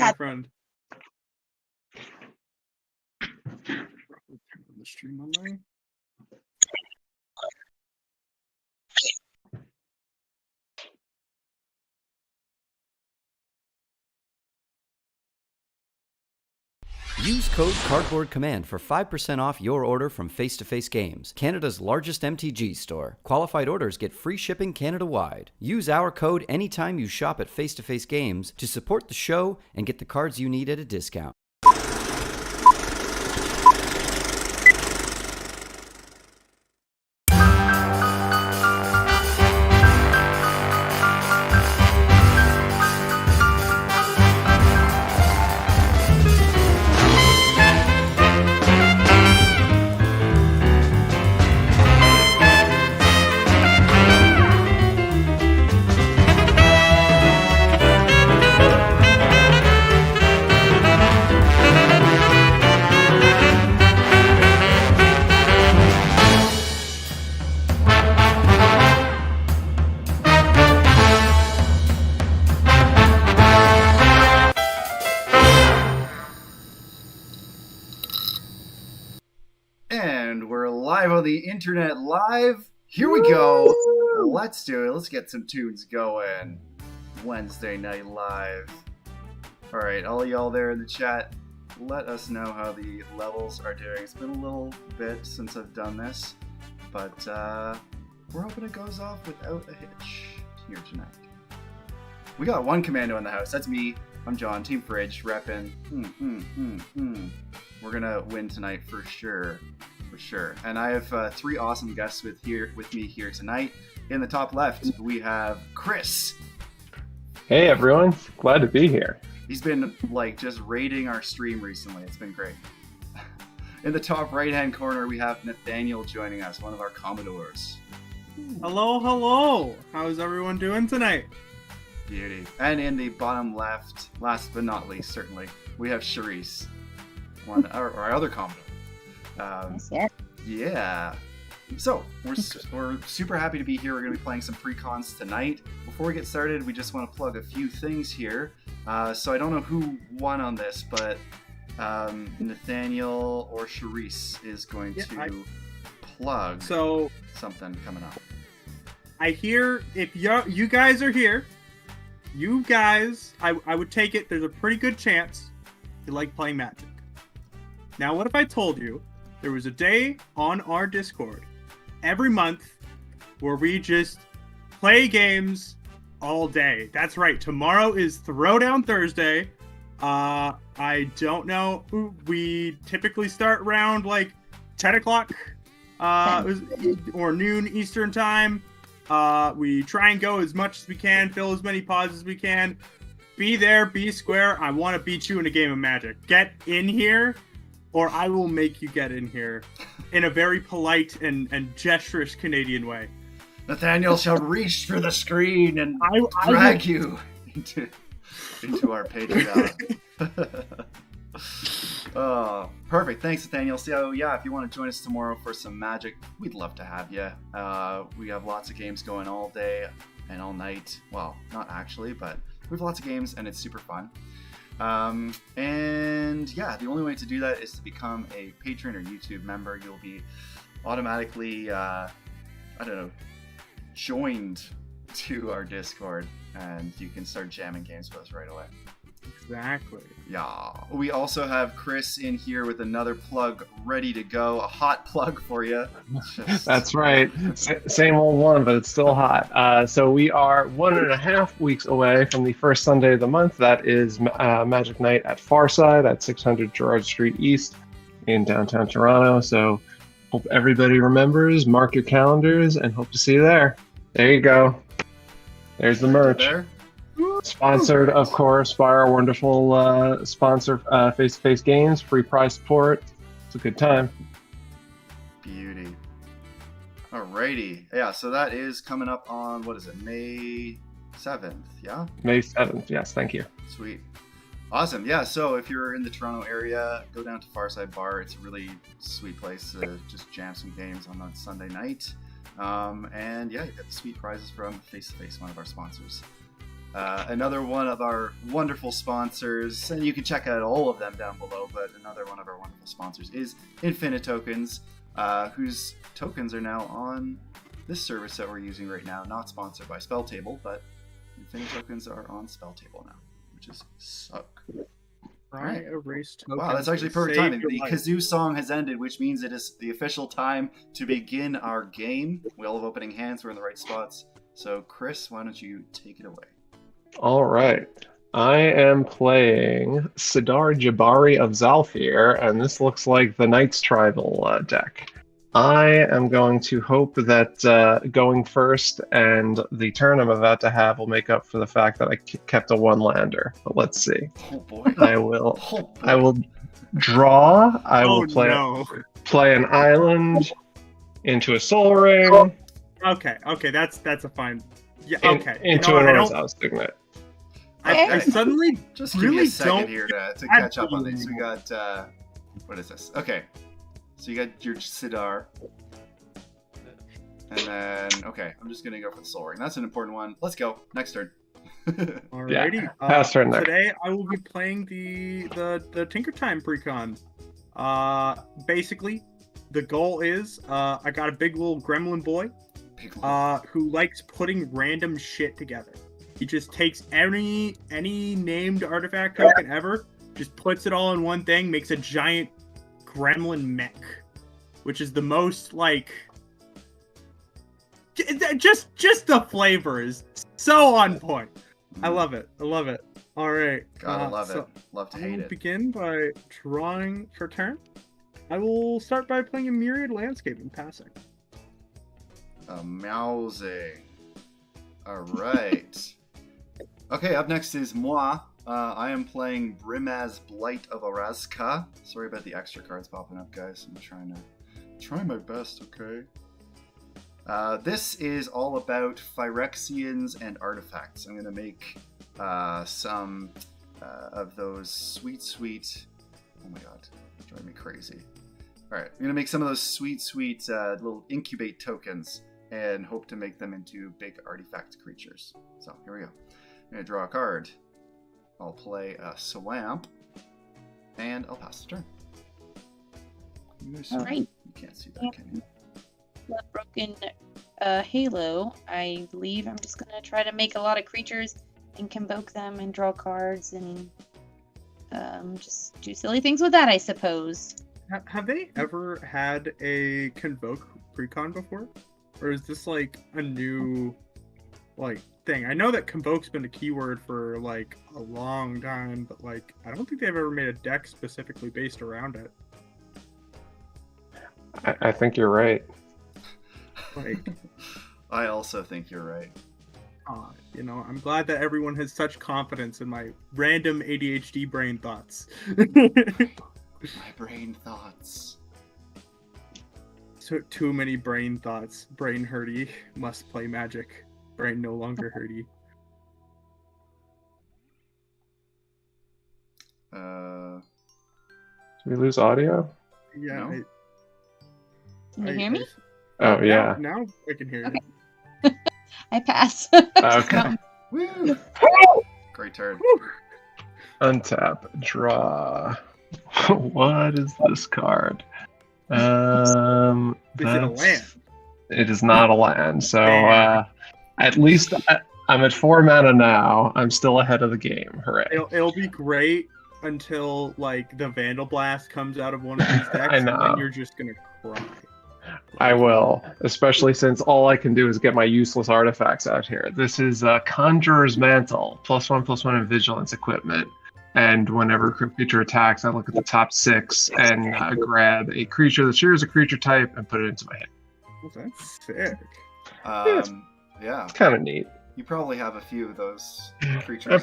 my friend. The stream online. Use code Cardboard Command for 5% off your order from Face to Face Games, Canada's largest MTG store. Qualified orders get free shipping Canada-wide. Use our code anytime you shop at Face to Face Games to support the show and get the cards you need at a discount. The internet live. Here we go. Let's do it. Let's get some tunes going. Wednesday night live. All right, all y'all there in the chat, let us know how the levels are doing. It's been a little bit since I've done this, but we're hoping it goes off without a hitch here tonight. We got one commando in the house. That's me. I'm John, Team Fridge, repping. We're gonna win tonight for sure. Sure. And I have three awesome guests with me here tonight. In the top left, we have Chris. Hey everyone, glad to be here. He's been just raiding our stream recently. It's been great. In the top right-hand corner, we have Nathaniel joining us, one of our Commodores. Hello, hello. How's everyone doing tonight? Beauty. And in the bottom left, last but not least, certainly, we have Charisse, our other Commodore. Yes. Yeah. So, we're super happy to be here. We're going to be playing some Precons tonight. Before we get started, we just want to plug a few things here. So I don't know who won on this, but Nathaniel or Charisse is going to plug something coming up. I hear if you guys are here, you guys, I would take it, there's a pretty good chance you like playing Magic. Now, what if I told you there was a day on our Discord every month where we just play games all day? That's right. Tomorrow is Throwdown Thursday. I don't know. We typically start around 10 o'clock or noon Eastern time. We try and go as much as we can, fill as many pods as we can. Be there, be square. I want to beat you in a game of Magic. Get in here, or I will make you get in here in a very polite and gesturous Canadian way. Nathaniel shall reach for the screen and drag you into our Patreon. Oh, perfect. Thanks, Nathaniel. So, yeah, if you want to join us tomorrow for some Magic, we'd love to have you. We have lots of games going all day and all night. Well, not actually, but we have lots of games, and it's super fun. And yeah, the only way to do that is to become a patron or YouTube member. You'll be automatically, joined to our Discord, and you can start jamming games with us right away. Exactly. Yeah. We also have Chris in here with another plug ready to go. A hot plug for you. That's right. Same old one, but it's still hot. So we are 1.5 weeks away from the first Sunday of the month. That is Magic Night at Farside at 600 Gerrard Street East in downtown Toronto. So hope everybody remembers, mark your calendars, and hope to see you there. There you go. There's the merch. Sponsored, of course, by our wonderful sponsor, Face to Face Games, free prize support. It's a good time. Beauty. Alrighty. Yeah, so that is coming up on, May 7th, yeah? May 7th, yes, thank you. Sweet. Awesome. Yeah, so if you're in the Toronto area, go down to Farside Bar. It's a really sweet place to just jam some games on that Sunday night. And yeah, you get the sweet prizes from Face to Face, one of our sponsors. Another one of our wonderful sponsors, and you can check out all of them down below, but another one of our wonderful sponsors is Infinite Tokens, whose tokens are now on this service that we're using right now. Not sponsored by Spelltable, but Infinite Tokens are on Spelltable now, which is suck. Right. Erase tokens. Wow, that's actually perfect timing. The kazoo song has ended, which means it is the official time to begin our game. We all have opening hands. We're in the right spots. So, Chris, why don't you take it away? All right. I am playing Sidar Jabari of Zalfir, and this looks like the Knights Tribal deck. I am going to hope that going first and the turn I'm about to have will make up for the fact that I kept a one-lander. But let's see. Oh boy. I will draw. I will play an island into a Soul Ring. Okay, that's a fine. Yeah, okay. Into an Orzhov Signet. I suddenly just give really me a second don't here to catch up on these. We got what is this? Okay, so you got your Sidar, and then okay, I'm just gonna go for the Soul Ring. That's an important one. Let's go. Next turn. Alrighty. Yeah, pass turn there. Today I will be playing the Tinker Time Precon. Basically, the goal is I got a big little gremlin boy who likes putting random shit together. He just takes any named artifact token ever, just puts it all in one thing, makes a giant gremlin mech, which is the most like just the flavor is so on point. I love it. All right. Gotta love it. Love to hate it. I will begin by drawing for turn. I will start by playing a Myriad Landscape and passing. Mousing. All right. Okay, up next is moi. I am playing Brimaz Blight of Orazka. Sorry about the extra cards popping up, guys. I'm trying my best, okay? This is all about Phyrexians and artifacts. I'm going to make some of those sweet... Oh my god, it's driving me crazy. Alright, I'm going to make some of those sweet little incubate tokens and hope to make them into big artifact creatures. So, here we go. I'm going to draw a card. I'll play a Swamp, and I'll pass the turn. Alright. You can't see that, can you? The broken Halo, I believe I'm just going to try to make a lot of creatures and convoke them and draw cards and just do silly things with that, I suppose. Have they ever had a Convoke Precon before? Or is this like a new thing? I know that Convoke's been a keyword for like a long time, but like I don't think they've ever made a deck specifically based around it. I think you're right. Like, I also think you're right. I'm glad that everyone has such confidence in my random ADHD brain thoughts. My brain thoughts. So too many brain thoughts. Brain hurty. Must play Magic. Brain no longer hurty. Did we lose audio? Yeah. No. Can you hear me? Oh, yeah. Now I can hear Okay. you. I pass. Okay. Woo! Great turn. Untap. Draw. What is this card? Is it a land? It is not a land. So at least I'm at 4 mana now. I'm still ahead of the game. Hooray. It'll be great until like the Vandal Blast comes out of one of these decks, I know. and then you're just gonna cry. I will, especially since all I can do is get my useless artifacts out here. This is Conjurer's Mantle, +1/+1 in Vigilance equipment. And whenever a creature attacks, I look at the top 6 and grab a creature that shares a creature type and put it into my hand. Well, that's sick. Yeah. It's kind of neat. You probably have a few of those creatures.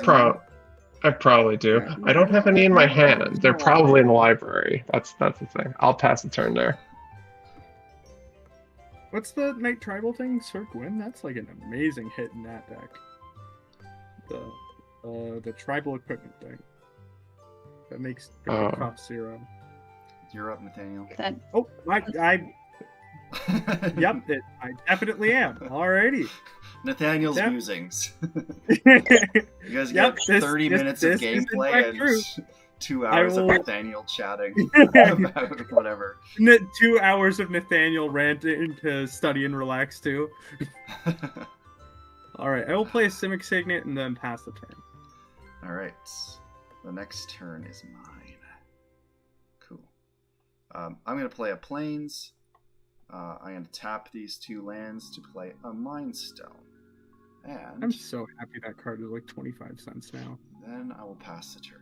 I probably do. I don't have any in my hand. They're probably in the library. That's the thing. I'll pass the turn there. What's the Night Tribal thing? Sir Gwyn? That's like an amazing hit in that deck. The tribal equipment thing. That makes it cost 0. You're up, Nathaniel. Oh, I definitely am. Alrighty. Nathaniel's Yep. musings. You guys get 30 minutes of this is in gameplay fact and true. 2 hours of will- Nathaniel chatting about whatever. 2 hours of Nathaniel ranting to study and relax too. All right, I will play a Simic Signet and then pass the turn. All right, the next turn is mine. Cool. I'm going to play a Plains. I'm going to tap these 2 lands to play a Mind Stone. And I'm so happy that card is like 25 cents now. then I will pass the turn.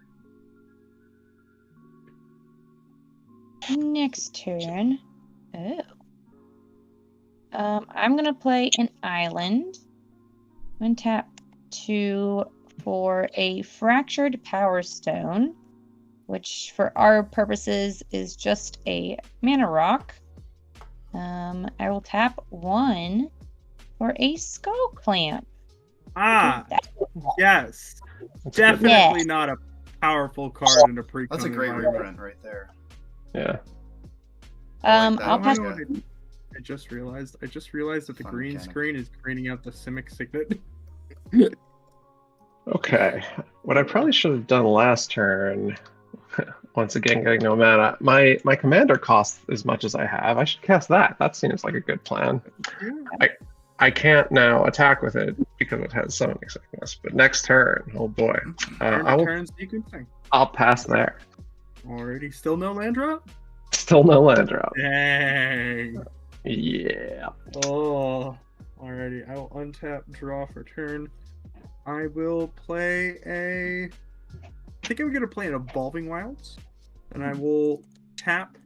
Next turn. Oh. I'm gonna play an island. I'm gonna tap 2 for a fractured power stone, which for our purposes is just a mana rock. I will tap 1 for a skull clamp. Ah, yes. That's Definitely Yes. not a powerful card in a Precon That's a great environment. reprint right there. Yeah. I like that. I'll pass. Yeah. I just realized that the Fun green mechanic. screen is greening out the Simic Signet. Okay. What I probably should have done last turn, once again getting no mana, my commander costs as much as I have. I should cast that. That seems like a good plan. Yeah. I can't now attack with it because it has summoning sickness. But next turn, oh boy, Turn sequencing. I'll pass there. Already, still no land drop? Still no land drop. Dang. Yeah. Oh, alrighty. I will untap, draw for turn. I will play a. I think I'm gonna play an Evolving Wilds, and I will tap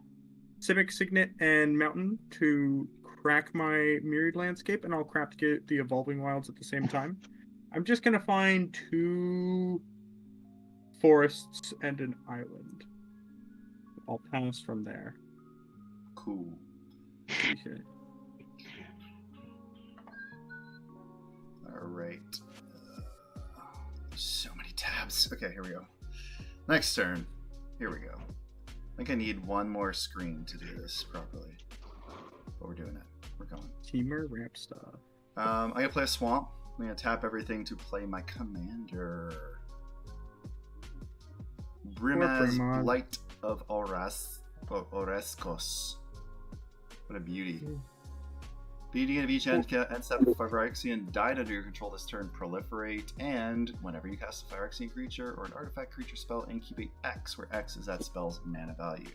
Civic Signet and Mountain to crack my Myriad Landscape, and I'll craft get the Evolving Wilds at the same time. I'm just gonna find 2 forests and an island. I'll pass from there. Cool. Okay. All right. So many tabs. Okay, here we go. Next turn. Here we go. I think I need one more screen to do this properly. But we're doing it. We're going. Teamer ramp stuff. I'm gonna play a swamp. I'm gonna tap everything to play my commander. Brimaz Brimaz. Blight of Oreskos. What a beauty. Beginning of each end step of Phyrexian died under your control this turn, proliferate, and whenever you cast a Phyrexian creature or an artifact creature spell, incubate X, where X is that spell's mana value.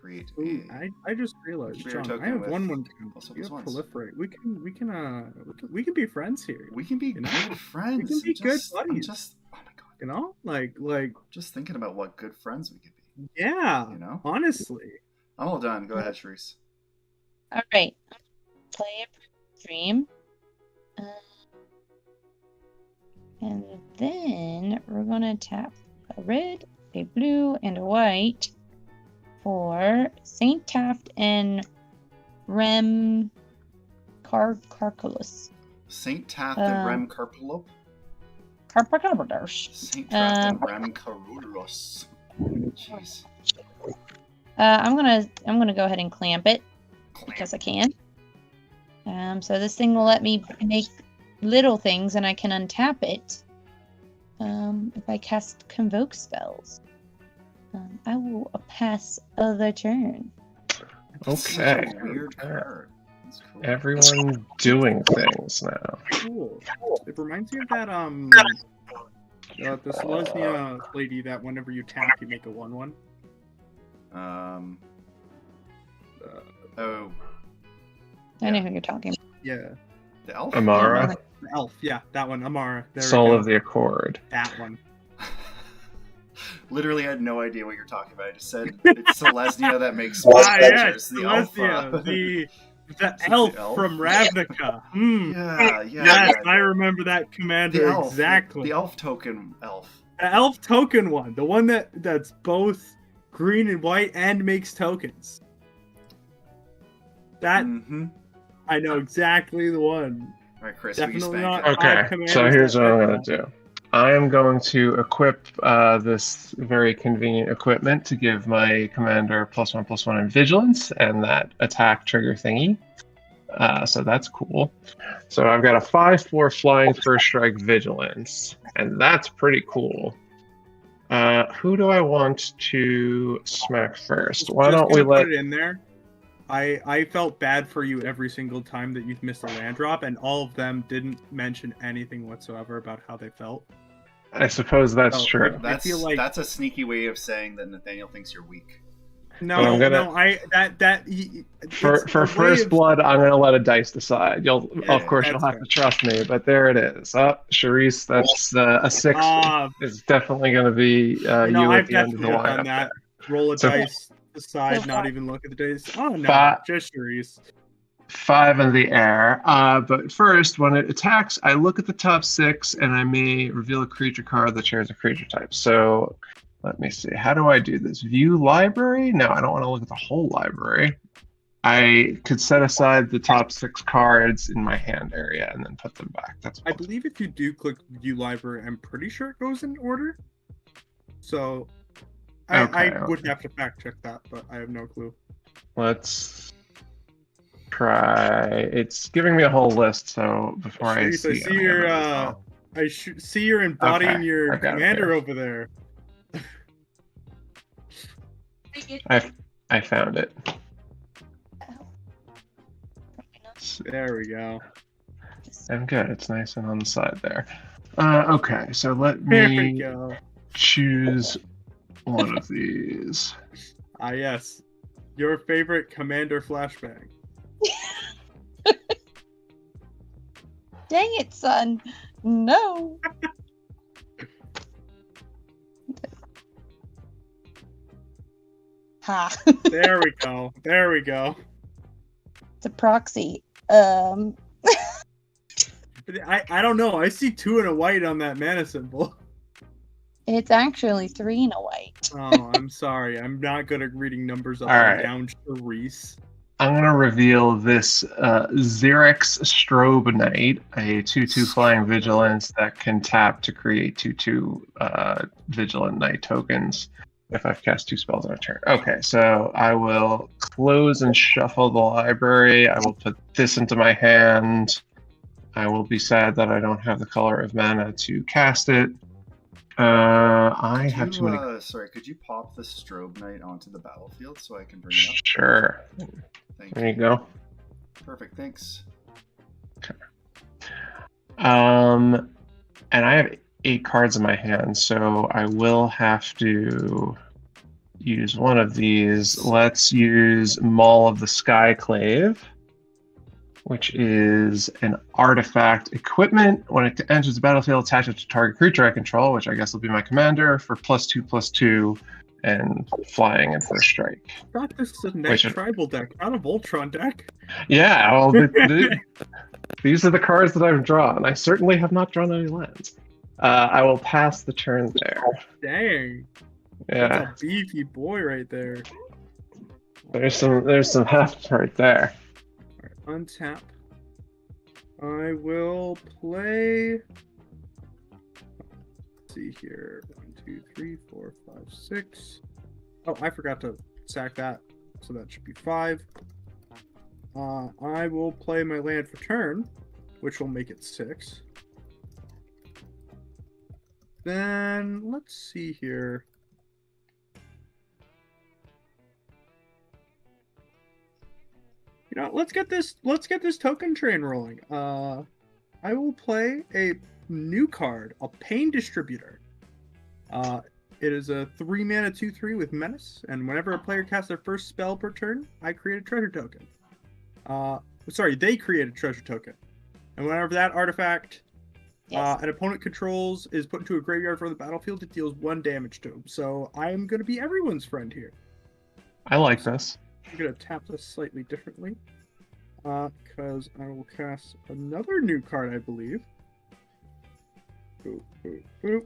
Create Ooh, a I just realized, Creator John, I token have with 1/1 plus You have ones. proliferate. We can be friends here. We can be You know? good friends. We can be good I'm buddies. just, oh my god, You know, like just thinking about what good friends we could be. yeah. You know? Honestly, I'm all done. Go ahead, Shreese. All right. Play a stream. And then we're going to tap a red, a blue, and a white for St. Taft and Rem Carculus. Saint Taft and Rem Carpulop. Carpacarbadosh. Saint Taft and Rem Carulos. Jeez. I'm gonna go ahead and clamp it because I can. So this thing will let me make little things, and I can untap it if I cast convoke spells. I will pass the turn. That's such Okay. a weird card. That's cool. Everyone doing things now. cool. It reminds me of that the Selesnya lady that whenever you tap, you make a 1/1. Oh, I know who you're talking about. Yeah, the elf. Amara, the elf. Yeah, that one. Amara. There we Soul go. of the Accord. That one. Literally had no idea what you're talking about. I just said it's Selesnya that makes Ah, yeah, creatures. The elf. Selesnya, the The elf elf? from Ravnica. Hmm. Yeah. Yes, yeah. I remember that commander The elf. exactly. The elf token elf. The elf token one, the one that's both green and white and makes tokens. That Mm-hmm. I know exactly the one. All right, Chris. Definitely who you not- spanking? Okay, commanders so here's that what I'm right going to do. I am going to equip this very convenient equipment to give my commander +1/+1 in vigilance and that attack trigger thingy. So that's cool. So I've got a 5/4 flying first strike vigilance, and that's pretty cool. Who do I want to smack first? Why Just don't we gonna let... put it in there. I felt bad for you every single time that you've missed a land drop, and all of them didn't mention anything whatsoever about how they felt. I suppose that's So, true. I feel like That's a sneaky way of saying that Nathaniel thinks you're weak. no, I'm gonna- no, For it's a way first of- blood, I'm gonna let a dice decide. You'll, Yeah, of course, you'll that's have to trust me. But there it is. Charisse, that's a 6. Ah, It's definitely gonna be you I've at the end of the definitely done lineup. that. Roll a So- dice, decide, So not far. even look at the dice. Oh no, Fi- just Charisse. 5 in the air. But first, when it attacks, I look at the top 6 and I may reveal a creature card that shares a creature type. So let me see. How do I do this? View library? No, I don't want to look at the whole library. I could set aside the top 6 cards in my hand area and then put them back. That's I believe if you do click view library, I'm pretty sure it goes in order. So I Okay. would have to fact check that, but I have no clue. Let's try. It's giving me a whole list, so before I Charisse, I see, see any your of it as well. see you're embodying Okay, your I got it commander here. over there. I found it. There we go. I'm good. It's nice and on the side there. Okay, so let There we me go. choose one of these. Ah, yes. Your favorite commander flashbang. Dang it, son. No. Ha. There we go. There we go. It's a proxy. I don't know. I see 2 and a white on that mana symbol. It's actually 3 and a white. Oh, I'm sorry. I'm not good at reading numbers up All and right. down, Charisse. I'm going to reveal this Xerix Strobe Knight, a 2/2 flying vigilance that can tap to create 2/2 vigilant knight tokens if I've cast 2 spells on a turn. Okay, so I will close and shuffle the library. I will put this into my hand. I will be sad that I don't have the color of mana to cast it. I have too many. Sorry, could you pop the Strobe Knight onto the battlefield so I can bring it up? Sure. Thank There you. you go. Perfect, thanks. And I have 8 cards in my hand, so I will have to use one of these. Let's use Maul of the Skyclave, which is an artifact equipment. When it enters the battlefield, attach it to target creature I control, which I guess will be my commander, for +2/+2 and flying and first strike. I thought this was a Which- next tribal deck, not a Voltron deck. Yeah, well, these are the cards that I've drawn. I certainly have not drawn any lands. I will pass the turn there. Dang. Yeah, That's a beefy boy right there. there's some heft right there. Alright, untap. I will play. Let's see here. 1, 2, 3, 4, 5, 6. Oh, I forgot to sack that. So that should be 5. I will play my land for turn, which will make it 6. Then let's see here. You know, let's get this token train rolling. I will play a new card, a Pain Distributor. It is a 3-mana 2/3 with Menace, and whenever a player casts their first spell per turn, I create a treasure token. They create a treasure token. And whenever that artifact Yes. an opponent controls is put into a graveyard from the battlefield, it deals 1 damage to him. So I am going to be everyone's friend here. I like this. I'm going to tap this slightly differently. Because I will cast another new card, I believe. Boop, boop, boop.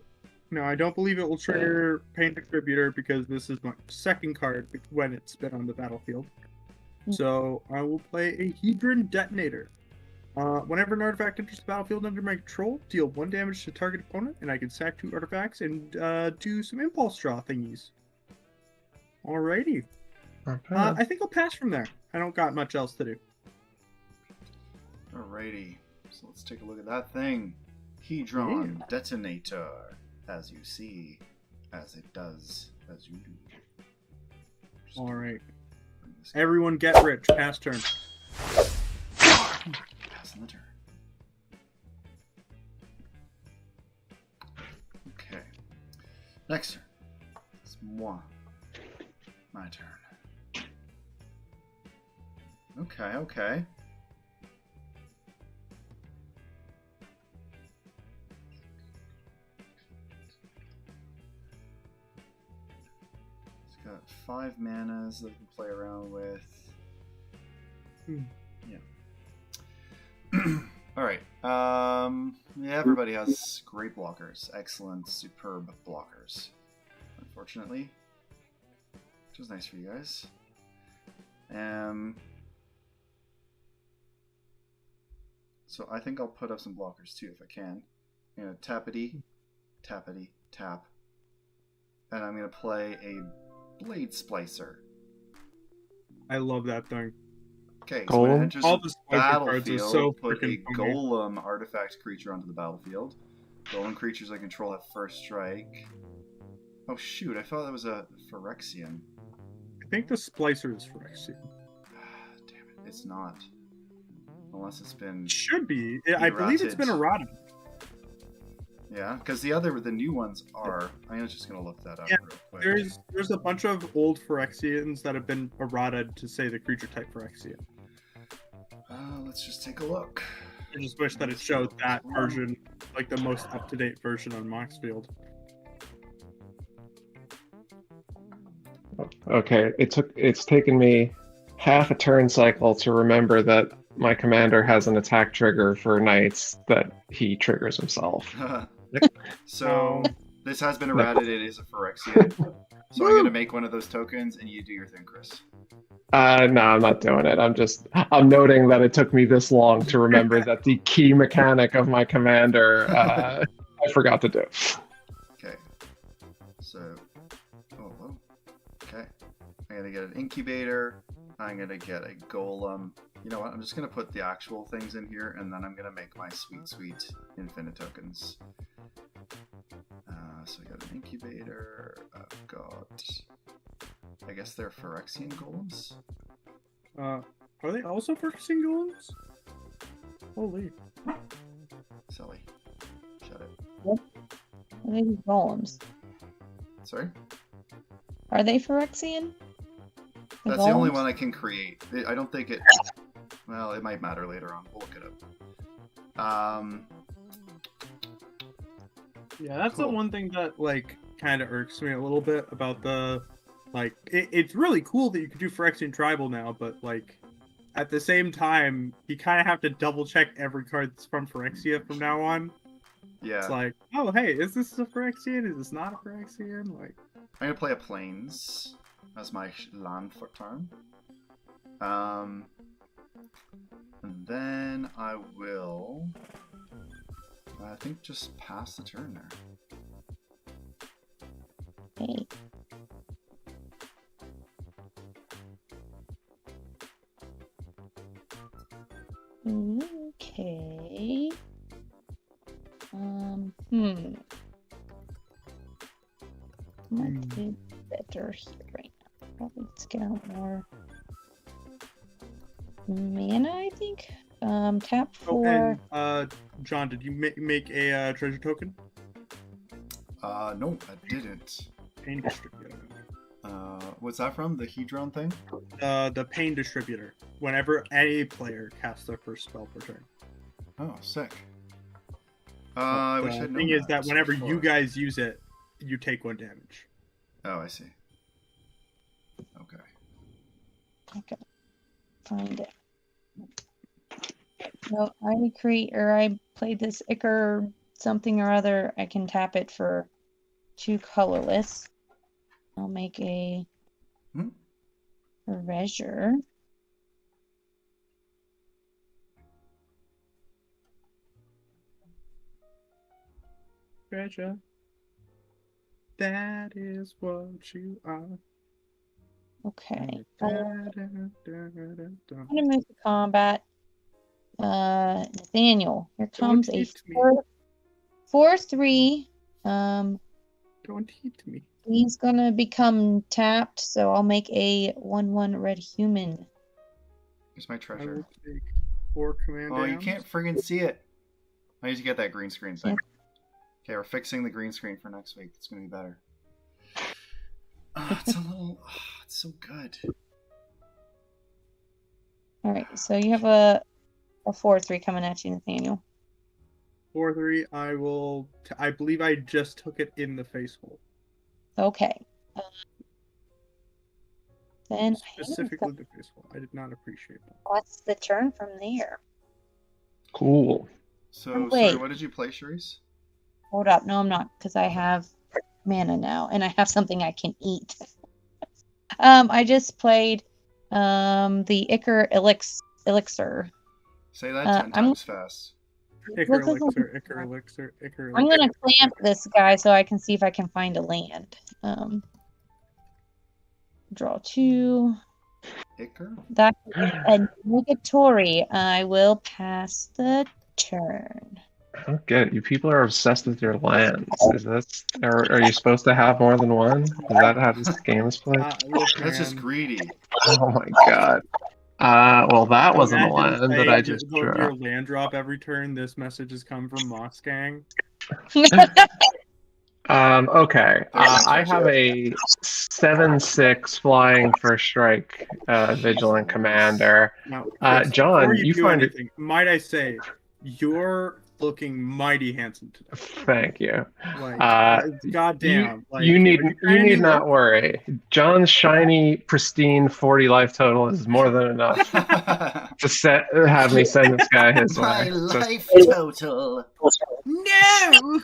No, I don't believe it will trigger Pain Distributor because this is my second card when it's been on the battlefield. So I will play a Hedron Detonator. Whenever an artifact enters the battlefield under my control, deal 1 damage to target opponent, and I can sack 2 artifacts and do some impulse draw thingies. Alrighty. Okay. I think I'll pass from there. I don't got much else to do. Alrighty. So let's take a look at that thing. Hedron detonator. As you see. As it does. As you do. All right. Everyone get rich. Pass turn. Passing the turn. Okay. Next turn. It's moi. My turn. Okay, okay. It's got 5 manas that we can play around with. Yeah. Alright. Yeah, everybody has great blockers. Excellent, superb blockers. Unfortunately. Which is nice for you guys. So I think I'll put up some blockers too if I can. I'm gonna tappity, tappity, tap. And I'm gonna play a Blade Splicer. I love that thing. Okay, so when it Golem? enters All the the Splicer cards are battlefield, so put a freaking funny. Golem artifact creature onto the battlefield. Golem creatures I control have first strike. Oh shoot, I thought that was a Phyrexian. I think the Splicer is Phyrexian. Damn it, it's not. Unless it's been... It should be. I believe it's been errata. Yeah, because the new ones are. I'm just gonna look that up Yeah, real quick. There's a bunch of old Phyrexians that have been errata to say the creature type Phyrexian. Let's just take a look. I just wish that it showed that version, like the most up-to-date version on Moxfield. Okay, it's taken me half a turn cycle to remember that my commander has an attack trigger for knights that he triggers himself. So this has been errated. It is a Phyrexian. So I'm gonna make one of those tokens, and you do your thing, Chris. No, I'm not doing it. I'm noting that it took me this long to remember that the key mechanic of my commander I forgot to do. Okay. So, whoa. Okay. I'm gonna get an incubator. I'm gonna get a golem. You know what? I'm just gonna put the actual things in here, and then I'm gonna make my sweet infinite tokens. So I got an incubator. I've got. I guess they're Phyrexian golems. Are they also Phyrexian golems? Holy. Silly. Shut it. Are they golems? Sorry? Are they Phyrexian? That's the only one I can create. I don't think it... Well, it might matter later on. We'll look it up. Yeah, that's Cool. the one thing that, like, kind of irks me a little bit about the... Like, it's really cool that you can do Phyrexian Tribal now, but, like, at the same time, you kind of have to double-check every card that's from Phyrexia from now on. Yeah. It's like, oh, hey, is this a Phyrexian? Is this not a Phyrexian? Like... I'm gonna play a Plains as my land for turn. And then I will... I think just pass the turn there. Hey. Okay. What is better here right now? Probably let's get out more mana, I think. Tap Oh, for... and, John, did you make a treasure token? No, I didn't. Pain Distributor. What's that from? The Hedron thing? The Pain Distributor. Whenever any player casts their first spell per turn. Oh, sick. I wish I'd The known thing is that whenever before. you guys use it, you take 1 damage. Oh, I see. Okay. Okay. Find it. No, I played this Ichor something or other. I can tap it for 2 colorless. I'll make a treasure. Treasure. That is what you are. Okay. Da, I'm da, da, da, da. gonna move to combat. Nathaniel, here Don't comes a teach me. 4/3. Don't teach me. He's gonna become tapped, so I'll make a 1/1 red human. Here's my I treasure. will take 4 command Oh, you dams. can't friggin' see it. I need to get that green screen thing. Okay, we're fixing the green screen for next week. It's gonna be better. It's a little. It's so good. All right, so you have a 4/3 coming at you, Nathaniel. 4/3. I will. I believe I just took it in the face hole. Okay. Then Specifically the face hole. I did not appreciate that. what's the turn from there? Cool. So, Oh, sorry, wait. what did you play, Charisse? Hold up. No, I'm not, because I have mana now, and I have something I can eat. I just played the Icar Elixir. Say that 10 I'm- times fast. Icar elixir, Icar elixir, Icar I'm elixir. gonna clamp this guy so I can see if I can find a land. Draw 2. Icar? That's a negatory. I will pass the turn. I don't get it. You people are obsessed with your lands. Is this, are you supposed to have more than one? Is that how this game is played? Look, That's just man. greedy. Oh my god. Well, that wasn't a Imagine land that saying I just your drew. land drop every turn. This message has come from Moss Gang. Okay. I have a 7/6 flying first strike vigilant commander. Now, John, before you do find it. anything, might I say, you're looking mighty handsome today. Thank you. Like, goddamn. You need not worry. John's shiny, pristine 40 life total is more than enough to have me send this guy his My way. life total. No!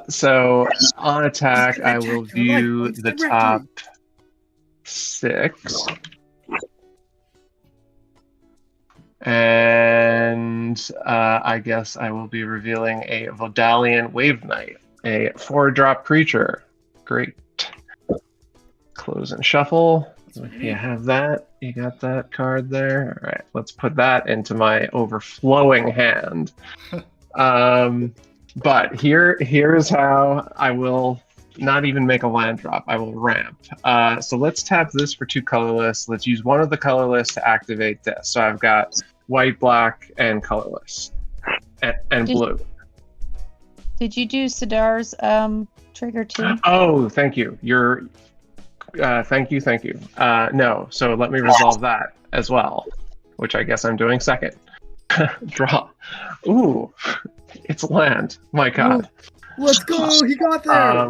So on attack, Mr. I will Director, view like, the Mr. top 6. And I guess I will be revealing a Vodalian Wave Knight, a 4-drop creature. Great. Close and shuffle. You have that. You got that card there. All right, let's put that into my overflowing hand. But here's how I will not even make a land drop. I will ramp. So let's tap this for 2 colorless. Let's use one of the colorless to activate this. So I've got white, black, and colorless, and blue. Did you do Sidar's trigger too? Oh, thank you. Thank you. No, so let me resolve that as well, which I guess I'm doing second. Draw. Ooh, it's land. My God. Let's go! He got there!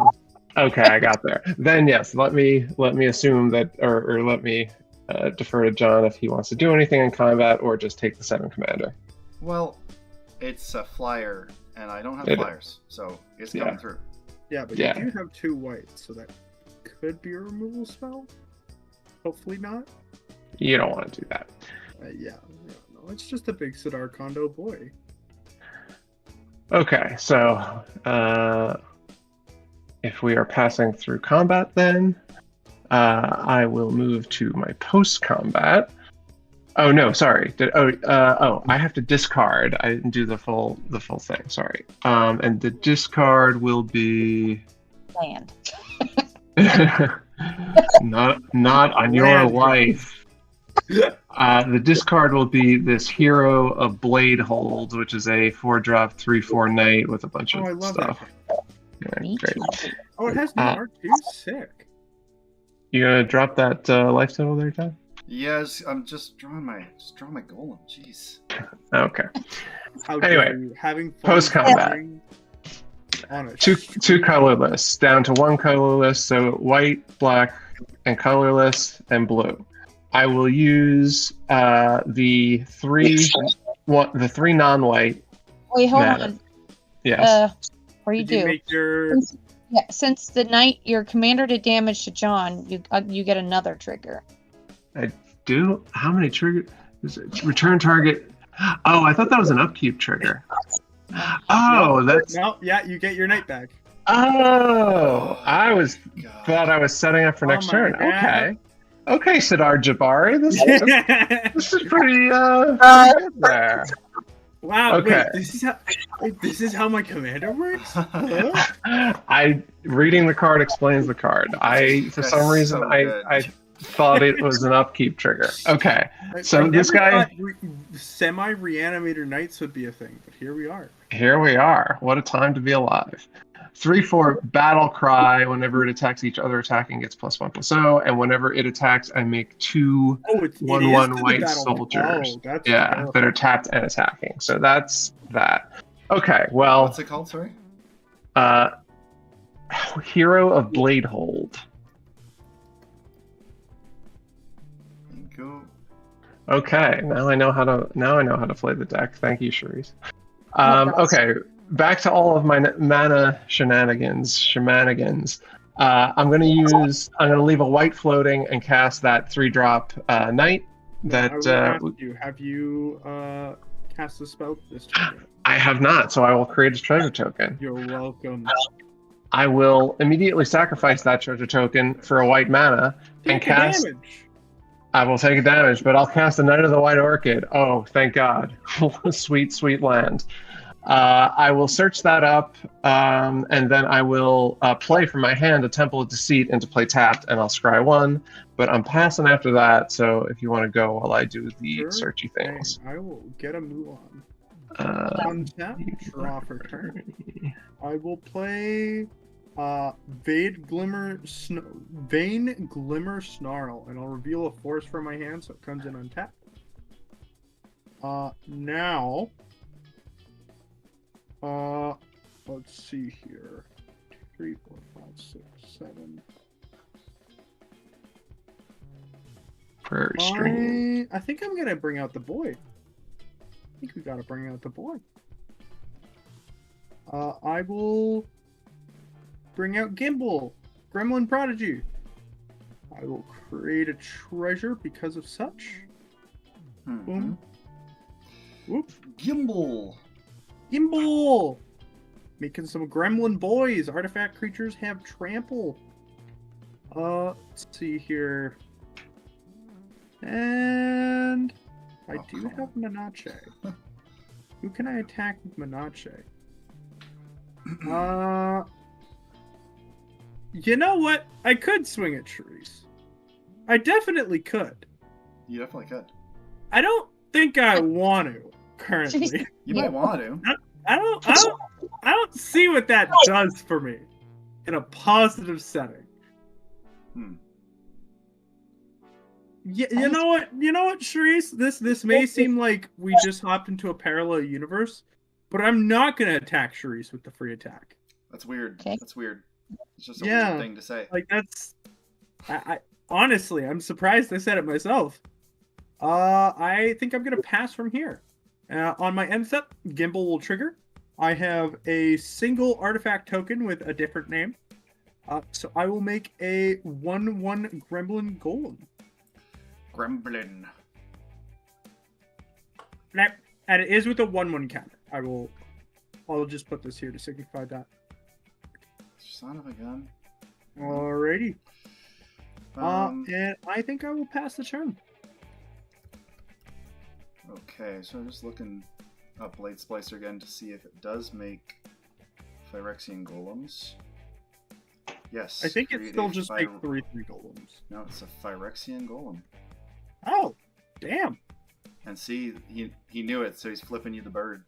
Okay, I got there. Then yes, let me assume that, or let me defer to John if he wants to do anything in combat, or just take the 7 commander. Well, it's a flyer, and I don't have It- flyers, so it's coming through. Yeah, but Yeah. you do have 2 whites, so that could be a removal spell. Hopefully not. You don't want to do that. Yeah, no, it's just a big Sidar Kondo boy. Okay, so if we are passing through combat, then I will move to my post-combat. Oh no, sorry. I have to discard. I didn't do the full thing. Sorry. And the discard will be Land. not on your Land. life. The discard will be this Hero of Blade Hold, which is a 4-drop 3/4 knight with a bunch Oh, I of love stuff. that. Yeah, Me great. too. Oh, it has new art too? Sick. You gonna drop that life total there, John? Yes, I'm just drawing my golem. Jeez. Okay. How Anyway, dare you, having fun post-combat. drawing on a Two colorless, down to 1 colorless, so white, black, and colorless, and blue. I will use the 3 non-white. Wait, hold mana. on. Yes. Or you Did you do. make your Yeah, since the knight, your commander did damage to John, you get another trigger. Do how many trigger? Is it return target? Oh, I thought that was an upkeep trigger. Oh, that's. no, yeah, you get your knight back. Oh, I God. thought I was setting up for Oh next my turn. God. Okay, Sidar Jabari, this is pretty good there. Wow. Okay. Wait, this is how my commander works. Huh? Reading the card explains the card. For That's some reason, so I good. thought it was an upkeep trigger. Okay, so I this never guy. thought semi-reanimator knights would be a thing, but here we are. Here we are. What a time to be alive. 3/4 battle cry. Whenever it attacks, each other attacking gets +1/+0, and whenever it attacks, I make two It is 1/1 to the white battle. soldiers. Oh, that's Yeah, terrifying. that are tapped and attacking. So that's that. Okay, well, What's it called? Sorry. Hero of Bladehold. Go. Okay, now I know how to play the deck. Thank you, Charisse. Okay, back to all of my mana shenanigans. I'm gonna leave a white floating and cast that 3-drop knight. Have you cast the spell this time yet? I have not, so I will create a treasure token. You're welcome. I will immediately sacrifice that treasure token for a white mana and Take cast. damage. I will take a damage, but I'll cast a Knight of the White Orchid. Oh, thank God. Sweet, sweet land. I will search that up, and then I will play from my hand a Temple of Deceit into play tapped, and I'll scry 1. But I'm passing after that, so if you want to go while I do the searchy things. I will get a move on. Untap, draw for turn. I will play Vain Glimmer Snarl, and I'll reveal a force from my hand, so it comes in untapped. Now, let's see here. 3, 4, 5, 6, 7. Prairie Stream. I think I'm gonna bring out the boy. I think we gotta bring out the boy. I will bring out Gimbal, Gremlin Prodigy. I will create a treasure because of such. Boom. Whoop. Gimbal. Gimbal! Making some gremlin boys. Artifact creatures have trample. Let's see here. And I do have Manache. Who can I attack with Manache? You know what? I could swing at Charisse. I definitely could. You definitely could. I don't think I want to currently. You might want to. I don't see what that does for me in a positive setting. Yeah, you know what, Charisse? This may seem like we just hopped into a parallel universe, but I'm not gonna attack Charisse with the free attack. That's weird. Okay. That's weird. It's just a weird thing to say. Like that's, I honestly, I'm surprised I said it myself. I think I'm gonna pass from here. On my end step, Gimbal will trigger. I have a single artifact token with a different name. So I will make a 1/1 Gremlin Golem. Gremlin. And it is with a 1/1 counter. I'll just put this here to signify that. Son of a gun. Alrighty. And I think I will pass the turn. Okay, so I'm just looking up Blade Splicer again to see if it does make Phyrexian Golems. Yes. I think it create still a just makes 3/3 golems. No, it's a Phyrexian Golem. Oh, damn. And see, he knew it, so he's flipping you the bird.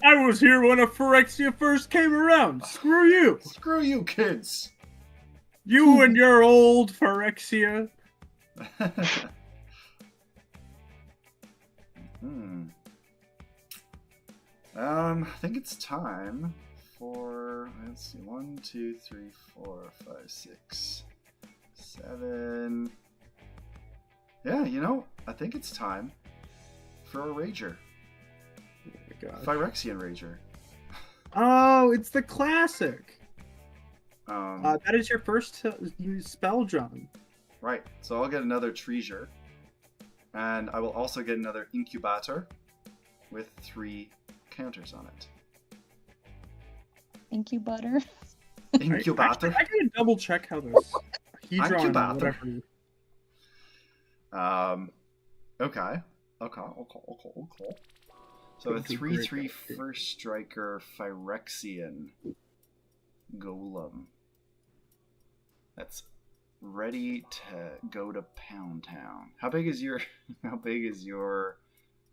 I was here when a Phyrexia first came around. Screw you. Screw you, kids. You and your old Phyrexia. I think it's time for, let's see, 1, 2, 3, 4, 5, 6, 7. Yeah, I think it's time for a Rager. Oh my God. Phyrexian Rager. Oh, it's the classic. That is your first spell, John. Right, so I'll get another Treasure. And I will also get another Incubator with 3 counters on it. Incubator. Incubator? I gotta double check how this Hedron, Incubator. whatever. Okay. So a 3/3 first striker Phyrexian Golem. That's ready to go to Pound Town. How big is your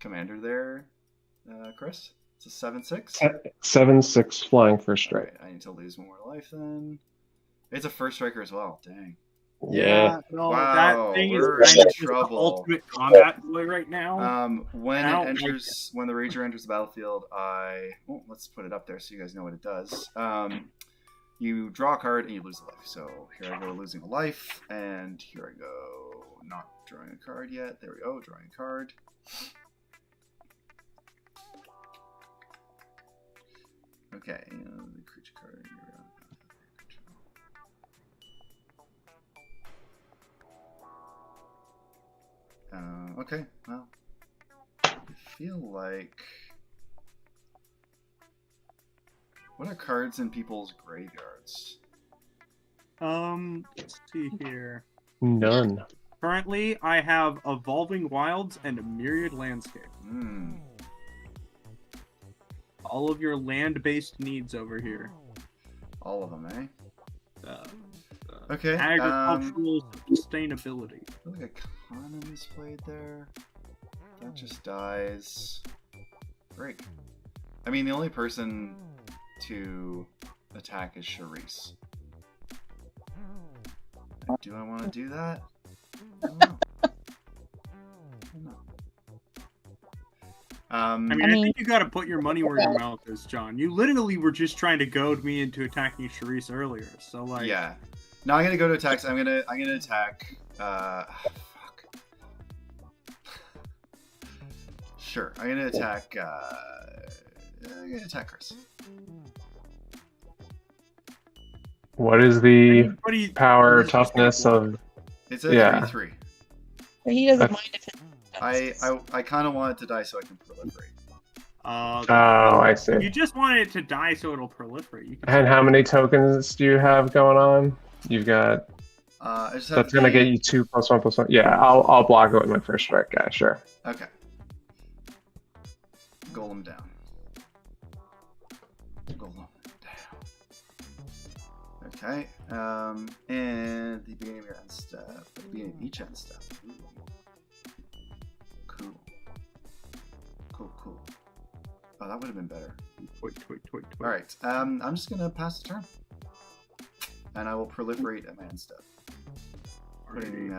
commander there, Chris? It's a 7/6? 7/6 flying first strike. Right, I need to lose more life then. It's a first striker as well. Dang. Yeah. No, Wow, that thing is we're kind in of just the trouble. ultimate combat boy right now. When I it don't like enters, when the Rager enters the battlefield, let's put it up there so you guys know what it does. You draw a card and you lose a life. So here I go losing a life, and here I go not drawing a card yet. There we go, drawing a card. Okay, the creature card. Okay, well, I feel like... What are cards in people's graveyards? Let's see here. None. Currently, I have Evolving Wilds and a Myriad Landscape. All of your land-based needs over here. All of them, eh? Okay. Agricultural sustainability. I feel like a Conan is played there. That just dies. Great. I mean, the only person to attack is Charisse. Do I want to do that? I don't know. I think you gotta put your money where your mouth is, John. You literally were just trying to goad me into attacking Charisse earlier, so like... Yeah. No, I'm gonna go to attacks. I'm gonna attack, fuck. Sure, I'm gonna attack, Chris. What is the Anybody- power toughness of? It's a 3/3. But he doesn't mind if it's... I kind of want it to die so I can proliferate. Oh, I see. You just want it to die so it'll proliferate. You can And how many tokens do you have going on? You've got. I just have That's gonna get you 2+1+1. Yeah, I'll block it with my first strike guy. Sure. Okay. Golem down. Golem down. Okay. And the beginning of your end step. The beginning of each end step. Ooh. Cool. Oh, that would have been better. Wait. All right. I'm just gonna pass the turn, and I will proliferate at my end step, putting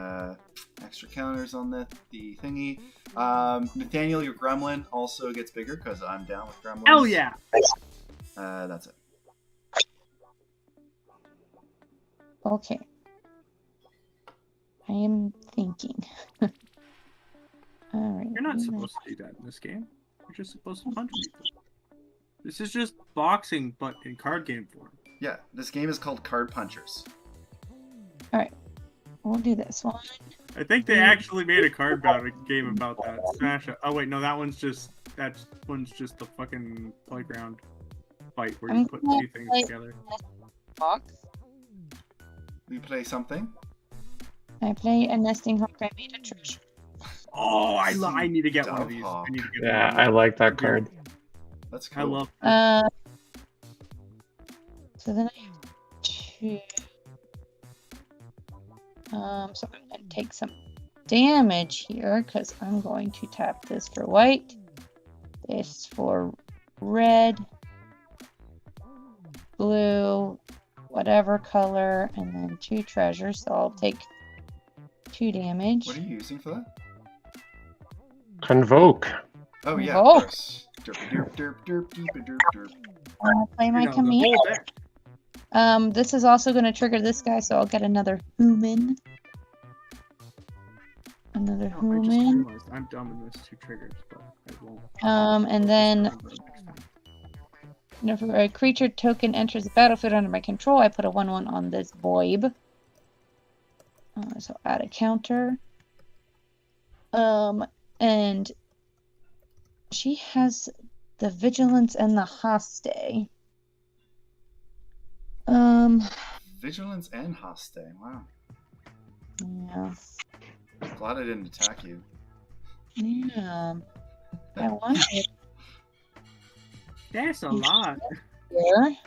extra counters on the thingy. Nathaniel, your gremlin also gets bigger because I'm down with gremlins. Hell yeah! That's it. Okay. I am thinking. Alright. You're not supposed to do that in this game. You're just supposed to punch people. This is just boxing, but in card game form. Yeah, this game is called Card Punchers. Alright. We'll do this one. I think they actually made a card game about that. Smash it. Oh wait, no, that one's just the fucking playground fight where you put two things together. Box. We play something. I play a nesting hawk. I made a treasure. Oh, I need to get one of these. Dove I need to get Yeah, one of I these. like that card. That's cool. I love. So then I have two. So I'm gonna take some damage here because I'm going to tap this for white, this for red, blue, whatever color, and then two treasures. So I'll take 2 damage. What are you using for that? Convoke. Oh yeah, Oh. of course. Derp. I'll play my You know, the command. whole deck. This is also going to trigger this guy, so I'll get another human. Another Oh, I just human. realized I'm dumb in this 2 triggers, but I won't. And then Remember next time. if a creature token enters the battlefield under my control, I put a 1/1 on this Boib. So add a counter. And she has the Vigilance and the Haste. Vigilance and Haste. Wow. Yeah. Glad I didn't attack you. Yeah. I wanted That's a lot. here.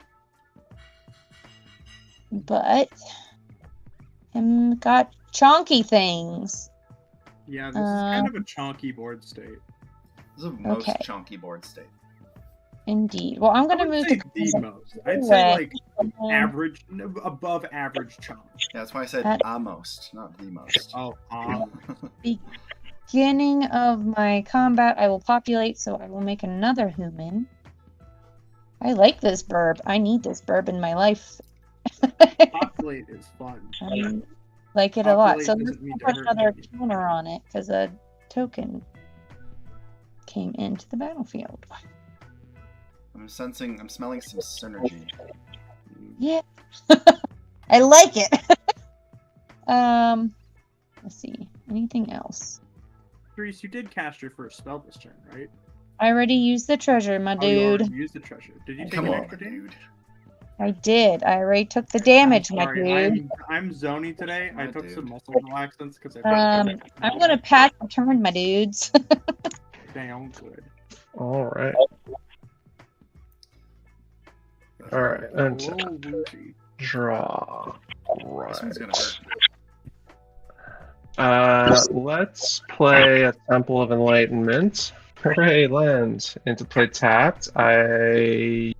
But got chonky things. Yeah, this is kind of a chonky board state. This is the most Okay. chunky board state. Indeed. Well, I'm I gonna wouldn't move say the the most. I'd say like Um, average, above average chunk. Yeah, that's why I said That- most, not the most. Oh, beginning of my combat, I will populate, so I will make another human. I like this burb. I need this burb in my life. populate is fun. I like it a lot. Populate So doesn't let's mean to put hurt another anybody. counter on it because a token came into the battlefield. I'm smelling some synergy. Yeah, I like it. Let's see. Anything else? Therese, you did cast your first spell this turn, right? I already used the treasure, my Oh, you dude. already used the treasure. Did you take Come an on, extra damage? dude. I did. I already took the damage, I'm my sorry, dude. I'm zoning today. I My took dude. some muscle relaxants because I I'm gonna pass the turn, my dudes. down good. All right. All right. And Whoa, woozy. draw. This Right. one's gonna hurt. Let's play a Temple of Enlightenment. Hooray, land. Into play tapped. I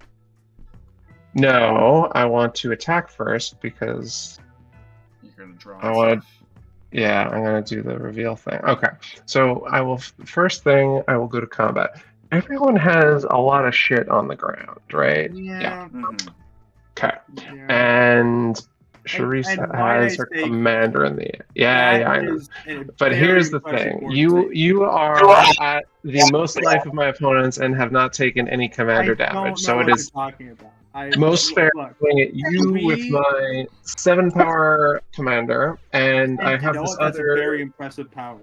want to attack first because You're gonna draw. I wanna- stuff. yeah, I'm gonna do the reveal thing. Okay, so I will first thing I will go to combat. Everyone has a lot of shit on the ground, right? Yeah. Mhm. Okay, Yeah. and Sharice and why has I her say commander in the yeah, That I know. is a But very here's the impressive thing: board you state. are at the most life of my opponents and have not taken any commander I don't damage, know so what it is you're talking about. most fair Look, going at you with We- my 7-power commander, and I have you know this what? That's a other very impressive power.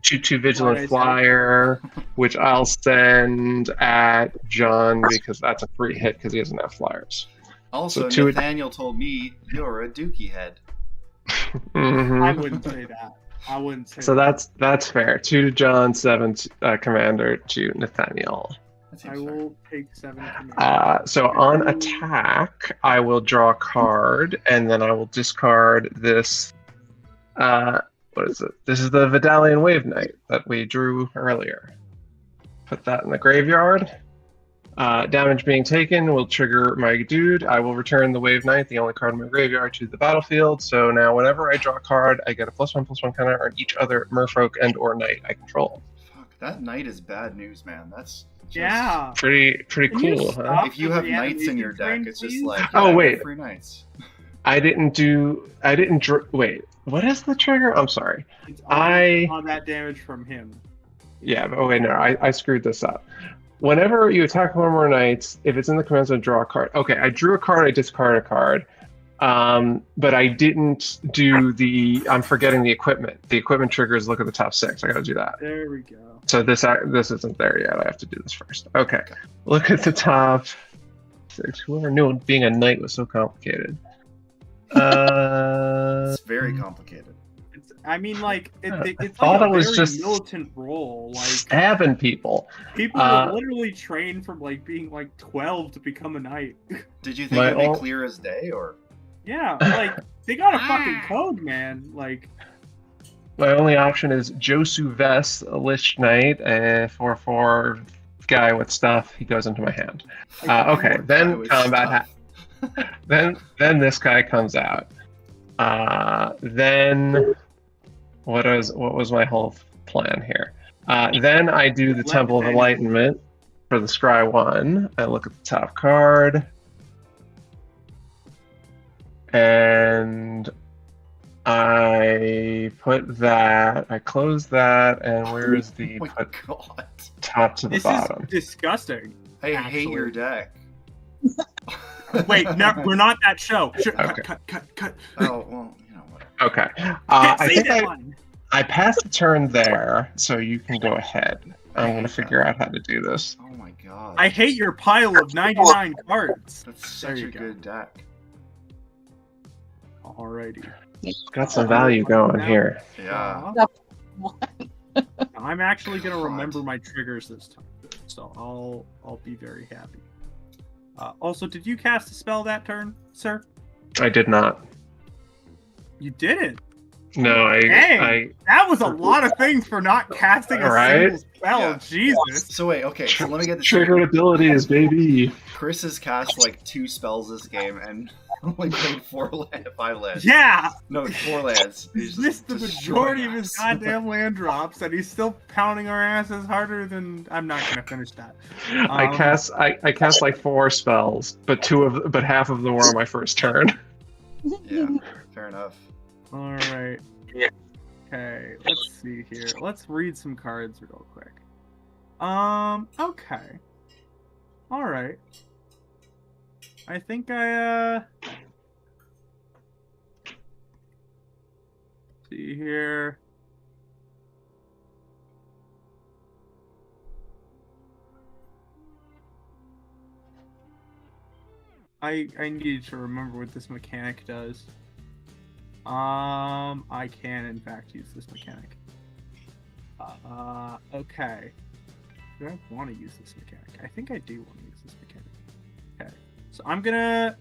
2/2 Why vigilant I said- flyer, which I'll send at John because that's a free hit because he doesn't have flyers. Also, So two- Nathaniel told me you're a dookie head. Mhm. I wouldn't say that. I wouldn't say So that. that's fair. 2 to John, 7 commander to Nathaniel. That I seems fair. will take 7 command. So on attack, I will draw a card, and then I will discard this. What is it? This is the Vidalian Wave Knight that we drew earlier. Put that in the graveyard. Damage being taken will trigger my dude. I will return the Wave Knight, the only card in my graveyard, to the battlefield. So now whenever I draw a card, I get a +1/+1 counter on each other merfolk and/or knight I control. Fuck, that knight is bad news, man. That's just... Yeah. Pretty Can you cool, huh? stop If you the have knights in your deck, reanimation it's just train, like, Oh, yeah, wait. free knights. Wait, what is the trigger? I'm sorry. please? It's I- on that damage from him. Yeah, but wait, no, I screwed this up. Whenever you attack one more knights, if it's in the command zone, draw a card. Okay, I drew a card, I discarded a card. But I didn't do I'm forgetting the equipment. The equipment triggers look at the top 6. I gotta do that. There we go. So this isn't there yet. I have to do this first. Okay. Look at the top 6. Whoever knew being a knight was so complicated. It's very complicated. I mean, like, it's thought like a it was very just militant role. Like, stabbing people. people were literally trained from, like, being, like, 12 to become a knight. Did you think My it'd be ul- clear as day, or? Yeah, like, they got a fucking code, man. Like, My only option is Josu Vest, a Lich Knight, and 4/4 guy with stuff. He goes into my hand. Okay, Guy then with combat. stuff. Then this guy comes out. Then what was my whole plan here? Then I do the Let Temple of Nathaniel- Enlightenment for the Scry 1. I look at the top card. And I put that, I close that, and where is the Oh my put god. top to the this bottom? is disgusting. I hate Actually. your deck. Wait, no, we're not that show. Okay. Cut. Oh, well, you know, whatever. Okay. Can't I say think that one. I passed the turn there, so you can go ahead. I'm going to figure out how to do this. Oh my god. I hate your pile of 99 cards. That's There such you a go. good deck. Alrighty. Got some value going here. Yeah. one. I'm actually gonna God. remember my triggers this time, so I'll be very happy. Also, did you cast a spell that turn, sir? I did not. You didn't. No, Dang, that was a lot of things for not casting a Right? single spell. Yeah. Jesus. So wait, okay, so let me get this Triggered straight. abilities, baby. Chris has cast like 2 spells this game and only played 5 lands. Yeah, No, 4 lands. he's He's missed just the majority of destroying his us. goddamn land drops, and he's still pounding our asses harder than. I'm not gonna finish that. I cast like 4 spells, but half of them were on my first turn. Yeah, fair enough. All right. Okay, let's see here. Let's read some cards real quick. Okay. All right. I think see here. I need to remember what this mechanic does. I can in fact use this mechanic. Okay. Do I want to use this mechanic? I think I do want to use this mechanic. Okay. So I'm gonna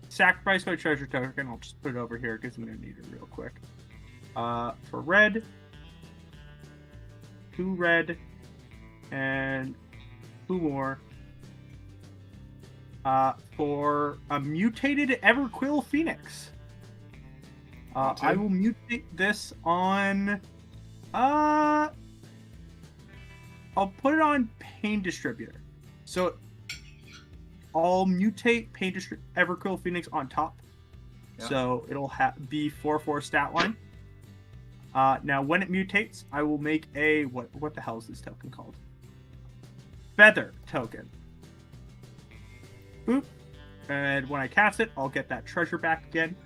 sacrifice my treasure token. I'll just put it over here because I'm gonna need it real quick. For red, 2 red, and 2 more. For a mutated Everquill Phoenix. I will mutate this on. I'll put it on Pain Distributor. So I'll mutate Pain Everquill Phoenix on top. Yeah. So it'll be 4/4 stat line. Now when it mutates, I will make a what the hell is this token called? Feather token. Boop. And when I cast it, I'll get that treasure back again.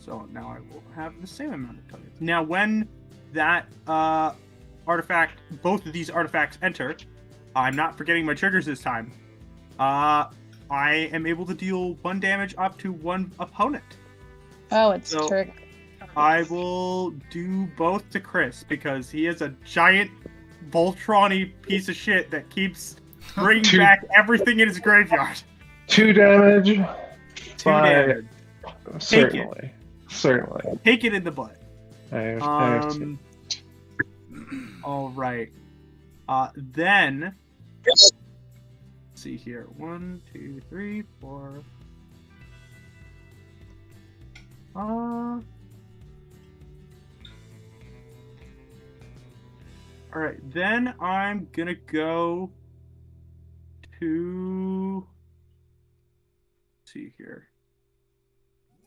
So now I will have the same amount of tokens. Now when that artifact, both of these artifacts enter, I'm not forgetting my triggers this time. I am able to deal 1 damage up to 1 opponent. Oh, it's So, trigger. I will do both to Chris because he is a giant Voltron-y piece of shit that keeps bringing back everything in his graveyard. 2 damage. 2 damage. Certainly. Certainly. Take it in the butt. I have to. All right. Then let's see here. 1, 2, 3, 4. All right. Then I'm gonna go to. Let's see here.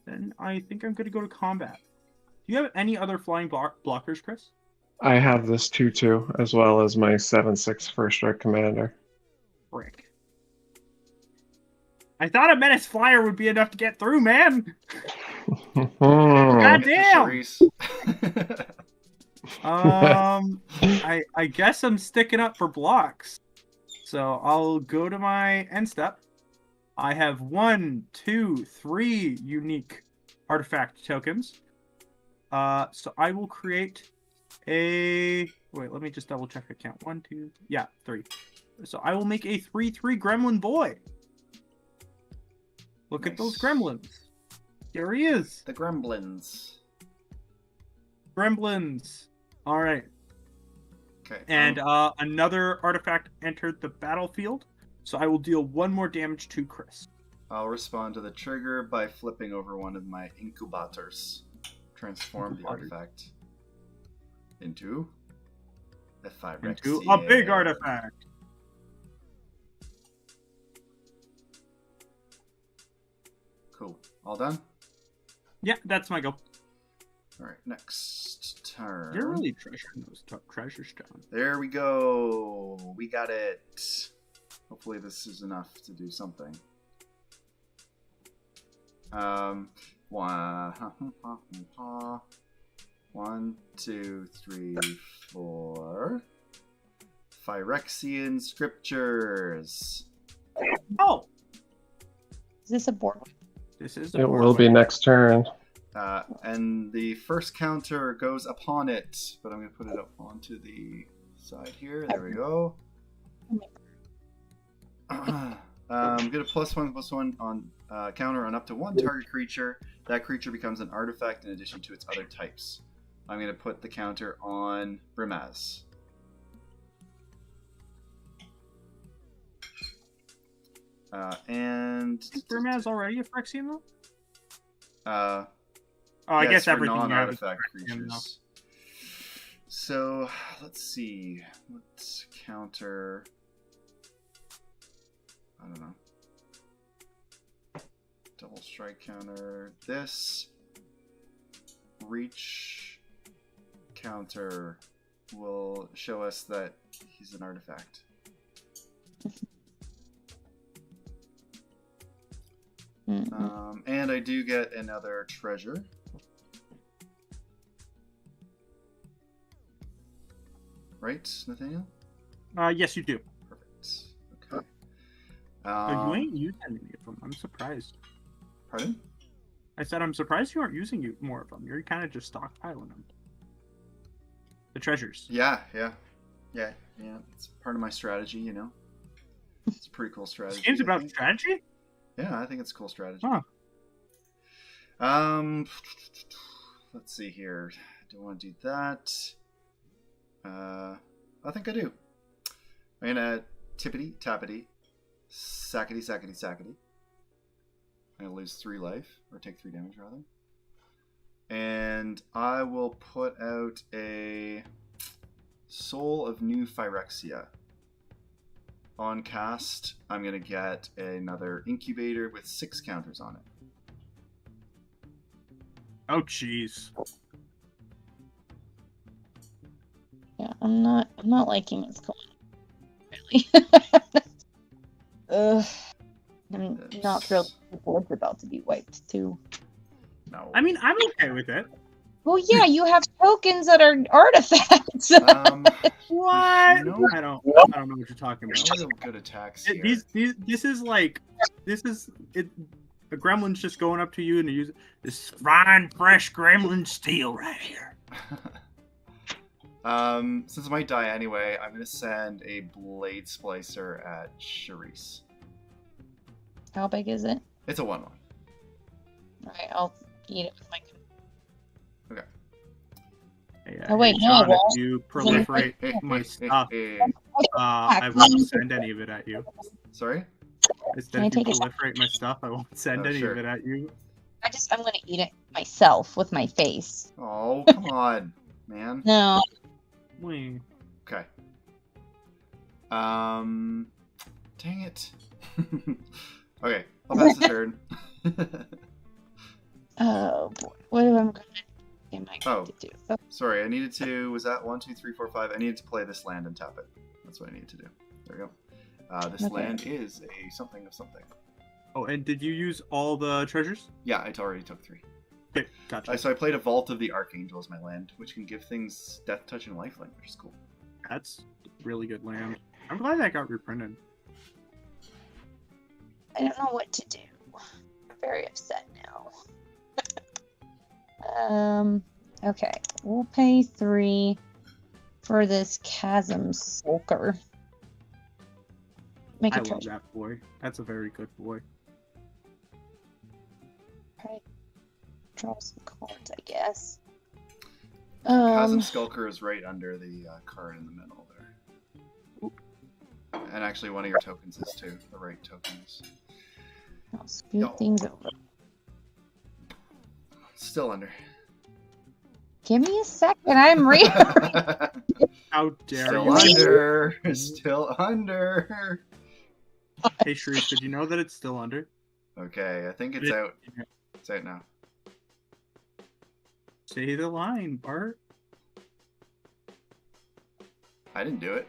Then I think I'm gonna go to combat. Do you have any other flying blockers, Chris? I have this 2/2 as well as my 7/6 first strike commander. Frick. I thought a menace flyer would be enough to get through, man. God damn. Charisse. I guess I'm sticking up for blocks. So I'll go to my end step. I have 1, 2, 3 unique artifact tokens. So I will create a. Wait, let me just double check the count. 1, 2, yeah, 3. So I will make a 3/3 Gremlin boy. Look at those gremlins. Here he is. The Gremlins. Gremlins. All right. Okay. And another artifact entered the battlefield. So I will deal 1 more damage to Chris. I'll respond to the trigger by flipping over one of my incubators. Transform the artifact into a Phyrexian. Into a big artifact. Cool. All done? Yeah, that's my go. Alright, next turn. You're really treasuring those treasures, John. There we go. We got it. Hopefully this is enough to do something. 1, 2, 3, 4. Phyrexian scriptures. Oh, Is this a board? this is. It will be next turn. And the first counter goes upon it, but I'm going to put it up onto the side here. There we go. Get a +1/+1 on counter on up to one target creature. That creature becomes an artifact in addition to its other types. I'm going to put the counter on Brimaz. And Is Brimaz already a Phyrexian though? uh, Oh, I yes, guess for everything you have is non-artifact Phyrexian, though. creatures. So let's see. Let's counter. I don't know. Double strike counter. This reach counter will show us that he's an artifact. And I do get another treasure. Right, Nathaniel? Yes, you do. Perfect. Okay. Oh, you ain't using any of them. I'm surprised. Pardon? I said I'm surprised you aren't using more of them. You're kind of just stockpiling them. The treasures. Yeah. It's part of my strategy, you know. It's a pretty cool strategy. This game's I about think. strategy? Yeah, I think it's a cool strategy. Huh. Let's see here. Do I want to do that? I think I do. I'm gonna tippity tappity, sackety sackety sackety. I'm gonna lose 3 life, or take 3 damage rather. And I will put out a Soul of New Phyrexia. On cast, I'm gonna get another incubator with 6 counters on it. Oh, jeez. Yeah, I'm not liking what's going on. Really. I'm not thrilled the board's about to be wiped too. No. I mean, I'm okay with it. Well, yeah, you have tokens that are artifacts. What? No. I don't know what you're talking about. No real good attacks here. This is it. A gremlin's just going up to you and use this fine, fresh gremlin steel right here. Since I might die anyway, I'm gonna send a Blade Splicer at Charisse. How big is it? It's a 1/1. Alright, I'll eat it with my. Okay. Hey, Oh, wait, hey, no, John, well- if you proliferate my stuff, I won't send any of it at you. Sorry? Instead, Can I if you take a shot? proliferate my stuff, I won't send Oh, any sure. of it at you. I'm gonna eat it myself with my face. Oh, come on, man. No. Wing. Okay. Dang it. Okay, I'll pass the turn. Oh boy. What am I going to do? Oh, Sorry, I needed to. Was that 1, 2, 3, 4, 5? I needed to play this land and tap it. That's what I needed to do. There we go. This Okay. land is a something of something. Oh, and did you use all the treasures? Yeah, I already took 3. Okay, gotcha. So I played a Vault of the Archangel as my land, which can give things Death Touch and Lifelink, which is cool. That's really good land. I'm glad that got reprinted. I don't know what to do. I'm very upset now. Okay. We'll pay 3 for this Chasm Sulker. Make I a love treasure. that boy. That's a very good boy. Draw some cards, I guess. Chasm Skulker is right under the card in the middle there. And actually one of your tokens is too. The right tokens. I'll scoot things over. Still under. Give me a second. I'm reading. How dare Still you? under. Still under. Hey, Shreese, did you know that it's still under? Okay, I think it's out. It's out now. Say the line, Bart. I didn't do it.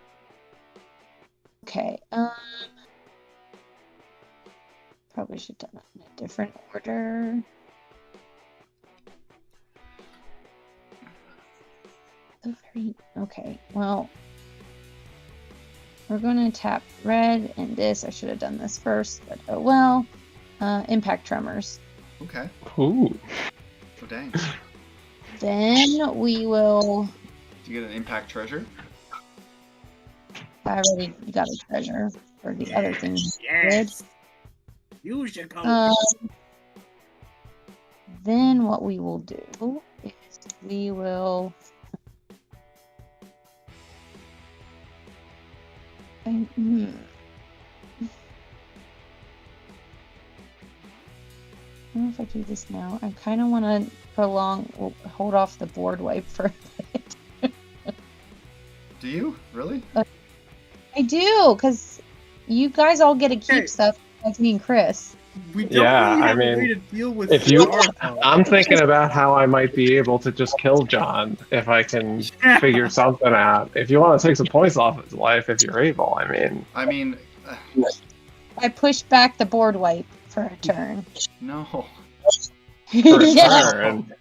Okay. Probably should have done it in a different order. Okay. Well, we're going to tap red and this. I should have done this first, but oh well. Impact Tremors. Okay. Ooh. Oh, dang. Then we will. Do you get an impact treasure? I already got a treasure for the other things. Yes. Use your code. Then what we will do is we will. I don't know if I do this now. I kind of want to hold off the board wipe for a bit. Do you? Really? I do, because you guys all get to keep Okay. stuff, like me and Chris. We don't Yeah, really I have a way mean, to deal with if you- stars, though. I'm thinking about how I might be able to just kill John if I can figure something out. If you want to take some points off his life, if you're able, I mean. I mean, I pushed back the board wipe for a turn. no. For a Yeah. turn.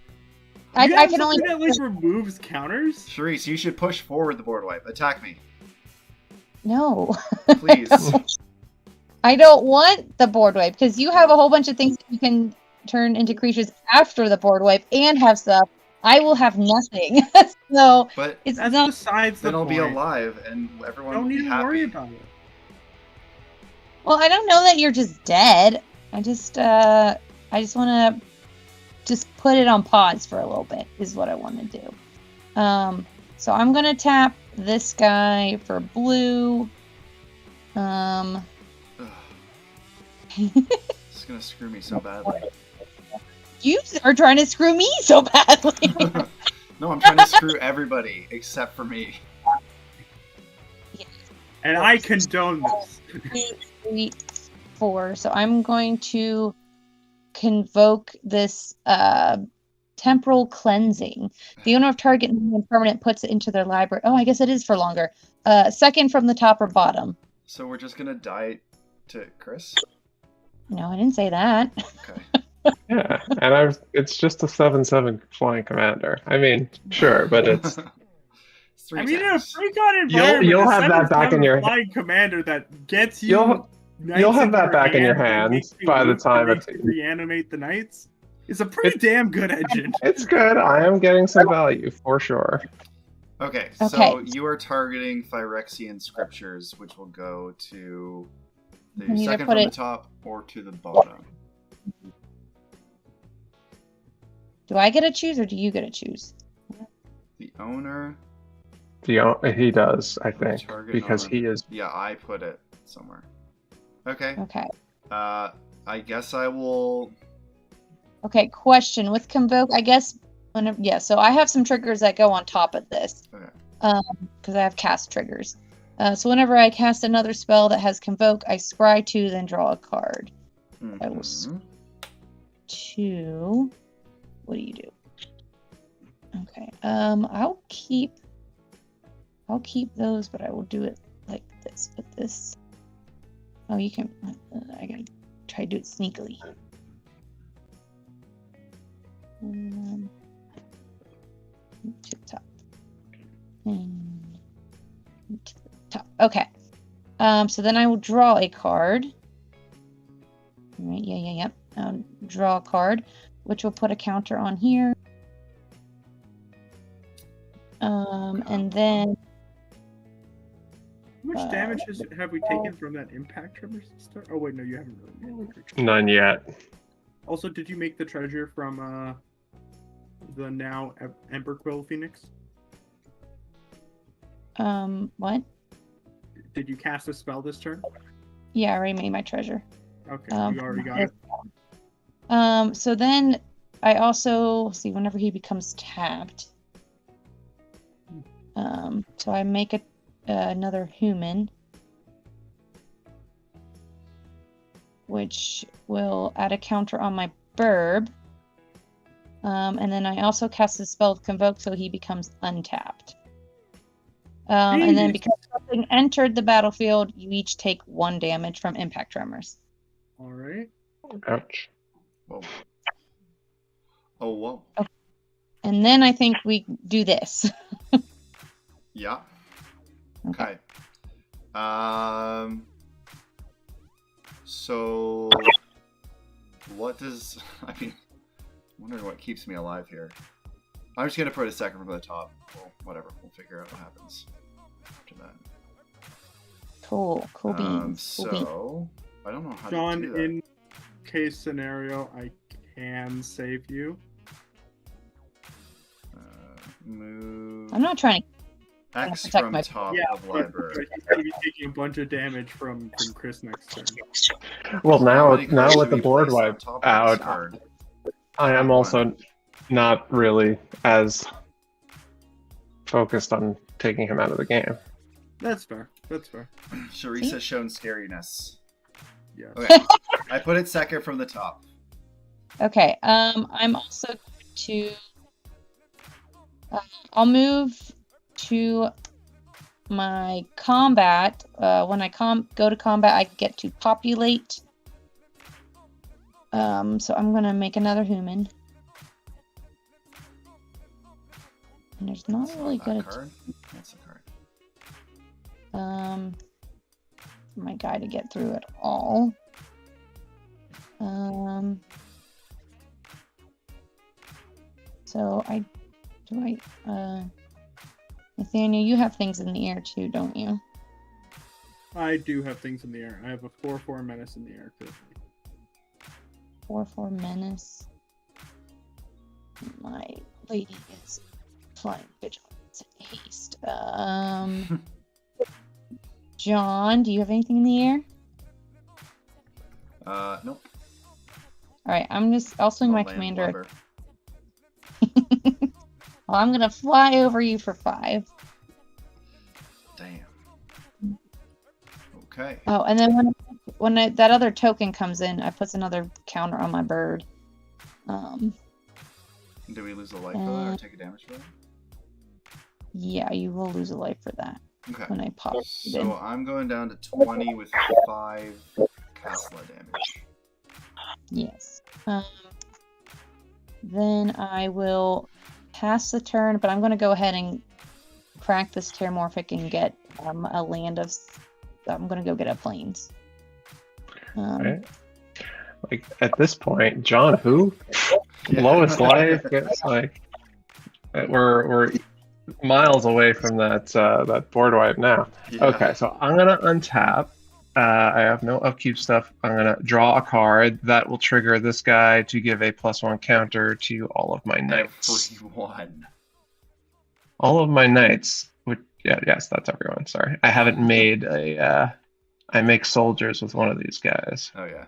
I You have can only. something that like removes counters. Sharice, you should push forward the board wipe. Attack me, No. please. I don't want the board wipe because you have a whole bunch of things that you can turn into creatures after the board wipe and have stuff. I will have nothing. So But it's That's not. besides the then I'll be point. alive and everyone Don't will be even happy. worry about it. Well, I don't know that you're just dead. I just want to just put it on pause for a little bit is what I want to do. So I'm gonna tap this guy for blue. Ugh, it's gonna screw me so badly. You are trying to screw me so badly. No, I'm trying to screw everybody except for me. And I condone this. 2, 3, 4. So I'm going to convoke this temporal cleansing. The owner of target and permanent puts it into their library. Oh, I guess it is for longer. Second from the top or bottom. So we're just gonna die to Chris? No, I didn't say that. Okay. Yeah, and it's just a 7/7 flying commander. I mean, sure, but it's It's three I mean, in a attacks. Precon environment, you'll a have that back in 7/7 your- flying commander that gets you. You'll knights have into that back in your hand and hand makes you by the weak and time makes it's- you reanimate the knights. It's a pretty damn good engine. it's good. I am getting some value for sure. Okay, Okay. so you are targeting Phyrexian scriptures, which will go to the You need to second put from the it- top or to the bottom. Do I get to choose or do you get to choose? The owner. He does, I think, Target because owner. he is. Yeah, I put it somewhere. Okay. Okay. I guess I will. Okay, question. With Convoke, I guess, so I have some triggers that go on top of this. Okay. Because I have cast triggers. So whenever I cast another spell that has Convoke, I scry 2, then draw a card. I will Mhm. 2. What do you do? Okay. I'll keep those, but I will do it like this. But this. Oh, you can. I gotta try to do it sneakily. To the top. And to the top. Okay. So then I will draw a card. Right, yeah. Draw a card, which will put a counter on here. And then How much damage have we taken from that impact tremor sister? Oh wait, no, you haven't really made the creature. None yet. Also, did you make the treasure from the now Emberquill Phoenix? what? Did you cast a spell this turn? Yeah, I already made my treasure. Okay, you already got it. So then I also see whenever he becomes tapped. So I make another human, which will add a counter on my burb. And then I also cast the spell Convoke, so he becomes untapped. And then Jeez. because something entered the battlefield, you each take 1 damage from impact tremors. All right. Ouch. Whoa. Oh, whoa. And then I think we do this. Yeah. Okay. Okay. So, what does wondering what keeps me alive here. I'm just gonna put a second from the top. Well, whatever. We'll figure out what happens after that. Cool beans. Cool beans. So I don't know how John, to do that. in case scenario, I can save you. Move I'm not trying to. X protect from my- top Yeah, of library. he's going to be taking a bunch of damage from Chris next turn. Well, How now many cards with do the we board place on wipe top of this out, card? I am One. also not really as focused on taking him out of the game. That's fair. Charisse has shown scariness. Yeah. Okay. I put it second from the top. Okay. I'm also going to. I'll move to my combat. When I go to combat, I get to populate. So I'm gonna make another human. And there's not That's really that good. card. That's the card. For my guy to get through it all. So Nathaniel, you have things in the air too, don't you? I do have things in the air. I have a 4/4 menace in the air currently. 4/4 menace. My lady is flying vigilance and haste. John, do you have anything in the air? Nope. Alright, I'll swing my I'll land commander. blubber. Well, I'm gonna fly over you for 5. Damn. Okay. Oh, and then when that other token comes in, I put another counter on my bird. Do we lose a life for that or take a damage for that? Yeah, you will lose a life for that Okay. when I pop it in. So I'm going down to 20 with 5 Casla damage. Yes. Then I will pass the turn, but I'm going to go ahead and crack this Terramorphic and get a land of. I'm going to go get a plains. Right? Like at this point, John, who Yeah. lowest life? It's like we're miles away from that board wipe now. Yeah. Okay, so I'm gonna untap. I have no upkeep stuff. I'm gonna draw a card that will trigger this guy to give a +1 counter to all of my knights. Everyone. All of my knights. Yes, that's everyone. Sorry, I haven't made a. I make soldiers with one of these guys. Oh yeah.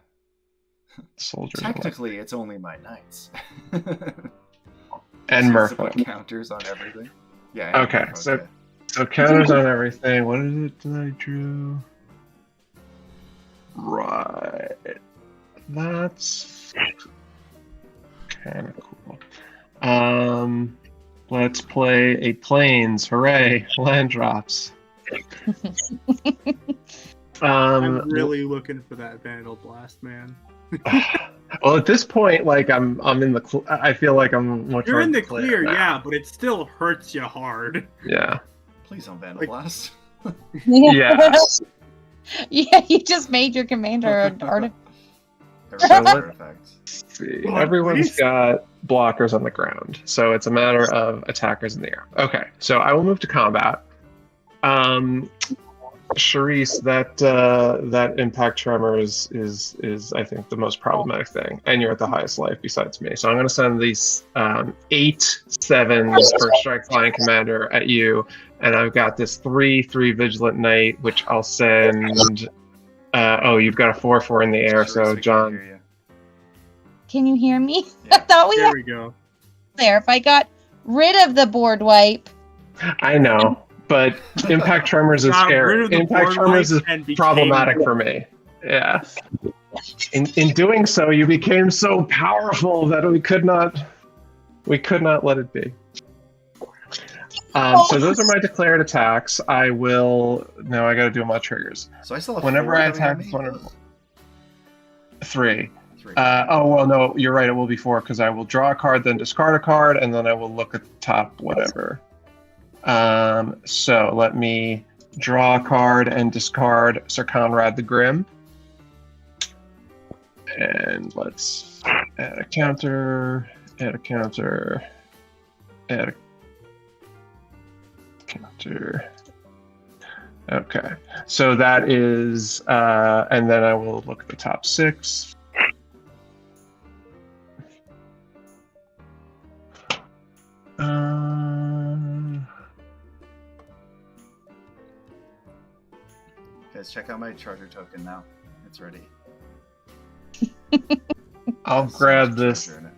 Soldiers. Technically, it's only my knights. And So put Merfolk. counters on everything. Yeah. and Okay, Merfolk, so counters on everything. What is it that I drew? Right. That's kind of cool. Let's play a plains. Hooray! Land drops. I'm really looking for that Vandal Blast, man. Well, at this point, like I'm in the. I feel like I'm much You're more in the clear clear, now. yeah, but it still hurts you hard. Yeah. Please don't Vandal Like- Blast. Yeah. Yeah, you just made your commander an artifact. Everyone's So artifacts. See, Come on, everyone's please. got blockers on the ground, so it's a matter of attackers in the air. Okay, so I will move to combat. Charisse, that impact tremors is I think the most problematic thing, and you're at the highest life besides me. So I'm going to send these 8/7 first strike flying commander at you, and I've got this 3/3 vigilant knight, which I'll send. Oh, you've got a 4/4 in the air, Charisse, so we can't John. hear you. Can you hear me? Yeah. I thought we There had we go. there. If I got rid of the board wipe. I know, but impact tremors is Got rid scary. of the Impact board tremors wipe is and became- problematic for me. Yeah. In doing so, you became so powerful that we could not let it be. So those are my declared attacks. I will now. I got to do my triggers. So I still have Whenever 4 I coming at attack me? one of 3. 3. Oh well, no, you're right. It will be 4 because I will draw a card, then discard a card, and then I will look at the top whatever. So let me draw a card and discard Sir Conrad the Grim, and let's add a counter Add a counter. Add a counter. Okay, so that is, and then I will look at the top 6. Guys, check out my charger token now. It's ready. I'll There's so grab much this treasure in it.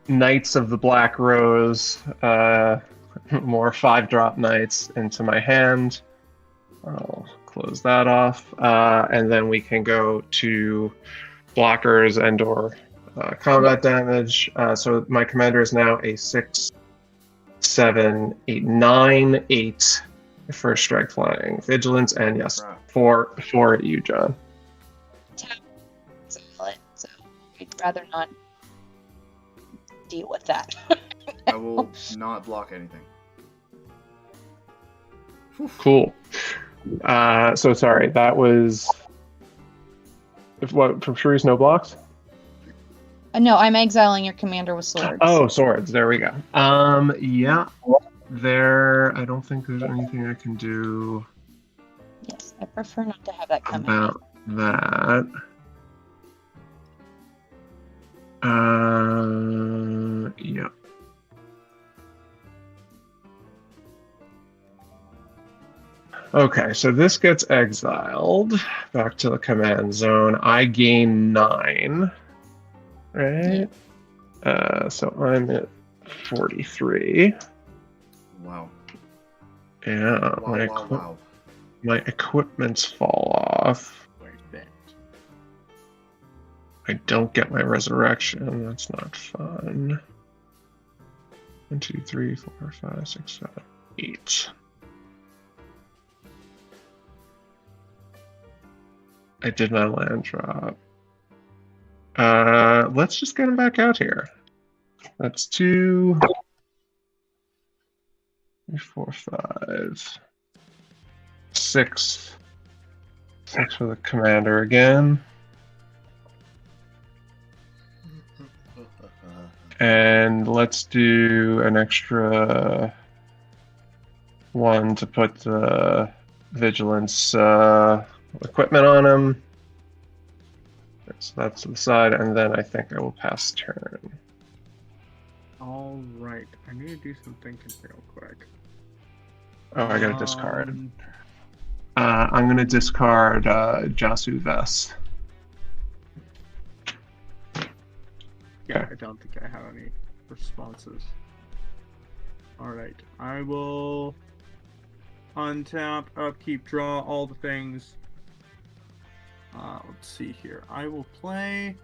Knights of the Black Rose, more 5-drop knights into my hand. I'll close that off, and then we can go to blockers and/or combat damage. So my commander is now a 6, 7, 8, 9, 8 first strike flying, vigilance, and yes, Right. 4 at you, John. Solid, so I'd rather not deal with that. I will not block anything. Cool. So sorry, that was what from Shuri's no blocks? No, I'm exiling your commander with swords. Oh, swords. There we go. Yeah. There. I don't think there's anything I can do Yes, I prefer not to have that come in. about that. Yeah. Okay, so this gets exiled back to the command zone. I gain 9, right? So I'm at 43. Wow. Yeah, Wow. my equipments fall off. Where's that? I don't get my resurrection. That's not fun. 1, 2, 3, 4, 5, 6, 7, 8. I did my land drop. Let's just get him back out here. That's 2, 3, 4, 5, 6. 6 for the commander again. And let's do an extra 1 to put the vigilance equipment on him. So that's to the side, and then I think I will pass turn. All right, I need to do some thinking real quick. Oh, I gotta discard. I'm gonna discard Jasu Vest. Yeah, I don't think I have any responses. All right, I will untap, upkeep, draw, all the things. Let's see here. I will play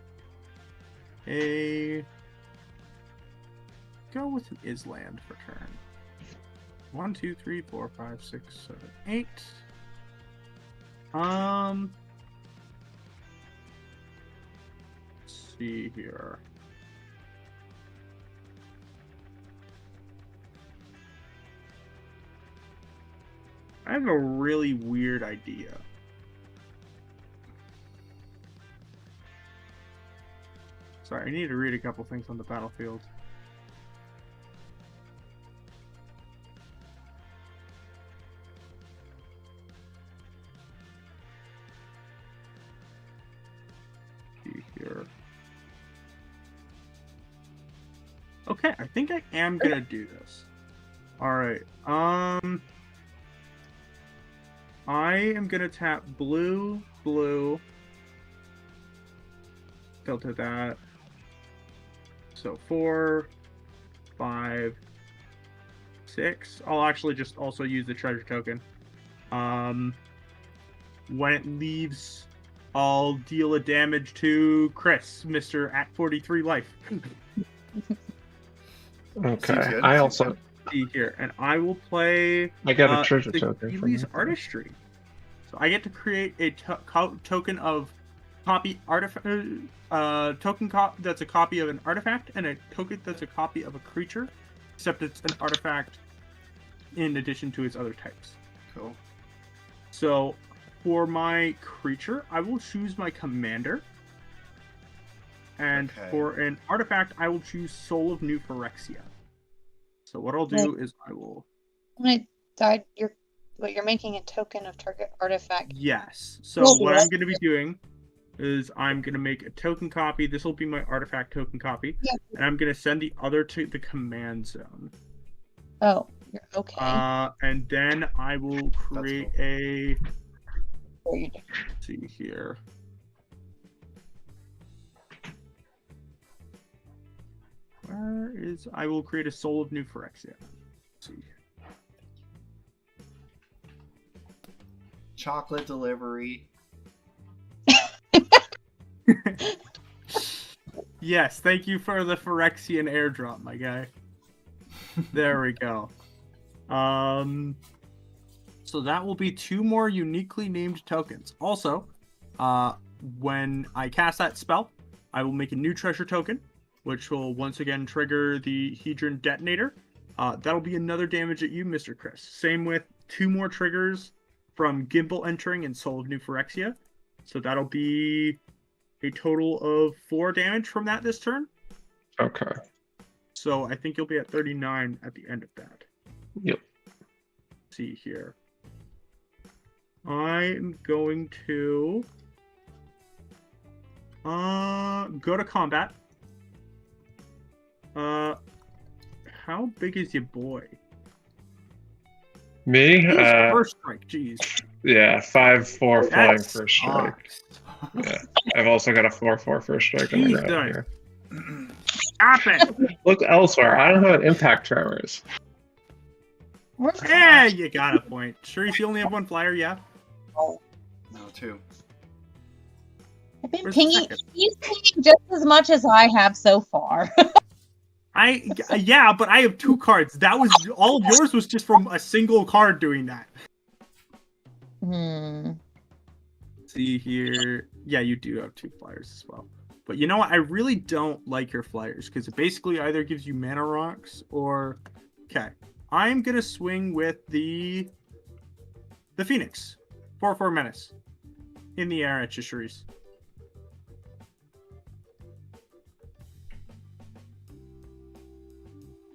go with an Island for turn. 1, 2, 3, 4, 5, 6, 7, 8. Let's see here. I have a really weird idea. Sorry, I need to read a couple things on the battlefield. See here. Okay, I think I am gonna do this. Alright, I am gonna tap blue, filter that. So 4, 5, 6. I'll actually just also use the treasure token. When it leaves, I'll deal a damage to Chris, Mr. at 43 life. Okay. I also See here, and I will play. I got a treasure the token. from Keely's you. Artistry. So I get to create a token of copy artifact. That's a copy of an artifact, and a token that's a copy of a creature, except it's an artifact in addition to its other types. Cool. So for my creature, I will choose my commander. And Okay. for an artifact, I will choose Soul of New Phyrexia. So what I'll do is I will... When I died, you're making a token of target artifact. Yes. So Well, what what? I'm going to be doing is I'm going to make a token copy. This will be my artifact token copy. Yeah. And I'm going to send the other to the command zone. Oh, you're okay. And then I will create a... What are you doing? Let's see here. Where is... I will create a Soul of New Phyrexia. Let's see. Chocolate delivery. Yes, thank you for the Phyrexian airdrop, my guy. There we go. So that will be 2 more uniquely named tokens. Also, when I cast that spell, I will make a new treasure token, which will once again trigger the Hedron detonator. That'll be another damage at you, Mr. Chris. Same with 2 more triggers from Gimbal entering and Soul of New Phyrexia. So that'll be a total of 4 damage from that this turn. Okay. So I think you'll be at 39 at the end of that. Yep. Let's see here. I'm going to go to combat. How big is your boy? Me? First strike, jeez. Yeah, 5/4 flying That first strike. sucks. Yeah. I've also got a 4/4 first strike on the Jesus. ground here. Stop it! Look elsewhere. I don't have an impact tremors. Yeah, you got a point. Sharice, you only have 1 flyer, yeah? No, 2. I've been Where's the pinging. second? He's pinging just as much as I have so far. Yeah, but I have 2 cards. That was all of yours was just from a single card doing that. See here. Yeah, you do have 2 flyers as well. But you know what? I really don't like your flyers because it basically either gives you mana rocks or... Okay. I'm going to swing with the Phoenix. 4/4 Menace. In the air at Sharice.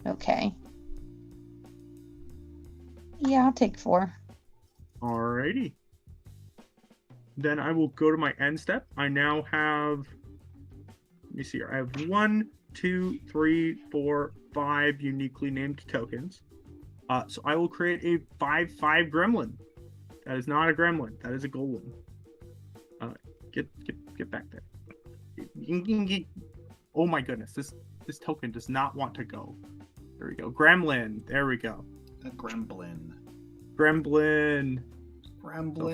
Okay. Yeah, I'll take 4. Alrighty. Then I will go to my end step. I now have... Let me see here. I have 1, 2, 3, 4, 5 uniquely named tokens. So I will create a 5/5 gremlin. That is not a gremlin. That is a golem. Get back there. Oh my goodness. This token does not want to go. There we go. Gremlin. There we go. A gremlin. Gremlin. Gremlin. So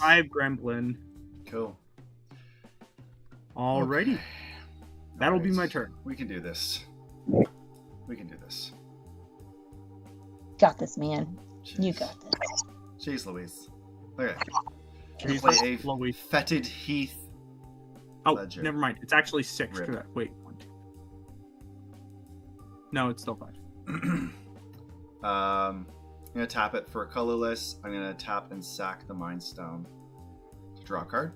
5/5 gremlin. Cool. Alrighty. Okay. That'll be Alright. my turn. We can do this. We can do this. Got this, man. You Jeez. got this. Jeez Louise. Okay. Jeez, Play a Louise. fetid Heath. Oh, Ledger. never mind. It's actually 6. Rip. Wait, 1, 2. No, it's still 5. I'm gonna tap it for colorless. I'm gonna tap and sack the Mind Stone to draw a card.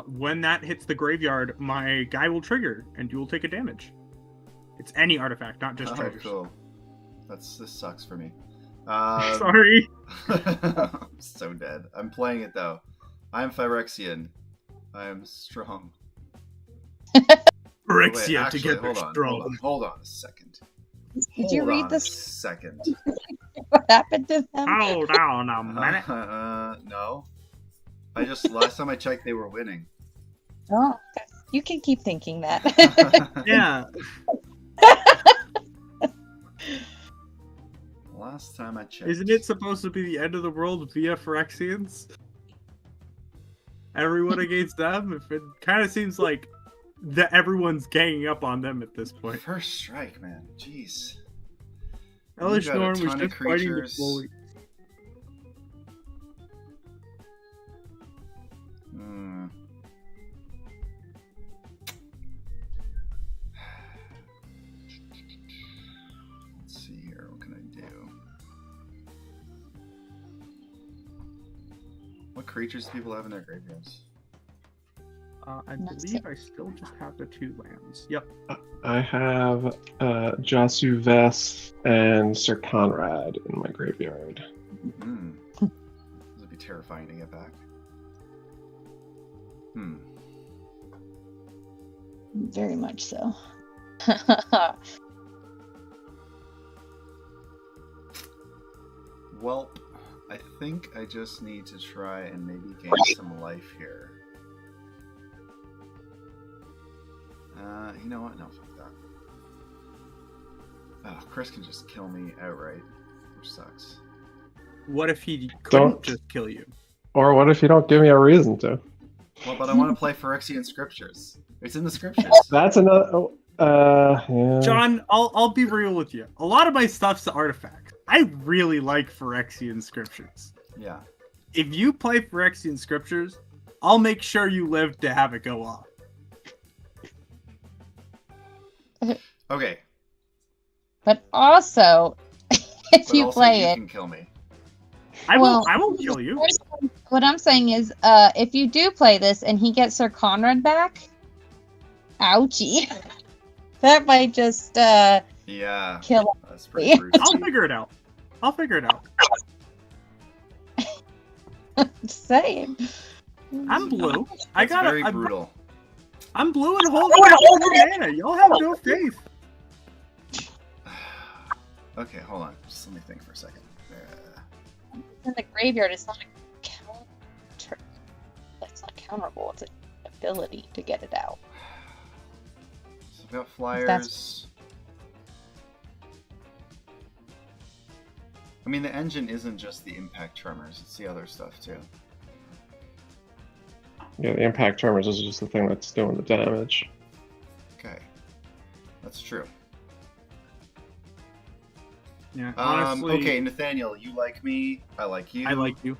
When that hits the graveyard, my guy will trigger, and you will take a damage. It's any artifact, not just Alright, triggers. cool. This sucks for me. Sorry. I'm so dead. I'm playing it though. I'm Phyrexian. I am strong. Phyrexia actually, together strong. hold on a second. Did you Hold read on this? a second. What happened to them? Hold on a minute. No. Last time I checked, they were winning. Oh, you can keep thinking that. Yeah. Last time I checked. Isn't it supposed to be the end of the world via Phyrexians? Everyone against them? If it kind of seems like that everyone's ganging up on them at this point. First strike, man. Jeez. Hellish You got a Norn was ton of just fighting the creatures. bully. Let's see here. What can I do? What creatures do people have in their graveyards? I That's believe it. I still just have the 2 lands. Yep. I have Jasu Vess and Sir Conrad in my graveyard. This would be terrifying to get back. Very much so. Well, I think I just need to try and maybe gain some life here. You know what? No, fuck that. Oh, Chris can just kill me outright, which sucks. What if he couldn't Don't. just kill you? Or what if you don't give me a reason to? Well, but I want to play Phyrexian Scriptures. It's in the scriptures. That's another. Yeah. John, I'll be real with you. A lot of my stuff's the artifact. I really like Phyrexian Scriptures. Yeah. If you play Phyrexian Scriptures, I'll make sure you live to have it go off. Okay. But also, if But you also play you it, can kill me. I Well, won't kill you. what I'm saying is, if you do play this and he gets Sir Conrad back, ouchie. That might just Yeah. kill That's pretty rude. I'll figure it out. him. Just saying. I'm blue. I It's got very brutal. I'm blue and holding on mana. Y'all have no faith. Okay, hold on. Just let me think for a second. In the graveyard, it's not a counter. That's not counterable. It's an ability to get it out. So I've got flyers. I mean, the engine isn't just the impact tremors; it's the other stuff too. Yeah, the impact tremors is just the thing that's doing the damage. Okay, that's true. Yeah, honestly, Okay, Nathaniel, you like me. I like you. I like you.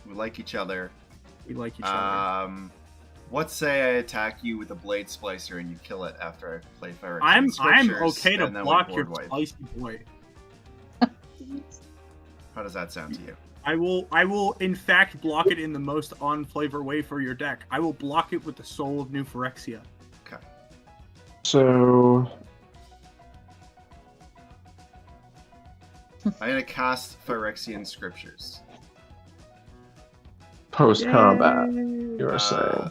We like each other. We like each other. What say I attack you with a blade splicer and you kill it after I play Phyrexian I'm Scriptures, okay to and then we block your board wipe? spicy boy. How does that sound to you? I will in fact block it in the most on flavor way for your deck. I will block it with the Soul of New Phyrexia. Okay. So I'm gonna cast Phyrexian Scriptures. post combat, you are saying.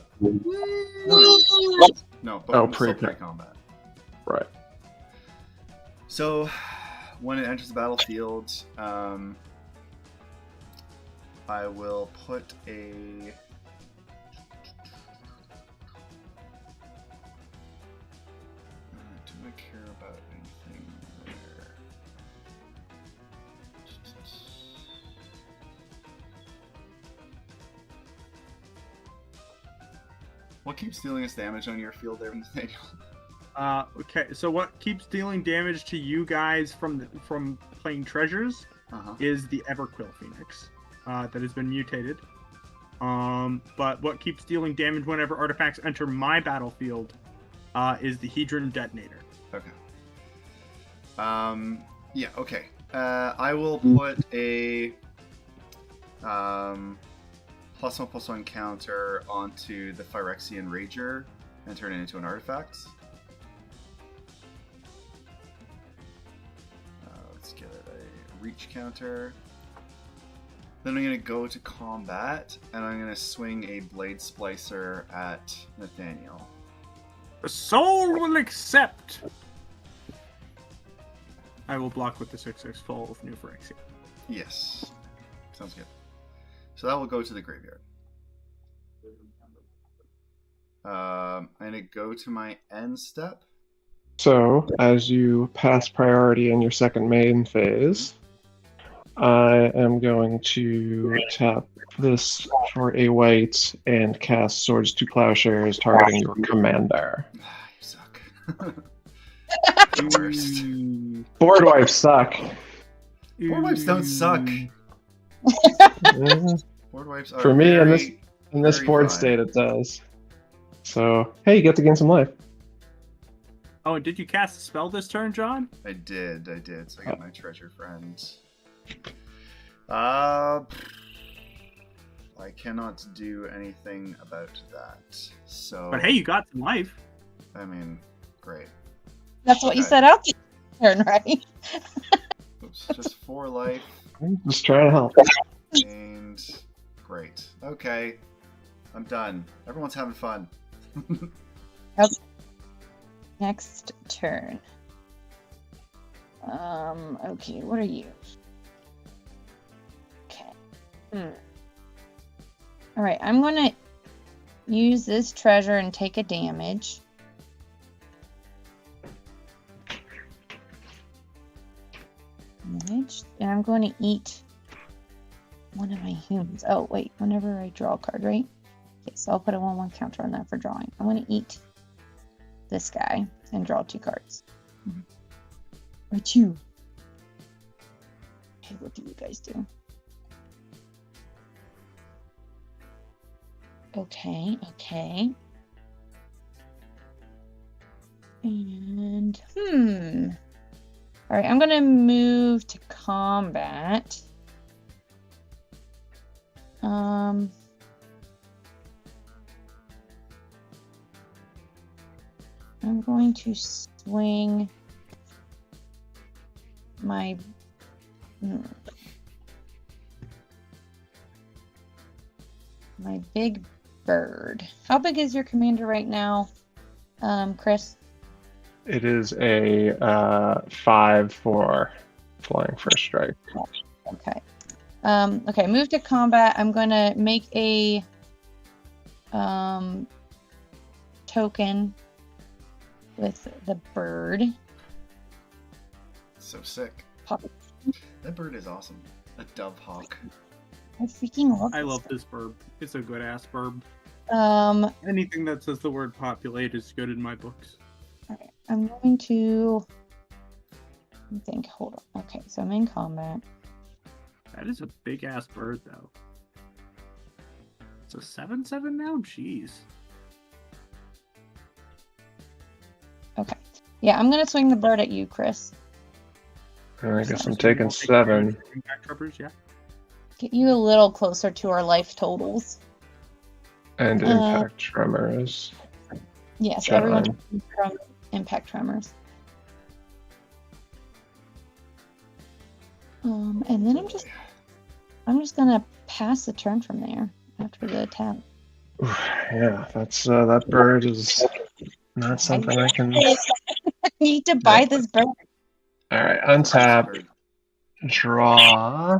No, Oh, still pre-con. pre-combat. Right. So, when it enters the battlefield, I will put a... do I care about anything there? What keeps dealing us damage on your field there, Nathaniel? Okay, so what keeps dealing damage to you guys from playing treasures is the Everquill Phoenix that has been mutated. But what keeps dealing damage whenever artifacts enter my battlefield is the Hedron Detonator. Okay. Yeah, okay. I will put a +1/+1 counter onto the Phyrexian Rager and turn it into an artifact. Let's give it a reach counter. Then I'm going to go to combat, and I'm going to swing a Blade Splicer at Nathaniel. The soul will accept. I will block with the 6/6 Soul of New Phyrexia. Yes. Sounds good. So that will go to the graveyard. I'm going to go to my end step. So, as you pass priority in your second main phase, I am going to tap this for a white and cast Swords to Plowshares targeting your commander. You suck. The worst. Board wipes suck. Board wipes don't suck. Mhm. Board wipes are For me, very, in this very board fine. state, it does. So, hey, you get to gain some life. Oh, and did you cast a spell this turn, John? I did. So I got my treasure friends. I I cannot do anything about that. So. But hey, you got some life. I mean, great. That's what you Okay. set out to turn, right? Oops, just 4 life. I'm just trying to help. And great. Okay. I'm done. Everyone's having fun. Next turn. Okay, what are you? Okay. Alright, I'm gonna use this treasure and take a damage. And I'm going to eat one of my humans. Oh, wait, whenever I draw a card, right? Okay, so I'll put a 1/1 counter on that for drawing. I'm going to eat this guy and draw 2 cards. Right, you. Okay, what do you guys do? Okay. And, Alright, I'm gonna move to combat. I'm going to swing my big bird. How big is your commander right now, Chris? It is a 5 for flying first strike. Okay. Okay, move to combat. I'm going to make a token with the bird. So sick. Pop. That bird is awesome. A dove hawk. I freaking love I this love stuff. this burb. It's a good ass burb. Anything that says the word populate is good in my books. Alright, I'm going to think. Hold on. Okay, so I'm in combat. That is a big ass bird, though. It's a 7/7 now? Jeez. Okay. Yeah, I'm going to swing the bird at you, Chris. I guess I'm taking 7. Impact Troopers, yeah. Get you a little closer to our life totals. And impact tremors. Yes, John. everyone from impact tremors. And then I'm just gonna pass the turn from there after the attack. Yeah, that's that bird is not something I can. I need to buy this bird. All right, untap, draw.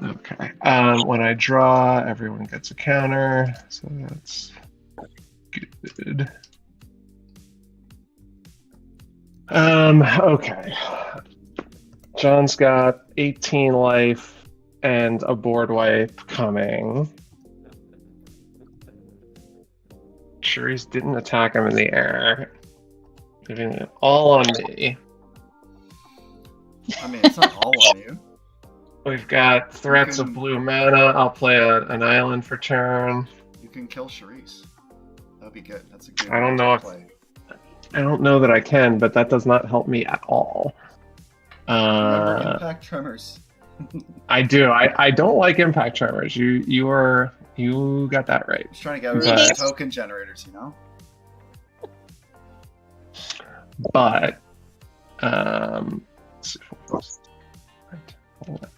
Okay. When I draw, everyone gets a counter, so that's good. Okay. John's got 18 life and a board wipe coming. Charisse didn't attack him in the air. Leaving it all on me. I mean, it's not all on you. We've got threats of blue mana. I'll play an island for turn. You can kill Charisse. That'd be good. That's a good I don't know if play. I don't know that I can, but that does not help me at all. Remember impact tremors. I do. I don't like impact tremors. You got that right. Just trying to get rid of the token generators, you know? But let's see if we'll hold on.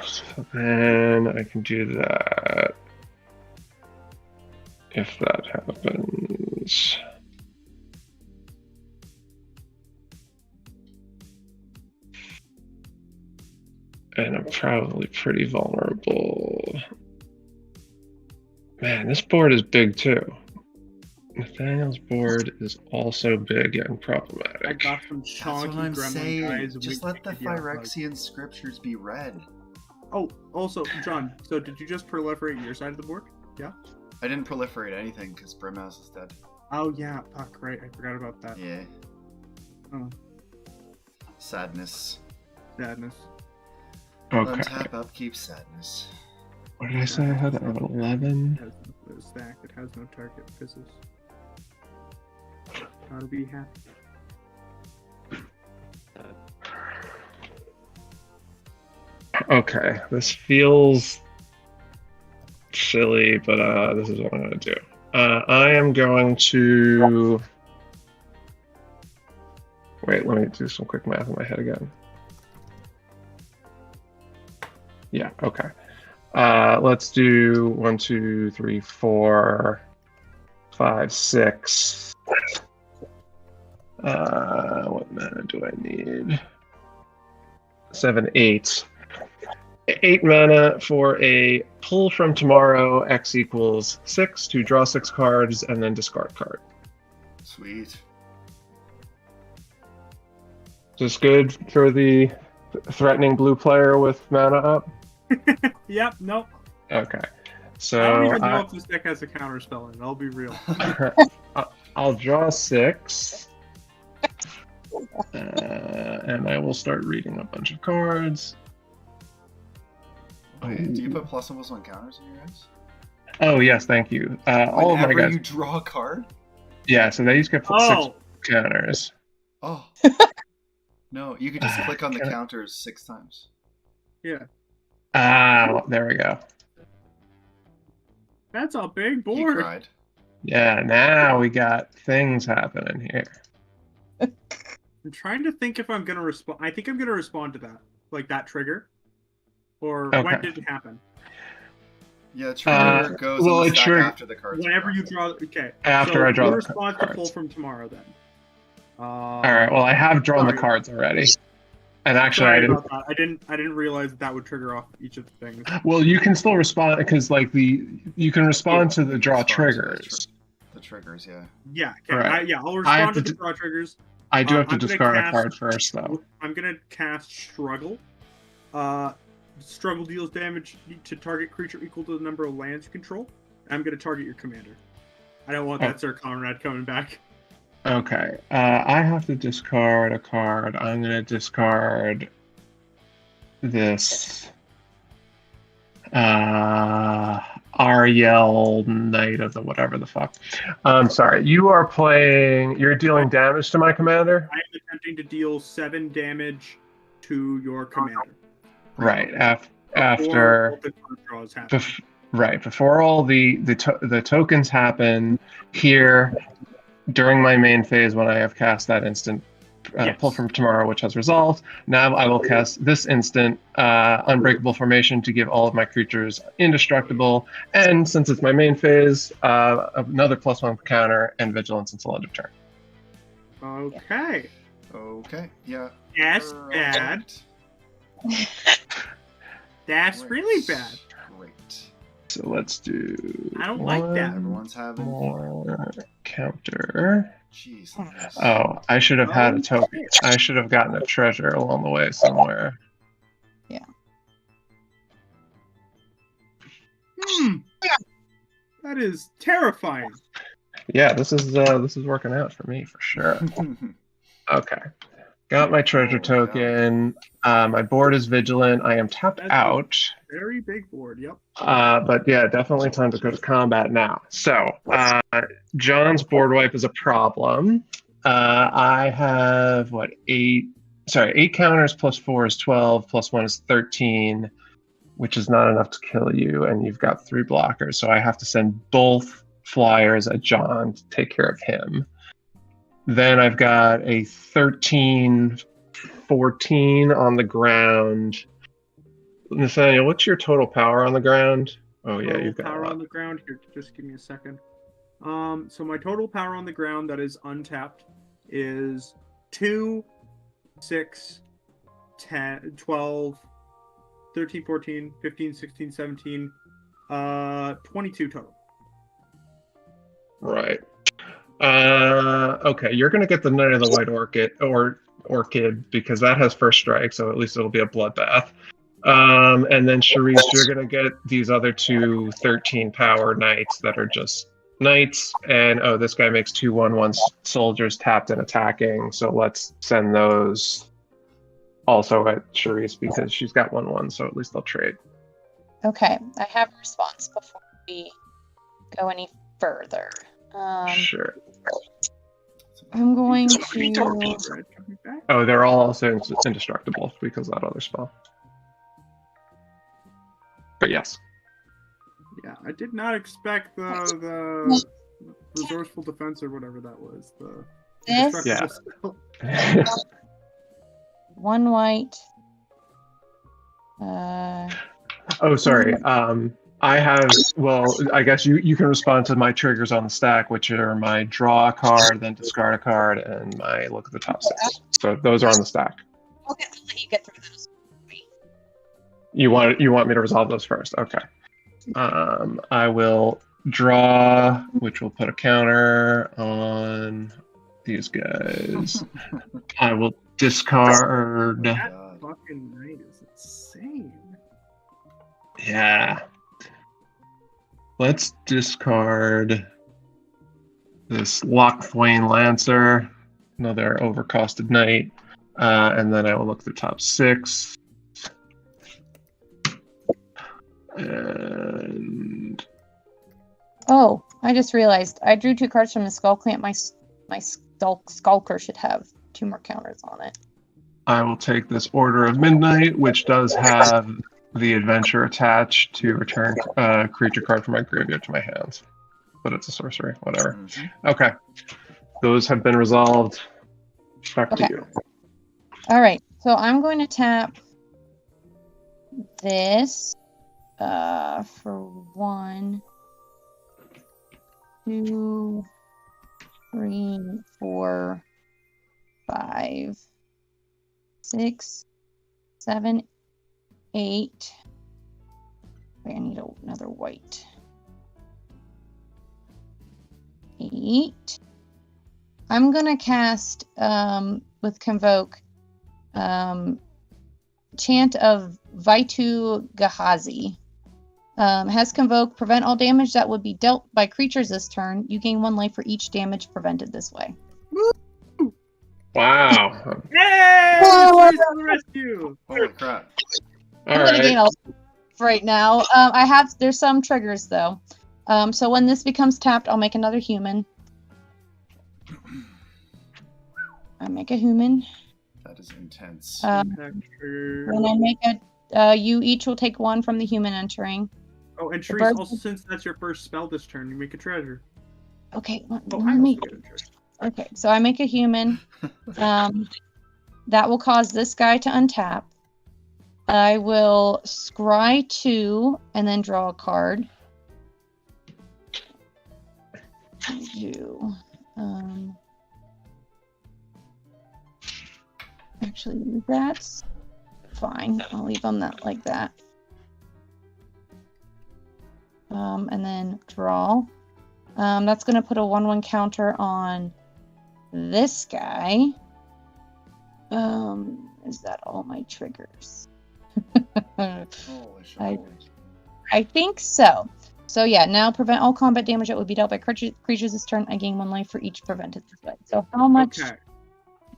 So then I can do that if that happens. And I'm probably pretty vulnerable. Man, this board is big too. Nathaniel's board is also big and I problematic. got some That's chonky what I'm gremlin saying. guys. Just let the Phyrexian scriptures be read. Oh, also, John, so did you just proliferate your side of the board? Yeah? I didn't proliferate anything because Brimhouse is dead. Oh, yeah. Fuck, right. I forgot about that. Yeah. Oh, Sadness. sadness. Okay. Untap upkeep sadness. What did I say? I had an 11. the stack. It has no target fizzles. Gotta be happy. Okay, this feels silly, but this is what I'm going to do. I am going to... Wait, let me do some quick math in my head again. Yeah, okay. Let's do 1, 2, 3, 4, 5, 6. What mana do I need? 7, 8. 8 mana for a pull from tomorrow. X equals 6 to draw 6 cards and then discard card. Sweet. Just good for the threatening blue player with mana up? Yep, nope. Okay. I So don't even know if this deck has a counter spell in it, I'll be real. I'll draw 6. And I will start reading a bunch of cards. Wait, do you put plus symbols on counters in your guys? Oh, yes, thank you. All of my Whenever guys. you draw a card? Yeah, so they each get 6 counters. Oh. No, you could just click on the counters 6 times. Yeah. There we go. That's a big He board. cried. Yeah, now we got things happening here. I'm trying to think if I'm gonna respond. I think I'm gonna respond to that, like that trigger, or Okay. when did it happen? Yeah, trigger goes well, in it the stack trigger- after the cards. Whenever you draw. Okay. After so I draw your the response to pull cards. from tomorrow then. All right. Well, I have drawn the sorry. cards already, and actually, Sorry I didn't. about that. I didn't realize that would trigger off each of the things. Well, you can still respond because, like, you can respond to the draw Respond to triggers. The triggers, yeah. Yeah. Okay. Right. I'll I have respond to to the draw triggers. I do have to I'm gonna discard a cast- card first, though. I'm gonna cast Struggle. Struggle deals damage to target creature equal to the number of lands you control. I'm gonna target your commander. I don't want that Sir Conrad coming back. Okay. I have to discard a card. I'm gonna discard this. Ariel, Knight of the whatever the fuck. I'm sorry. You're dealing damage to my commander? I am attempting to deal 7 damage to your commander. Right. Before After. all the card draws happen. Right. Before all the tokens happen here during my main phase when I have cast that instant Yes. pull from tomorrow, which has resolved. Now I will cast this instant Unbreakable Formation to give all of my creatures indestructible. And since it's my main phase, another +1 counter and Vigilance until end of turn. Okay. Okay, yeah. That's bad. That's really bad. Great. So let's do. I don't like that. Everyone's having more counter. Jeez. Oh, I should have had a token. I should have gotten a treasure along the way somewhere. That is terrifying. Yeah, this is working out for me for sure. Okay, got my treasure token. My board is vigilant. I am tapped That's out. Very big board. Yep. But yeah, definitely time to go to combat now. So John's board wipe is a problem. I have eight counters plus 4 is 12, plus 1 is 13, which is not enough to kill you, and you've got 3 blockers. So I have to send both flyers at John to take care of him. Then I've got a 13, 14 on the ground. Nathaniel, what's your total power on the ground? Oh yeah, Total you've got power a lot. on the ground. Here, just give me a second. So my total power on the ground that is untapped is 2, 6, 10, 12, 13, 14, 15, 16, 17, 22 total. Right. Okay, you're gonna get the Knight of the White Orchid because that has first strike, so at least it'll be a bloodbath. And then Charisse, you're gonna get these other 2 13 power knights that are just knights, and this guy makes 2/1/1 soldiers tapped and attacking, so let's send those also at Charisse because she's got 1/1, so at least they'll trade. Okay, I have a response before we go any further. Sure. I'm going to. Oh, they're all also indestructible because of that other spell. But yes. Yeah, I did not expect the resourceful defense or whatever that was. The This indestructible spell. one white. Oh, sorry. I have, well, I guess you can respond to my triggers on the stack, which are my draw a card, then discard a card, and my look at the top 6. So those are on the stack. Okay, I'll let you get through those. You want me to resolve those first? Okay. I will draw, which will put a counter on these guys. I will discard. That fucking night is insane. Yeah. Let's discard this Lockthwain Lancer, another overcosted knight, and then I will look at the top 6. And Oh, I just realized I drew 2 cards from the Skull Clamp. My Skulker should have 2 more counters on it. I will take this Order of Midnight, which does have the adventure attached to return a creature card from my graveyard to my hands. But it's a sorcery, whatever. Okay. Those have been resolved. Back to you. All right, so I'm going to tap this for 1, 2, 3, 4, 5, 6, 7, 8. Wait, I need another white. 8. I'm gonna cast with Convoke Chant of Vaitu Gehazi. Has Convoke, prevent all damage that would be dealt by creatures this turn. You gain 1 life for each damage prevented this way. Wow. Yay! Trees to the rescue! Holy crap. All I'm gonna right. gain all right now. There's some triggers though. So when this becomes tapped, I'll make another human. I make a human. That is intense. When I make you each will take 1 from the human entering. Oh, and Trees, bird- also since that's your first spell this turn, you make a treasure. Okay, Oh, let I me. also get a treasure. Okay, so I make a human. That will cause this guy to untap. I will scry 2 and then draw a card. Do actually that's fine. I'll leave them that like that. And then draw. That's gonna put a 1/1 counter on this guy. Is that all my triggers? Holy shit. I think so. So yeah, now prevent all combat damage that would be dealt by creatures this turn. I gain 1 life for each prevented this way. So how much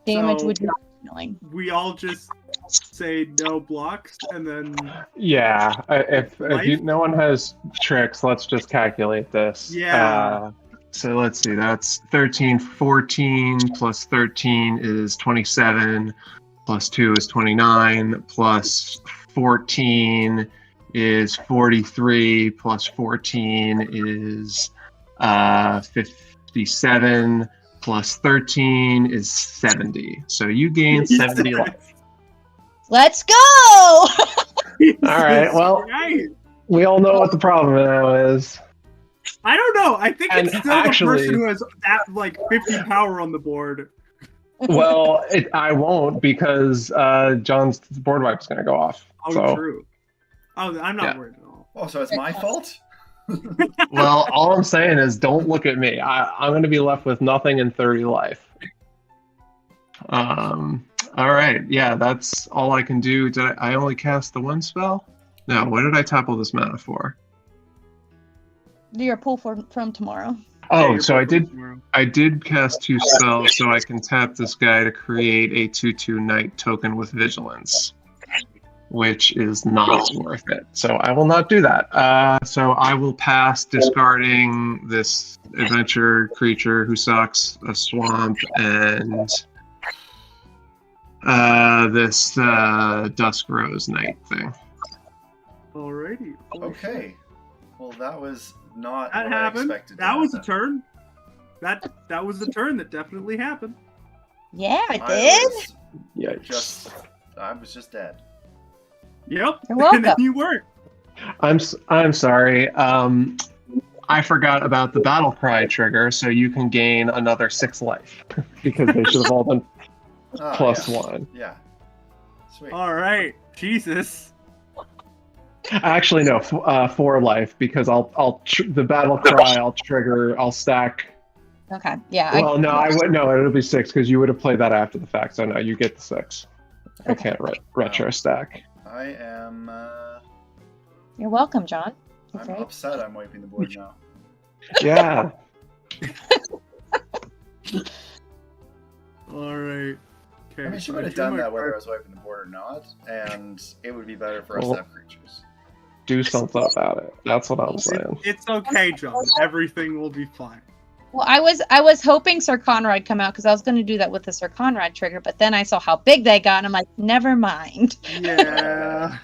damage So- would you be dealing? We all just say no blocks, and then Yeah. If Life? no one has tricks, let's just calculate this. Yeah. So let's see. That's 13, 14 plus 13 is 27. Plus 2 is 29. Plus 14 is 43. Plus 14 is 57. Plus 13 is 70. So you gain 70 life. Let's go! All right, well- Christ. We all know what the problem now is. I don't know. I think it's And still actually- the person who has that like 50 power on the board. Well, I won't because John's board wipe's going to go off. Oh, so, true. Oh, I'm not Yeah. worried at all. Oh, so it's my fault? well, all I'm saying is don't look at me. I'm going to be left with nothing in 30 life. All right. Yeah, that's all I can do. Did I only cast the 1 spell? No, what did I tap all this mana for? Do your pull from tomorrow. Oh, Yeah, so you're I did. tomorrow. I did cast 2 spells, so I can tap this guy to create a 2/2 Knight token with Vigilance, which is not worth it. So I will not do that. So I will pass discarding this adventure creature who sucks, a swamp, and this Dusk Rose Knight thing. Alrighty. Okay. Well, that was not That what happened. I expected. That was a turn. That was the turn that definitely happened. Yeah, it did. Yikes. I was just dead. Yep. You're welcome. And you weren't. I'm sorry. I forgot about the battle cry trigger, so you can gain another 6 life because they should have all been plus yeah. 1. Yeah. Sweet. All right. Jesus. Actually, no, 4 life because the battle cry I'll stack. Okay. Yeah. Well, no, I would no. It'll be 6 because you would have played that after the fact. So no, you get the 6. I Okay. can't retro stack. I am. You're welcome, John. I'm Okay. upset. I'm wiping the board now. Yeah. All right. Okay. I mean, she so would have drew done my that whether I card- was wiping the board or not, and it would be better for us Well- to have creatures. Do something about it. That's what I'm saying. It's okay, John. Everything will be fine. Well, I was hoping Sir Conrad come out because I was going to do that with the Sir Conrad trigger, but then I saw how big they got, and I'm like, never mind. Yeah.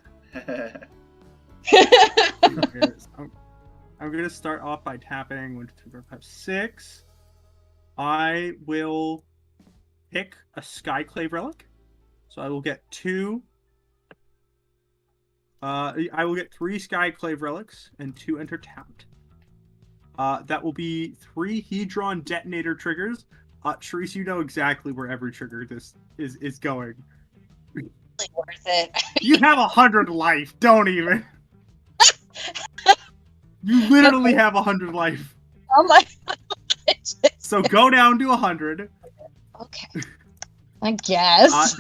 Okay, so I'm gonna start off by tapping 1, 2, 3, 4, 5, 6. I will pick a Skyclave relic, so I will get 2. I will get 3 Skyclave relics and 2 enter tapped. That will be 3 Hedron detonator triggers. Therese, you know exactly where every trigger this is going. Really worth it. You have 100 life. Don't even. You literally have 100 life. Oh my god. So go down to 100. Okay. I guess.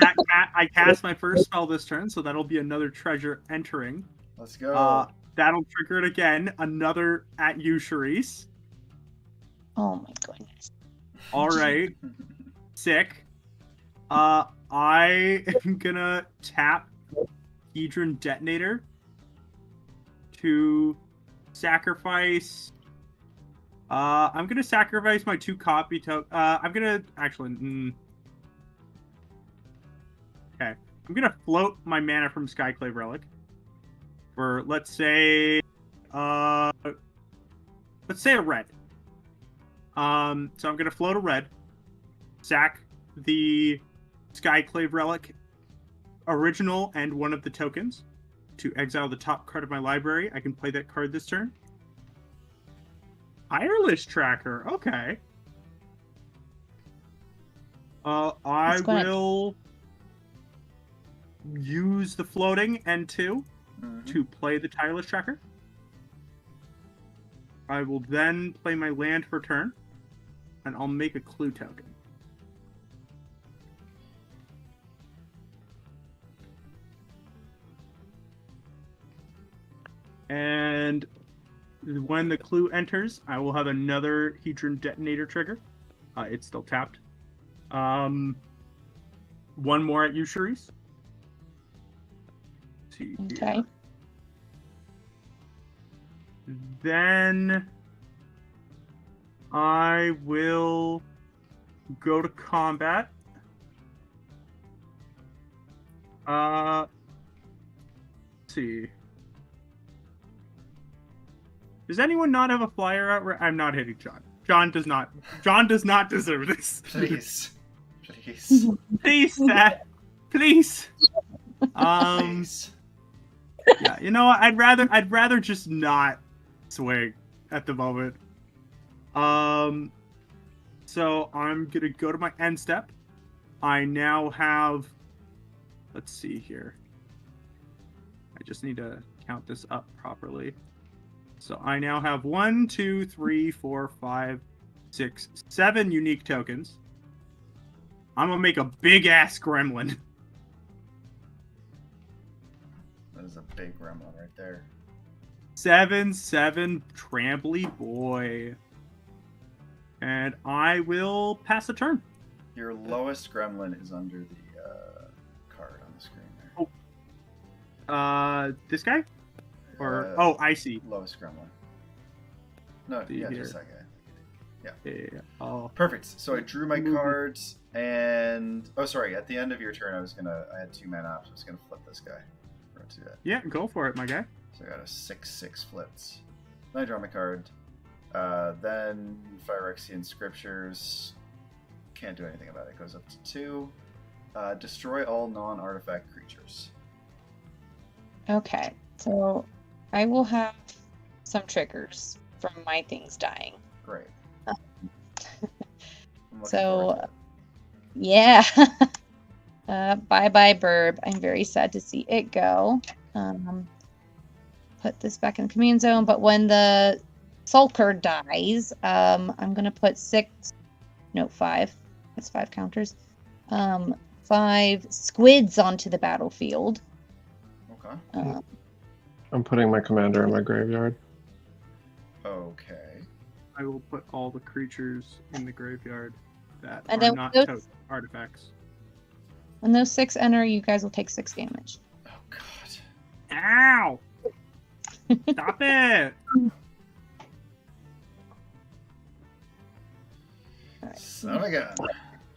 I cast my first spell this turn, so that'll be another treasure entering. Let's go. That'll trigger it again. Another at you, Therese. Oh my goodness. All right. Sick. I am gonna tap Hedron Detonator to sacrifice. I'm gonna sacrifice my 2 copy to. I'm gonna actually. Okay, I'm gonna float my mana from Skyclave Relic for let's say a red. So I'm gonna float a red, sack the Skyclave Relic original and one of the tokens to exile the top card of my library. I can play that card this turn. Tireless Tracker, okay. I will use the floating N2 to play the Tireless Tracker. I will then play my land for turn, and I'll make a clue token. And when the clue enters, I will have another Hedron Detonator trigger. It's still tapped. One more at you, Therese. See here. Okay. Then I will go to combat. Let's see. Does anyone not have a flyer out? I'm not hitting John. John does not. John does not deserve this. Please. Please. Please, Seth. Please. Please. Yeah, you know what? I'd rather just not swing at the moment. So I'm gonna go to my end step. I now have. Let's see here. I just need to count this up properly. So I now have 1, 2, 3, 4, 5, 6, 7 unique tokens. I'm gonna make a big ass gremlin. That is a big gremlin right there. 7, tramply boy. And I will pass a turn. Your lowest gremlin is under the card on the screen there. This guy? Or icy. Lowest gremlin. No, See yeah, here. just that guy. Yeah. Oh. Perfect. So I drew my Move it. cards, and sorry. At the end of your turn, I had 2 mana up, so I was gonna flip this guy. Forgot to do that. Yeah, go for it, my guy. So I got a 6/6 flipped. Then I draw my card. Then Phyrexian Scriptures. Can't do anything about it. It goes up to 2. Destroy all non-artifact creatures. Okay, so I will have some triggers from my things dying. Great. I'm looking So, forward to it. yeah. Bye-bye, Burb. I'm very sad to see it go. Put this back in the command zone, but when the Sulker dies, I'm going to put 5. That's 5 counters. 5 squids onto the battlefield. Okay. I'm putting my commander in my graveyard. Okay. I will put all the creatures in the graveyard that And are then not those- artifacts. When those 6 enter, you guys will take 6 damage. Oh God. Ow! Stop it! Son of a gun.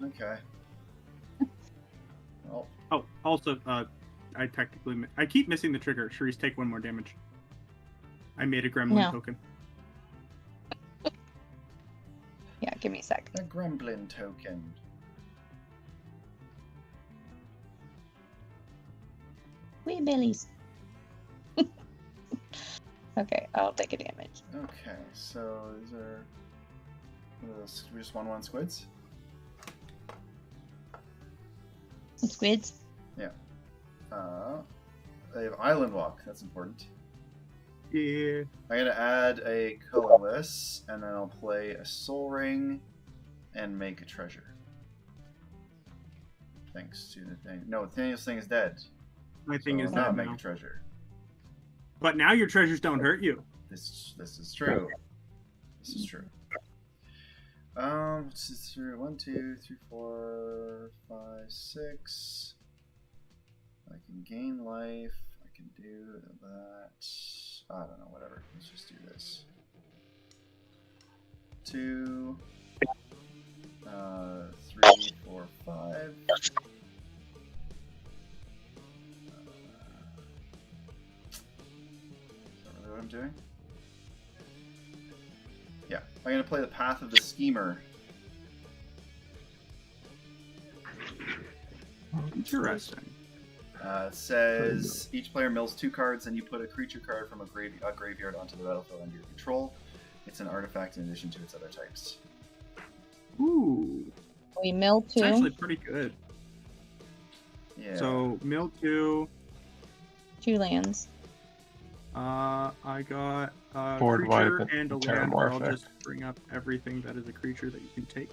Okay. Well, Oh, also, I keep missing the trigger. Sharice, take 1 more damage. I made a gremlin No. token. Yeah, give me a sec. a gremlin token. Wee billies. Okay, I'll take a damage. Okay, so these are those just 1/1 squids. Some squids. They have Island Walk. That's important. Yeah. I'm gonna add a colorless, and then I'll play a Soul Ring, and make a treasure. Thanks to the thing. No, Nathaniel's thing is dead. My thing so is I'll not that make now. a treasure. But now your treasures don't hurt you. This is true. This is true. This is 1, 2, 3, 4, 5, 6. I can gain life. I can do that. I don't know. Whatever. Let's just do this. 2, 3, 4, 5. Is that really what I'm doing? Yeah, I'm gonna play the Path of the Schemer. Interesting. It says each player mills 2 cards, and you put a creature card from a graveyard onto the battlefield under your control. It's an artifact in addition to its other types. Ooh. We mill It's 2. actually pretty good. Yeah. So, mill 2. 2 lands. I got a Board creature wipe and a and land. I'll Terramorphic. just bring up everything that is a creature that you can take.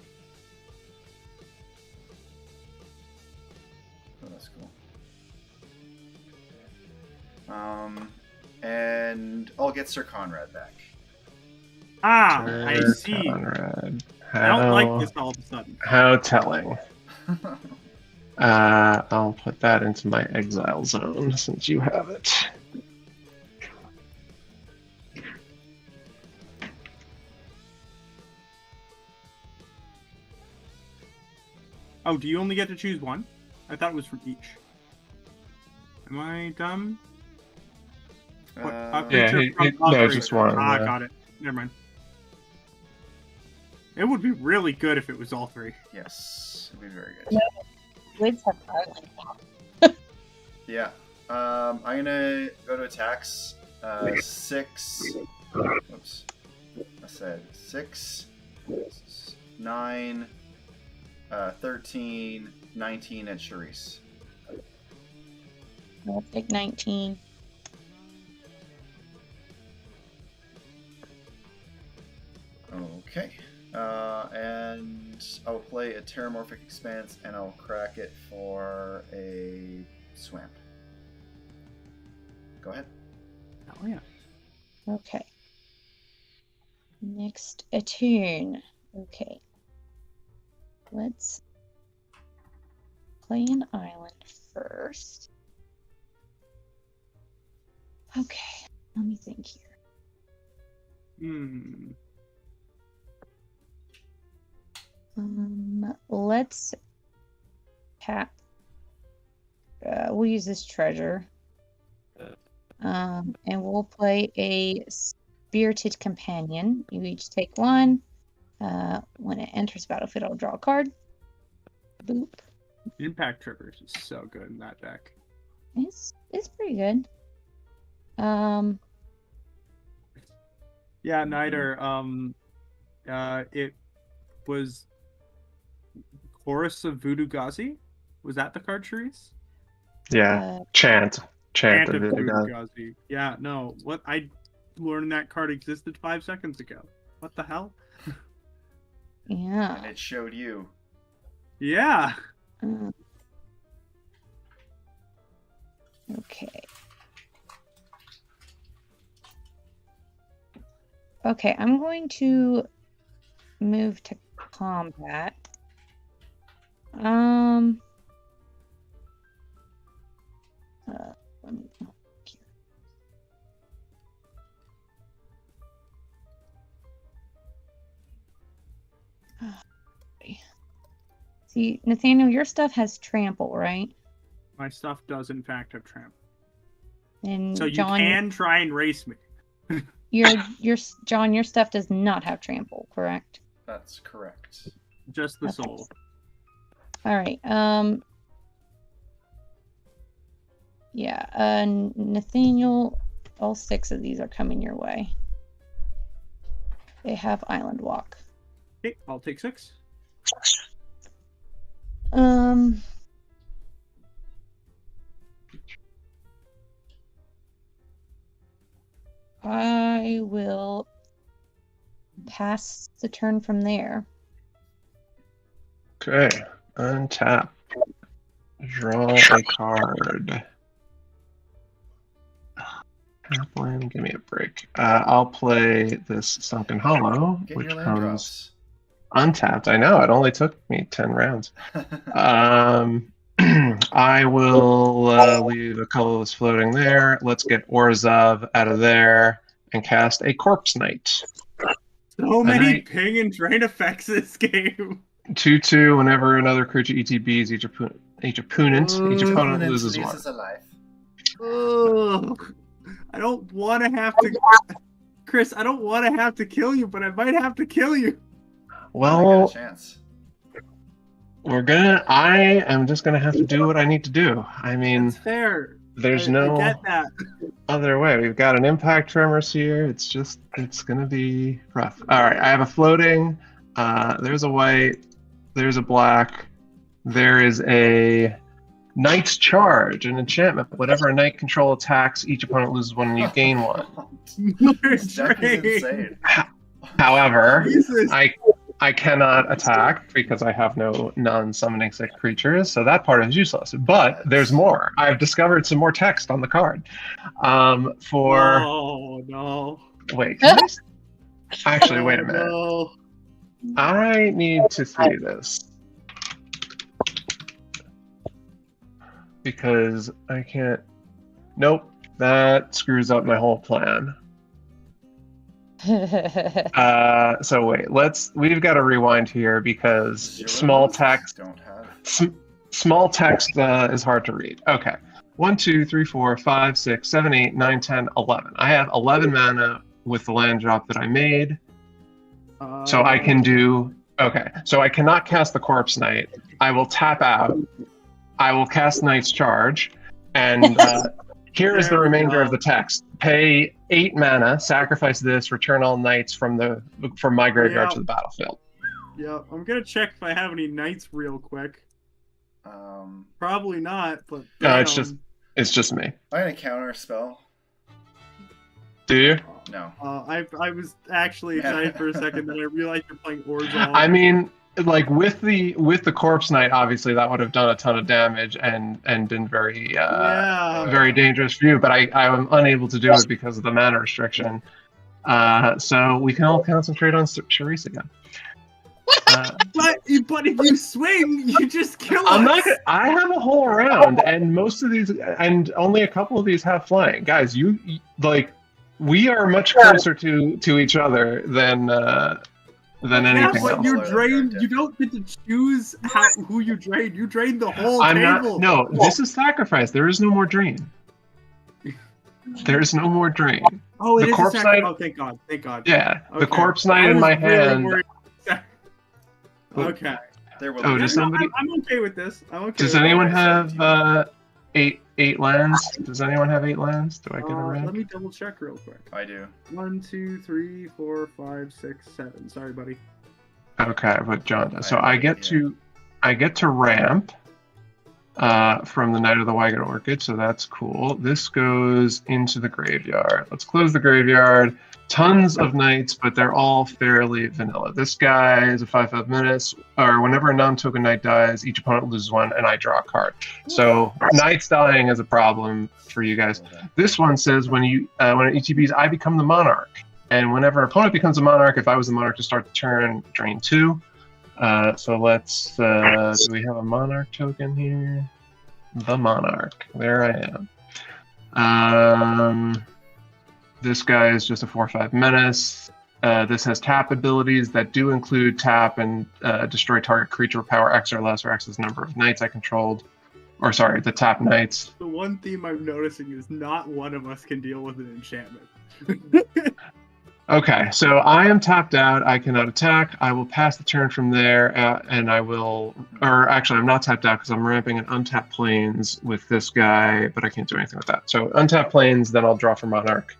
Oh, that's cool. And I'll get Sir Conrad back. Ah, I Sir see. Conrad. I don't like this all of a sudden. How telling. I'll put that into my exile zone since you have it. Oh, do you only get to choose 1? I thought it was from each. Am I dumb? What, a Yeah, creature from no, upgrade. just one, Ah, yeah. got it. Never mind. It would be really good if it was all 3. Yes, it'd be very good. Yeah. Squids have Island Walk. Yeah. I'm gonna go to attacks. 6. Oops. I said 6, 9, 13, 19, and Charisse. I'll take 19. Okay. And I'll play a Terramorphic Expanse, and I'll crack it for a Swamp. Go ahead. Oh, yeah. Okay. Next, a tune. Okay. Let's play an island first. Okay, let me think here. Let's tap. We'll use this treasure. And we'll play a Spirited Companion. You each take one. When it enters battlefield, I'll draw a card. Boop. Impact Triggers is so good in that deck. It's pretty good. Yeah, Niter. It was Chorus of Voodoo Ghazi. Was that the card, Charisse? Yeah, Chant of Voodoo Vidigal. Ghazi. Yeah, no. What I learned that card existed 5 seconds ago. What the hell? Yeah. And it showed you. Yeah. Okay. Okay, I'm going to move to combat. Let me look here. See, Nathaniel, your stuff has trample, right? My stuff does in fact have tramp. And So you John, can try and race me. John, your stuff does not have trample, correct? That's correct. Just the Okay. soul. All right. Yeah. Nathaniel, all 6 of these are coming your way. They have Island Walk. Okay, I'll take 6. I will pass the turn from there. Okay, untap. Draw a card. Tapland, give me a break. I'll play this Sunken Hollow, Get which your land comes drops. untapped. I know, it only took me 10 rounds. I will leave a colorless floating there. Let's get Orzhov out of there and cast a Corpse Knight. So many Knight. ping and drain effects this game. 2/2. Whenever another creature ETBs, each opponent loses one. alive. Ugh. I don't want to have to, Chris. I don't want to have to kill you, but I might have to kill you. Well, Chance. I am just gonna have to do what I need to do. I mean, That's fair. there's I no get that. other way. We've got an Impact Tremors here. It's gonna be rough. All right, I have a floating. There's a white. There's a black. There is a Knight's Charge, an enchantment. Whatever a knight control attacks, each opponent loses one and you gain one. This deck is insane. However, Jesus. I cannot attack because I have no non-summoning sick creatures, so that part is useless. But there's more. I've discovered some more text on the card. Oh no. Wait. Can I... Actually, wait a minute. No. I need to see this because I can't. Nope, that screws up my whole plan. So wait, we've got to rewind here because small text Don't have. small text is hard to read. Okay. 1, 2, 3, 4, 5, 6, 7, 8, 9, 10, 11. I have 11 mana with the land drop that I made. So I can do. Okay. So I cannot cast the Corpse Knight. I will tap out. I will cast Knight's Charge. And here is the remainder of the text. Pay 8 mana, sacrifice this, return all knights from my graveyard to the battlefield. Yeah, I'm gonna check if I have any knights real quick. Probably not, but No, it's just me. I'm gonna counter spell. Do you? No. I was actually excited for a second, then I realized you're playing Orzhov. I mean, like with the Corpse Knight, obviously that would have done a ton of damage and been very very dangerous for you. But I am unable to do it because of the mana restriction. So we can all concentrate on Charisse again. But if you swing, you just kill us. I'm not. I have a whole round, and most of these, and only a couple of these have flying. Guys, you like, we are much closer to each other than anything but else. you drain. You don't get to choose who you drain. You drain the whole I'm table. not. No, this is sacrifice. There is no more drain. There's no more drain. Oh, it The is corpse a sacrifice. knight- Oh, thank God. Thank God. Yeah, the Okay. corpse knight I in was my really hand. worried. Okay. There will Oh, be does no- somebody? I'm okay with this. I'm okay. Does with anyone it. have eight lands? Does anyone have 8 lands? Do I get a Let rank? me double check real quick. I do. 1, 2, 3, 4, 5, 6, 7. Sorry, buddy. Okay, but John does. So I I have get no to ramp from the Knight of the Wagon Orchid, so that's cool. This goes into the graveyard. Let's close the graveyard. Tons of knights, but they're all fairly vanilla. This guy is a 5/5 menace, or whenever a non-token knight dies, each opponent loses 1, and I draw a card. So knights dying is a problem for you guys. This one says when it ETBs, I become the monarch. And whenever an opponent becomes a monarch, if I was the monarch to start the turn, drain 2. So let's, do we have a monarch token here? The monarch. There I am. This guy is just a 4/5 menace. This has tap abilities that do include tap and destroy target creature with power X or less, or X is the number of knights I controlled. Or sorry, the tap knights. The one theme I'm noticing is not one of us can deal with an enchantment. Okay, so I am tapped out. I cannot attack. I will pass the turn from there, and I will... Or actually, I'm not tapped out because I'm ramping an untapped plains with this guy, but I can't do anything with that. So untapped plains, then I'll draw for Monarch.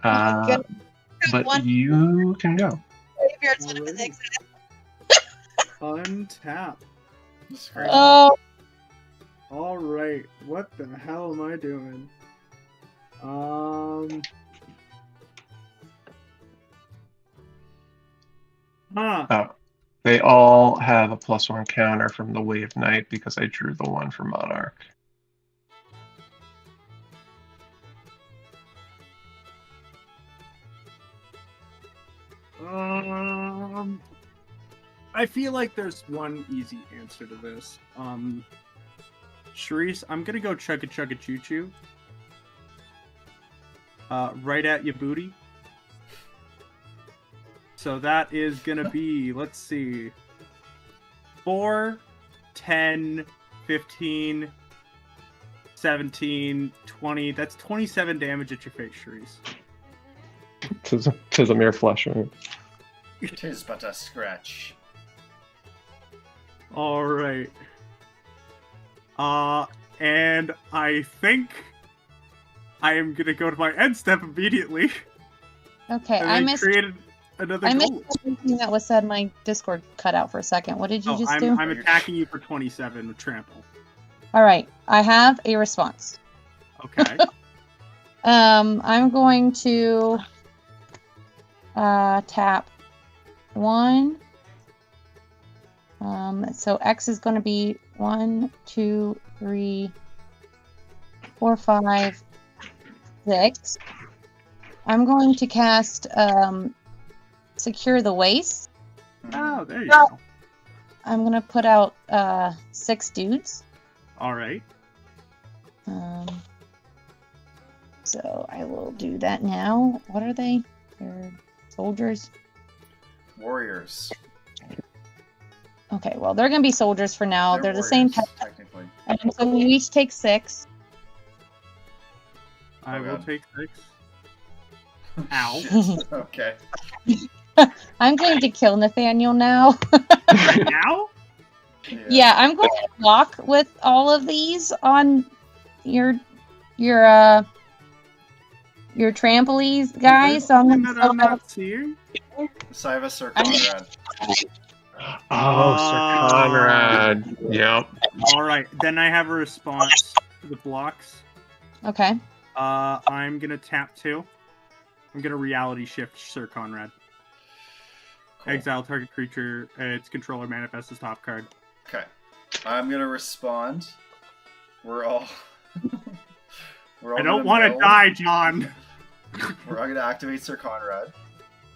But you can go. Untap. Oh, All right. What the hell am I doing? Oh, they all have a +1 counter from the Wave Knight because I drew the one for Monarch. I feel like there's one easy answer to this. Sharice, I'm gonna go chugga chugga choo choo. Right at your booty. So that is gonna be, let's see, 4, 10, 15, 17, 20. That's 27 damage at your face, Sharice. Tis a mere flesh wound. Tis but a scratch. All right. And I think I am gonna go to my end step immediately. okay. And I then missed. created another I missed goal. something that was said. My Discord cut out for a second. What did you just do? I'm attacking you for 27 with trample. All right. I have a response. Okay. I'm going to tap 1. So X is going to be 1, 2, 3, 4, 5, 6. I'm going to cast Secure the Waste. Oh, there you go. I'm going to put out 6 dudes. All right. So I will do that now. What are they? They're soldiers. Warriors. Okay, well, they're going to be soldiers for now. They're the same warriors, type. technically. And so we each take 6. I will God. take 6. Ow. Shit. Okay. I'm going to kill Nathaniel now. Now? Yeah, I'm going to block with all of these on your trampolines, guys. So I'm going That I'm to not seeing? Cyrus or Conrad. Oh, Sir Conrad. Yep. All right. Then I have a response to the blocks. Okay. I'm gonna tap 2. I'm gonna reality shift Sir Conrad. Cool. Exile target creature. Its controller manifests as top card. Okay. I'm gonna respond. We're all. I don't want to die, John. I'm gonna activate Sir Conrad.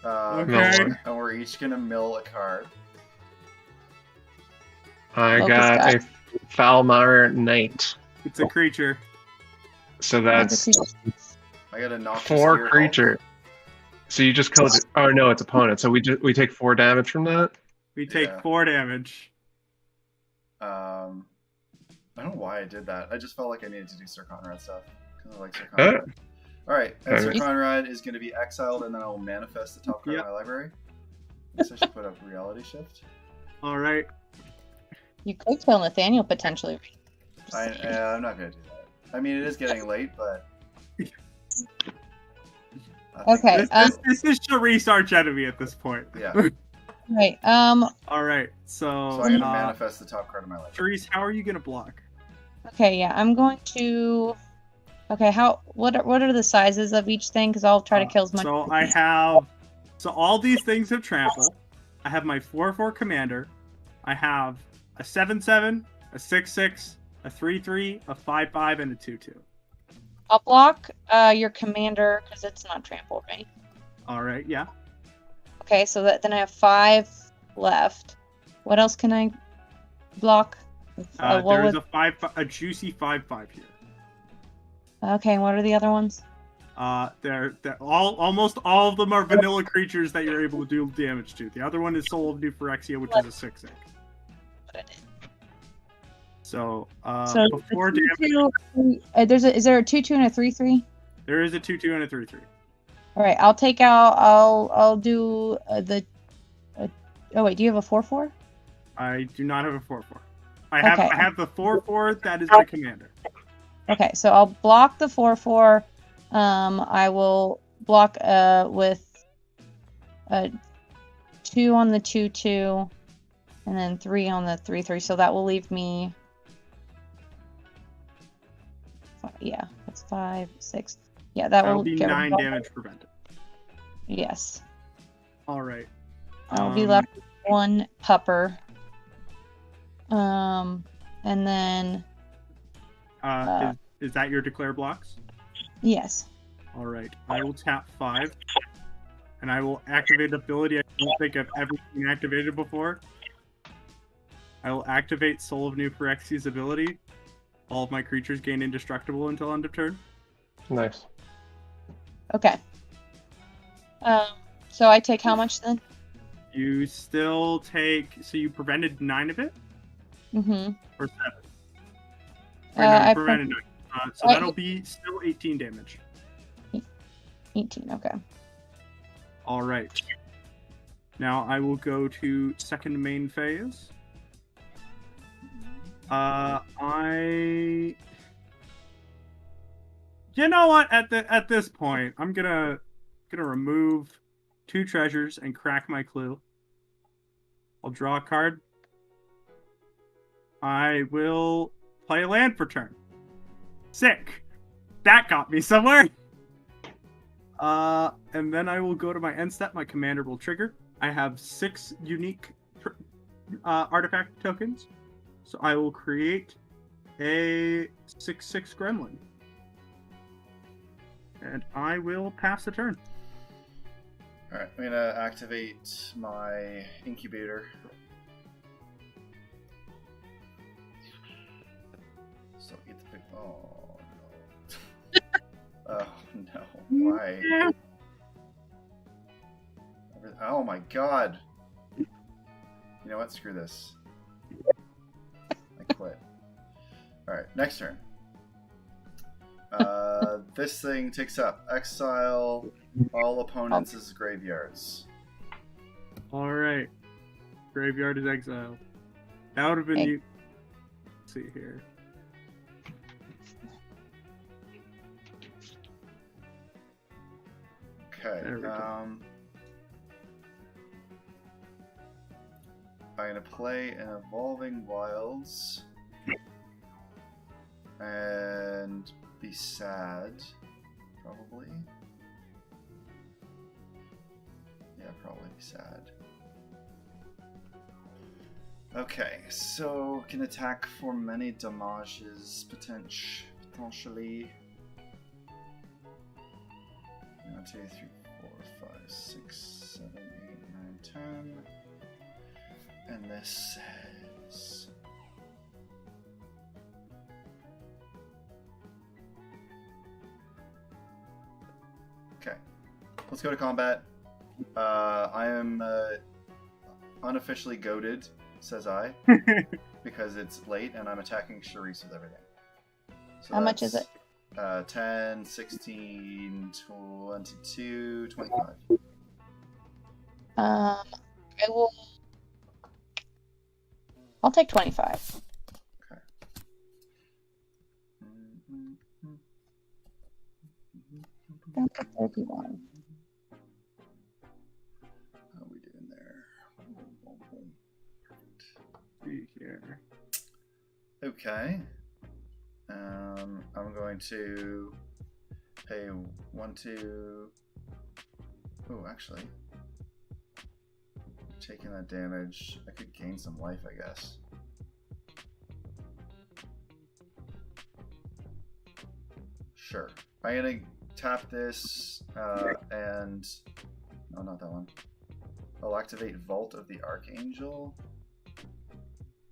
Okay. And we're each gonna mill a card. I Locust got guy. a Falmar Knight. It's a creature. So that's I got a noxious 4 Gear creature. So you just killed. Oh no, it's opponent. So we take 4 damage from that. We take Yeah. 4 damage. I don't know why I did that. I just felt like I needed to do Sir Conrad stuff because I like Sir Oh. Conrad. All right, and Sir Alright. Conrad is going to be exiled, and then I will manifest the top card Yep. of my library. I guess I should put up Reality Shift. All right. You could kill Nathaniel potentially. I'm not going to do that. I mean, it is getting late, but. I think- Okay. This is Sharice's arch enemy at this point. Yeah. Right. All right. So, So I'm going to manifest the top card of my library. Sharice, how are you gonna block? Okay. Yeah. I'm going to. Okay. What are the sizes of each thing? Because I'll try to kill as much. So I have. So all these things have trample. I have my 4/4 commander. I have a 7/7, a 6/6, a 3/3, a 5/5, and a 2/2. I'll block your commander because it's not trampled, right? All right. Yeah. Okay. So then I have 5 left. What else can I block? What There is was- a juicy 5/5 here. Okay. And what are the other ones? They're almost all of them are vanilla creatures that you're able to do damage to. The other one is Soul of New Phyrexia, which is a 6/6. So, So before the damage, 2/2, is there a 2/2 and a 3/3? there is a 2/2 and a 3/3. All right, I'll take out. I'll do the. Oh wait, do you have a 4/4? I do not have a 4/4. I Okay. have the 4/4 that is my commander. Okay, so I'll block the 4/4. I will block with 2 on the 2/2, and then 3 on the 3/3. So that will leave me. Yeah, that's 5, 6. Yeah, that That'll will be get 9 rid of- damage prevented. Yes, All right. I'll be left with 1 pupper. And then Is that your declare blocks? yes. All right. I will tap 5, and I will activate ability I don't think I've ever seen activated before. I will activate Soul of New Phyrexia's ability. All of my creatures gain indestructible until end of turn. Nice. Okay. So I take how much then? You still take. So you prevented 9 of it, Mm-hmm. or 7? Or no, you I prevented 9. So that'll be still 18 damage. 18. Okay. All right. Now I will go to second main phase. You know what? At this point, I'm gonna remove 2 treasures and crack my clue. I'll draw a card. I will play a land for turn. Sick. That got me somewhere. And then I will go to my end step. My commander will trigger. I have 6 unique artifact tokens. So I will create a 6/6 gremlin. And I will pass the turn. Alright, I'm gonna activate my incubator. So get the big. Oh no. Oh no. Why? Yeah. Oh my god. You know what? Screw this. I quit. Alright, next turn. This thing takes up exile all opponents' graveyards. All right. Graveyard is exiled. That would have been Okay. you. Let's see here. Okay. There we go. I'm gonna play an Evolving Wilds and be sad, probably. Yeah, probably be sad. Okay, so can attack for many damages potentially. 1, 2, 3, 4, 5, 6, 7, 8, 9, 10. And this says Okay. Let's go to combat. I am unofficially goaded, says I, because it's late and I'm attacking Charisse with everything. So How much is it? 10, 16, 22, 25. I will. I'll take 25. Okay. Down to 31. How are we doing there? See here. Okay. I'm going to pay 1, 2. Oh, actually, taking that damage, I could gain some life, I guess. Sure. I'm gonna tap this, and no, not that one. I'll activate Vault of the Archangel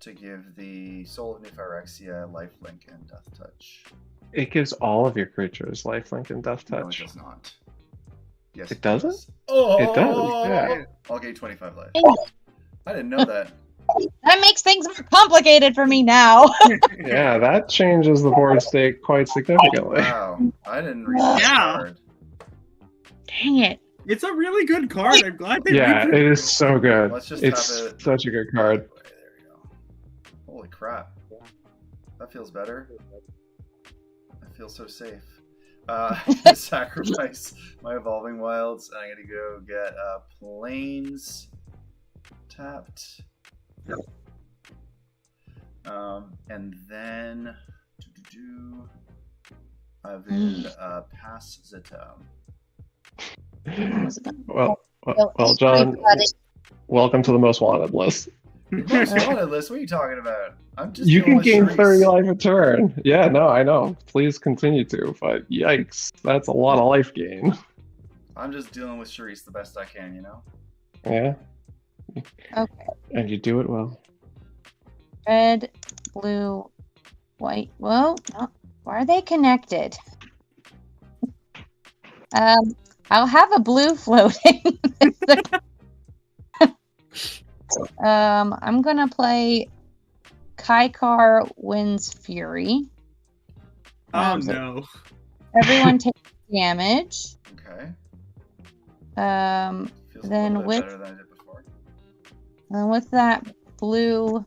to give the Soul of New Phyrexia lifelink and Death Touch. It gives all of your creatures lifelink and death No, it touch. does not. Yes, It doesn't? does. Oh, It does, yeah. I'll gain 25 life. I didn't know that. That makes things more complicated for me now. Yeah, that changes the board state quite significantly. Wow, I didn't read that Yeah. card. Dang it. It's a really good card. I'm glad they Yeah, made it is so good. Let's just It's have it. such a good card. There you go. Holy crap. That feels better. I feel so safe. Sacrifice my Evolving Wilds, and I'm gonna go get Plains tapped. And then I will pass the turn. Well, John, welcome to the most wanted list. Most wanted list? What are you talking about? I'm just You dealing can with gain Charisse. 30 life a turn. Yeah, no, I know. Please continue to, but yikes, that's a lot of life gain. I'm just dealing with Charisse the best I can, you know? Yeah, Okay. and you do it well. Red, blue, white. Whoa. No. Why are they connected? I'll have a blue floating. I'm gonna play Kaikar Wind's Fury. Oh no. Everyone takes damage. Okay. Feels a Then little bit with- better than I did before. And with that blue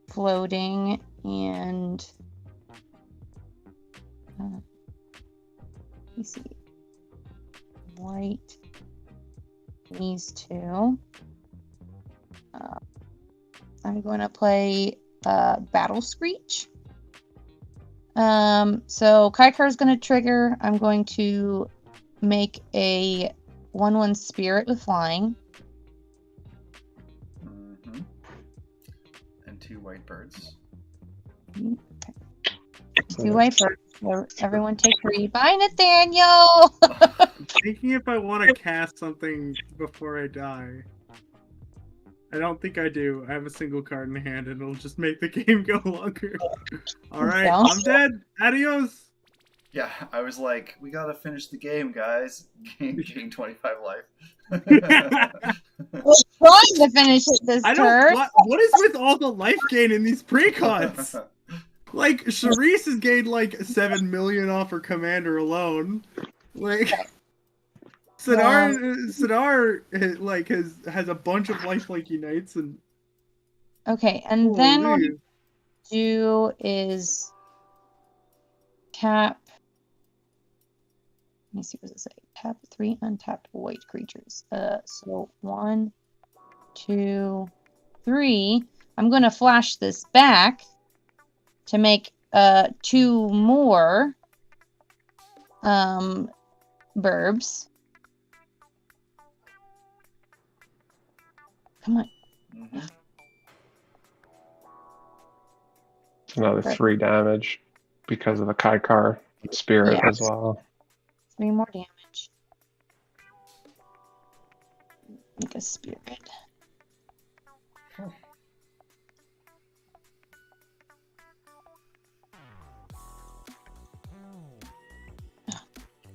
floating and let me see, white, these two. I'm going to play Battle Screech. So Kaikar is going to trigger. I'm going to make a 1/1 spirit with flying. Mm-hmm. And 2 white birds. Two white birds. So everyone take 3. Bye, Nathaniel! I'm thinking if I want to cast something before I die. I don't think I do. I have a single card in hand and it'll just make the game go longer. Alright, Don't. I'm dead. Adios. Yeah, I was like, we gotta finish the game, guys. Gain 25 life. We're trying to finish it this I turn. don't. What is with all the life gain in these precons? Like, Charisse has gained like 7 million off her commander alone. Like, Sidar like has a bunch of lifelike unites and. Okay, and then what Holy. we do is tap. Let me see what does it say. Tap 3 untapped white creatures. So 1, 2, 3. I'm gonna flash this back to make 2 more burbs. Come on. Mm-hmm. Another Right. 3 damage because of the Kaikar spirit Yeah. as well. 3 more damage. Make a spirit. Oh,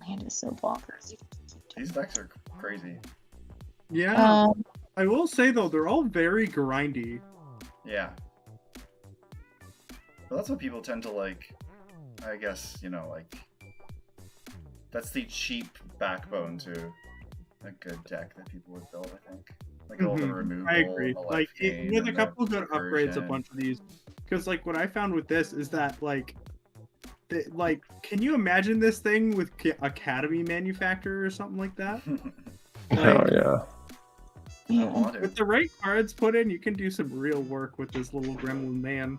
landed is so bonkers. These decks are crazy. Yeah. I will say though, they're all very grindy. Yeah. But that's what people tend to like. I guess, you know, like, that's the cheap backbone to a good deck that people would build, I think. Like all the removal. I agree. The Like, gain, with a and couple the good upgrades, a recursion. bunch of these. Because, like, what I found with this is that, like, can you imagine this thing with Academy manufacturer or something like that? Oh yeah. I want it. With the right cards put in, you can do some real work with this little gremlin man.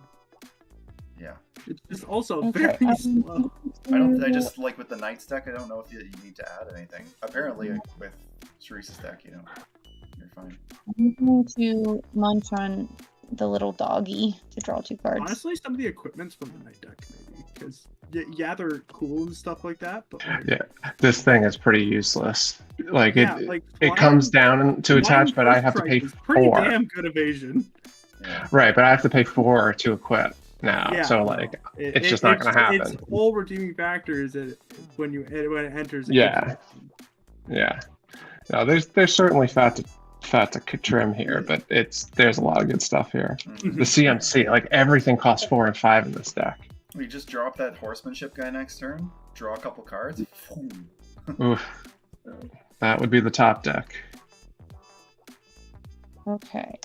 Yeah. It's just also Okay, very slow. I just, like, with the Knights deck, I don't know if you need to add anything. Apparently, with Sharice's deck, you know, you're fine. I'm going to munch on the little doggy to draw 2 cards. Honestly, some of the equipment's from the night deck, maybe. Because, yeah, they're cool and stuff like that, but, like... Yeah, this thing is pretty useless. Like, Yeah, it like, it comes down to attach, but I have to pay Strike is pretty 4. damn good evasion. Yeah. Right, but I have to pay 4 to equip now. Yeah, So no. like, it's just not going to happen. Its whole redeeming factor is that when it enters. it Yeah. gives you- Yeah. No, there's certainly fat to trim here, but there's a lot of good stuff here. Mhm. The CMC, like everything costs 4 and 5 in this deck. We just drop that horsemanship guy next turn, draw a couple cards. Boom. Oof. That would be the top deck. Okay.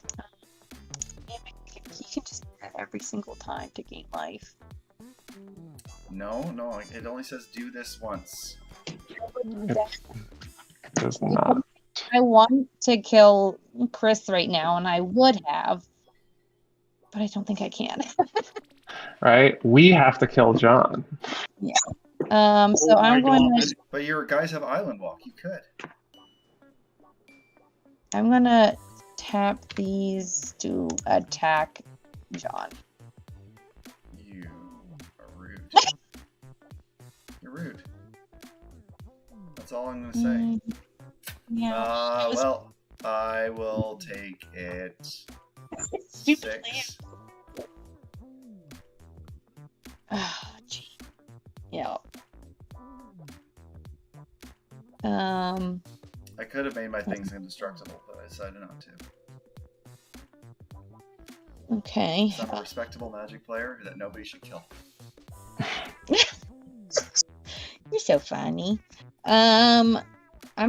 You can just do that every single time to gain life. No, it only says do this once. Does not. I want to kill Chris right now, and I would have, but I don't think I can. Right? We have to kill John. So Oh I'm my going God. to But your guys have Island Walk. You could. tap these to attack John. You are rude. You're rude. That's all I'm gonna say. Yeah. Well, I will take it. Stupid 6. Oh, gee. Yeah. I could have made my things indestructible, but I decided not to. Okay. So I'm a respectable Magic player that nobody should kill. You're so funny. I'm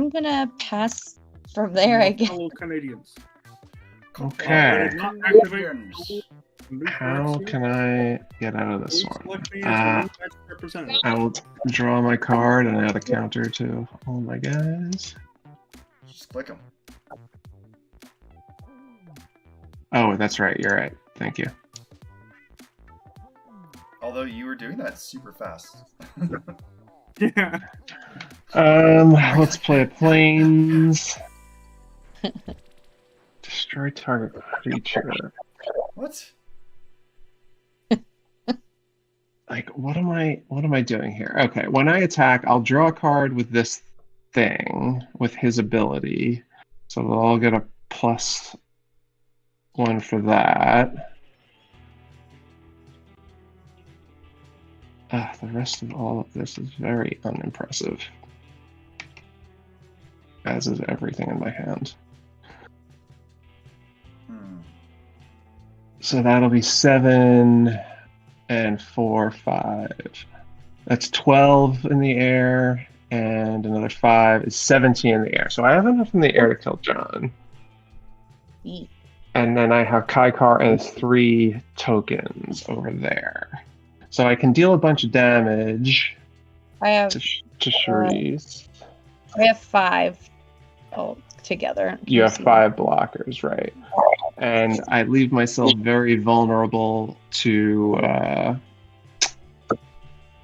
gonna pass from there, I guess. Fellow Canadians. Okay. Not activate. How can I get out of this one? Select me as the Magic representative. I will draw my card and add a counter to all my guys. Just click them. Oh, that's right. You're right. Thank you. Although you were doing that super fast. Yeah. Let's play a planes. Destroy target creature. What? Like, what am I doing here? Okay, when I attack, I'll draw a card with this thing, with his ability. So they'll all get a +1 for that. The rest of all of this is very unimpressive. As is everything in my hand. So that'll be 7 and 4, 5. That's 12 in the air, and another 5 is 17 in the air. So I have enough in the air to kill John. Eat. And then I have Kaikar and 3 tokens over there. So I can deal a bunch of damage I have to Sharice. 5 together. You have 5 blockers, right? And I leave myself very vulnerable to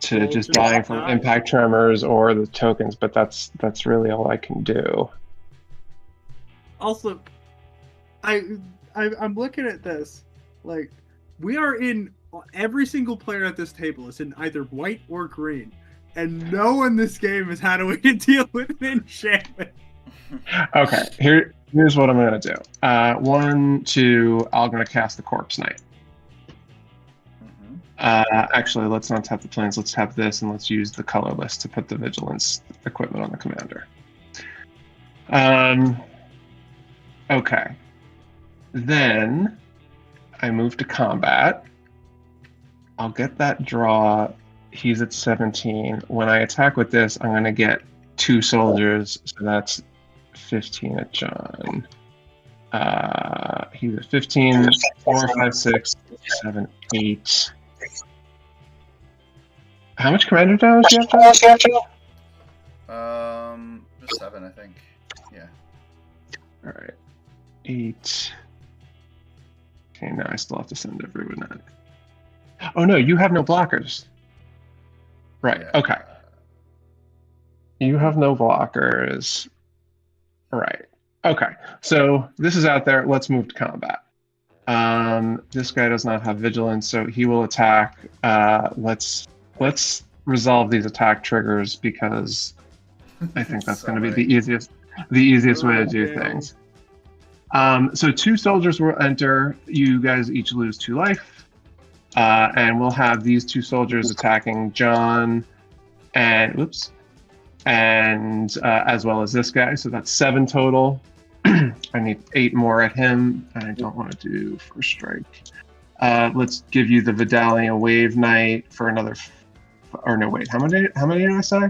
just dying from impact tremors or the tokens, but that's really all I can do. Also, I'm looking at this. Like, we are in every single player at this table is in either white or green, and no one in this game has had a way to deal with an enchantment. Okay, here's what I'm gonna do. 1, 2, I'm gonna cast the Corpse Knight. Actually, let's not tap the plans. Let's tap this, and let's use the colorless to put the vigilance equipment on the commander. Okay. Then I move to combat. I'll get that draw. He's at 17. When I attack with this, I'm going to get 2 soldiers, so that's 15 at John. He's at 15, 4, 5, 6, 7, 8. How much commander damage do you have to Just 7, I think. Yeah. Alright. 8. Okay, now I still have to send everyone out. Oh no, you have no blockers. Right, Yeah. okay. You have no blockers. Right. Okay. So this is out there. Let's move to combat. This guy does not have vigilance, so he will attack. Let's resolve these attack triggers because I think that's going to be the easiest way to do things. So 2 soldiers will enter. You guys each lose 2 life, and we'll have these 2 soldiers attacking John, and as well as this guy. So that's 7 total. I need 8 more at him, and I don't want to do first strike. Let's give you the Vidalian Wave Knight for another. Or no, wait. How many did I say?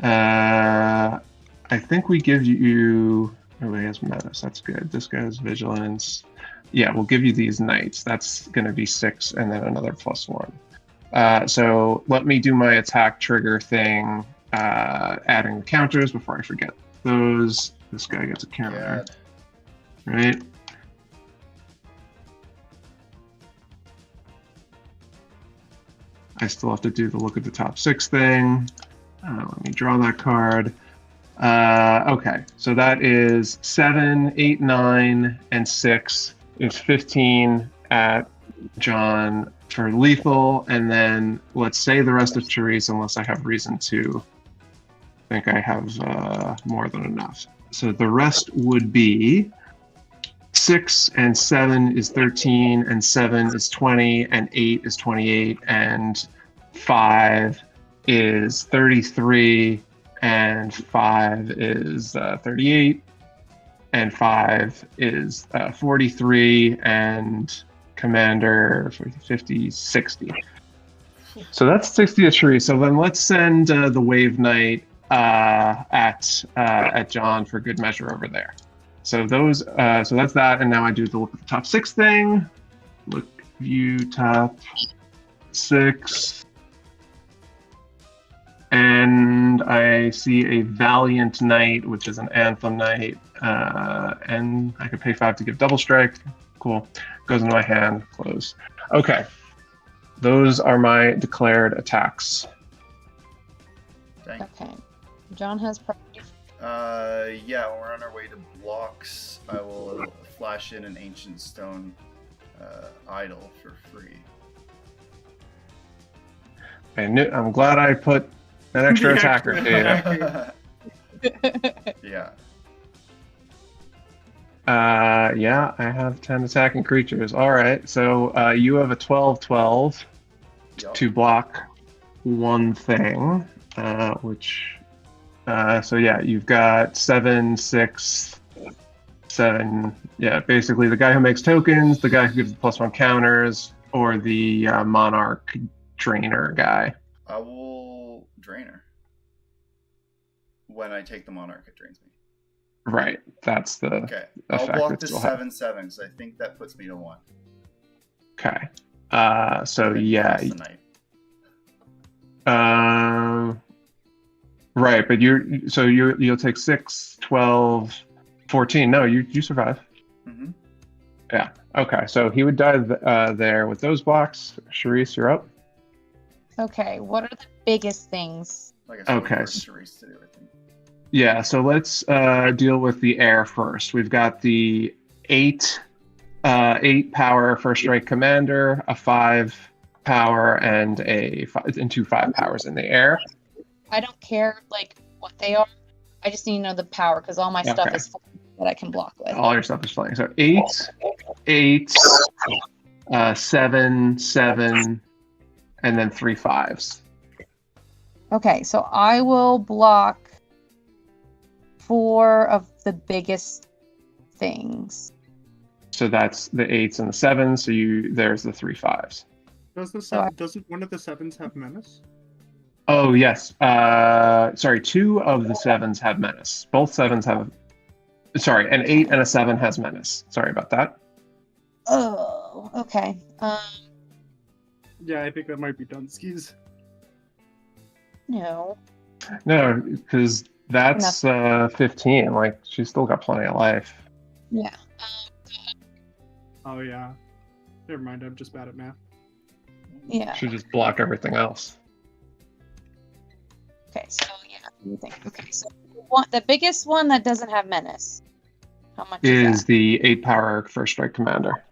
I think we give you. Oh, he has menace. That's good. This guy has vigilance. Yeah, we'll give you these knights. That's going to be 6, and then another +1. So let me do my attack trigger thing, adding the counters before I forget those. This guy gets a counter. Yeah. Right. I still have to do the look at the top 6 thing. Let me draw that card. Okay, so that is 7, 8, 9, and 6 is 15 at John for lethal, and then let's say the rest of Therese unless I have reason to think I have more than enough. So the rest would be 6 and 7 is 13, and 7 is 20, and 8 is 28, and 5 is 33, and 5 is 38, and 5 is 43, and commander for 50, 60. So that's 60 at Therese. So then let's send the Wave Knight at John for good measure over there. So those, so that's that, and now I do the look at the top 6 thing. Look, view top 6, and I see a Valiant Knight, which is an Anthem Knight, and I could pay 5 to give double strike. Cool, goes into my hand. Close. Okay, those are my declared attacks. Dang. Okay. John has property. Yeah, when we're on our way to blocks, I will flash in an ancient stone idol for free. I'm glad I put an extra attacker to Yeah. yeah, I have 10 attacking creatures. All right, so you have a 12/12 Yup. to block 1 thing, which. So yeah, you've got 7, 6, 7. Yeah, basically the guy who makes tokens, the guy who gives the +1 counters, or the Monarch Drainer guy. I will Drainer. When I take the Monarch, it drains me. Right, that's the Okay, I'll effect block it the still has. 7/7 because I think that puts me to 1. Okay. So And then yeah. pass the knight. Right, but you'll take 6, 12, 14. No, you survive. Mm-hmm. Yeah. Okay, so he would die there with those blocks. Charisse, you're up. Okay, what are the biggest things? Like I said, Okay. for Therese to do, I think. Yeah, so let's deal with the air first. We've got the 8 power first strike commander, a 5 power, and 2 5 powers in the air. I don't care like what they are. I just need to know the power because all my stuff Okay. is that I can block with. All your stuff is flying. So 8, 7, 7, and then 3 5s. Okay, so I will block 4 of the biggest things. So that's the 8s and the 7s. So there's the 3 5s. Doesn't one of the 7s have menace? Oh yes. Sorry, 2 of the 7s have menace. Both 7s have. Sorry, an 8 and a 7 has menace. Sorry about that. Oh, okay. Yeah, I think that might be Dunskies. No. No, because that's 15. Like, she's still got plenty of life. Yeah. Oh yeah. Never mind. I'm just bad at math. Yeah. Should just block everything else. Okay, so yeah, let me think. Okay, so the biggest one that doesn't have menace. How much is that? The 8 power first strike commander.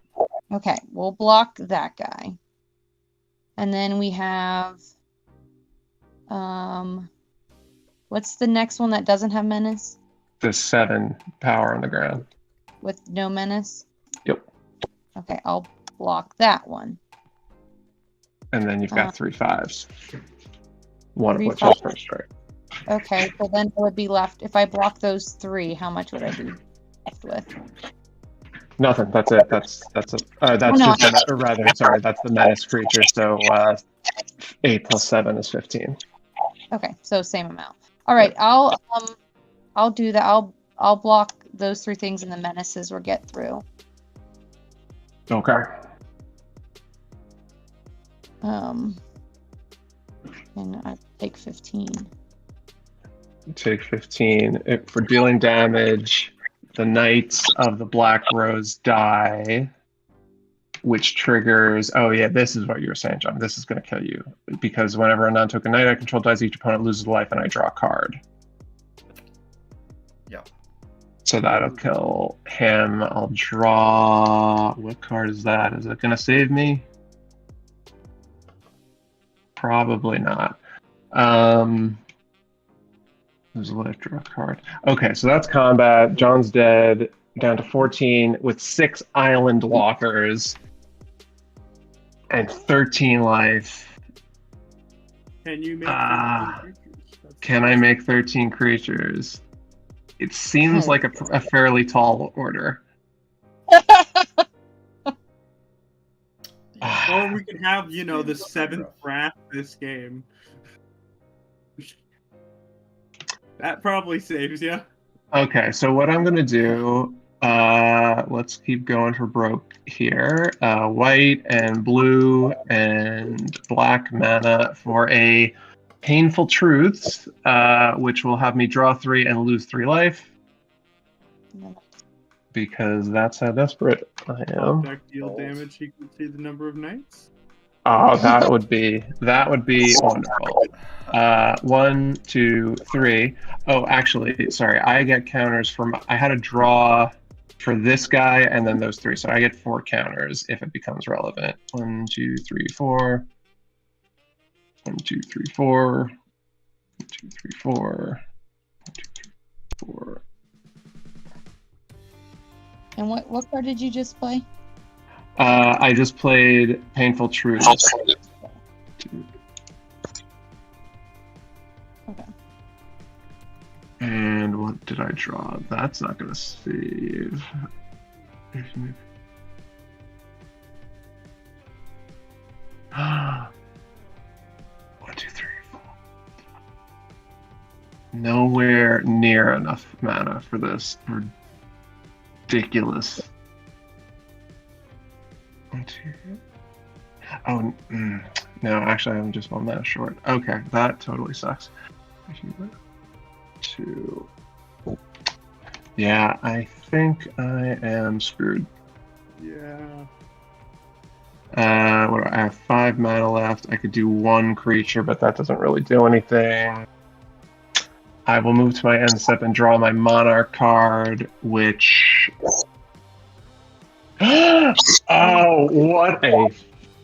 Okay, we'll block that guy. And then we have what's the next one that doesn't have menace? The 7 power on the ground. With no menace? Yep. Okay, I'll block that one. And then you've got 3 5s. One of 3 which 5s. is first strike. Okay, so then it would be left. If I block those 3, how much would I be left with? Nothing. That's it. That's it. That's no, just or rather, sorry, that's the menace creature. So 8 plus 7 is 15. Okay, so same amount. All right, I'll do that. I'll block those 3 things and the menaces or get through. Okay. And I take 15. Take 15. For dealing damage, the Knights of the Black Rose die, which triggers... Oh yeah, this is what you were saying, John. This is going to kill you. Because whenever a non-token Knight I control dies, each opponent loses life and I draw a card. Yeah. So that'll kill him. I'll draw... What card is that? Is it going to save me? Probably not. There's a life, draw a card. Okay, so that's combat. John's dead. Down to 14 with 6 island walkers and 13 life. Can you make 13 creatures? Can I make 13 creatures? It seems like a fairly tall order. Or we could have, the 7th draft this game. That probably saves you. Okay, so what I'm going to do, let's keep going for broke here. White and blue and black mana for a Painful Truths, which will have me draw 3 and lose 3 life. Because that's how desperate I am. Deck deal damage equal to the number of knights. Oh, that would be wonderful. 1, 2, 3. Oh, actually, sorry, I get counters from. I had a draw for this guy and then those 3, so I get 4 counters if it becomes relevant. 1, 2, 3, 4. 1, 2, 3, 4. 1, 2, 3, 4. 1, 2, 3, 4. And what card did you just play? I just played Painful Truth. Okay. And what did I draw? That's not going to save. 1, 2, 3, 4. Nowhere near enough mana for this. Ridiculous. 1, 2. Oh, no, actually, I'm just 1 mana short. Okay, that totally sucks. 2. Yeah, I think I am screwed. Yeah. What do I have? 5 mana left. I could do 1 creature, but that doesn't really do anything. I will move to my end step and draw my Monarch card, which... Oh, what a...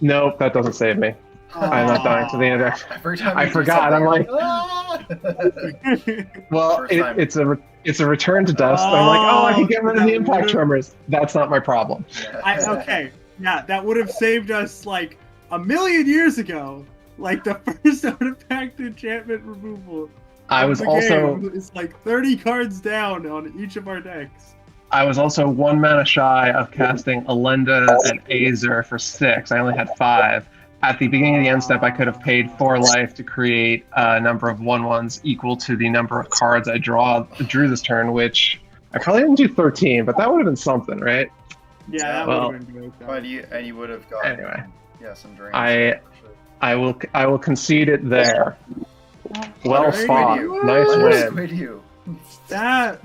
Nope, that doesn't save me. I'm not dying to the end of Every time I you do forgot. I'm like, something- well, First time. it's a return to dust. I'm like, oh, I can get rid of the impact tremors. That's not my problem. Yeah. Okay. Yeah, that would have saved us like a million years ago. Like the first artifact enchantment removal. I of was the also game is like 30 cards down on each of our decks. I was also 1 mana shy of casting Elenda and Azer for 6. I only had 5. At the beginning of the end step, I could have paid 4 life to create a number of 1/1s equal to the number of cards I drew this turn, which I probably didn't do 13, but that would have been something, right? Yeah, that Well, would have been good. But you would have gotten Anyway. some drains. I will concede it there. Well Alright. fought. Squid you. Nice Let us win. squid you. That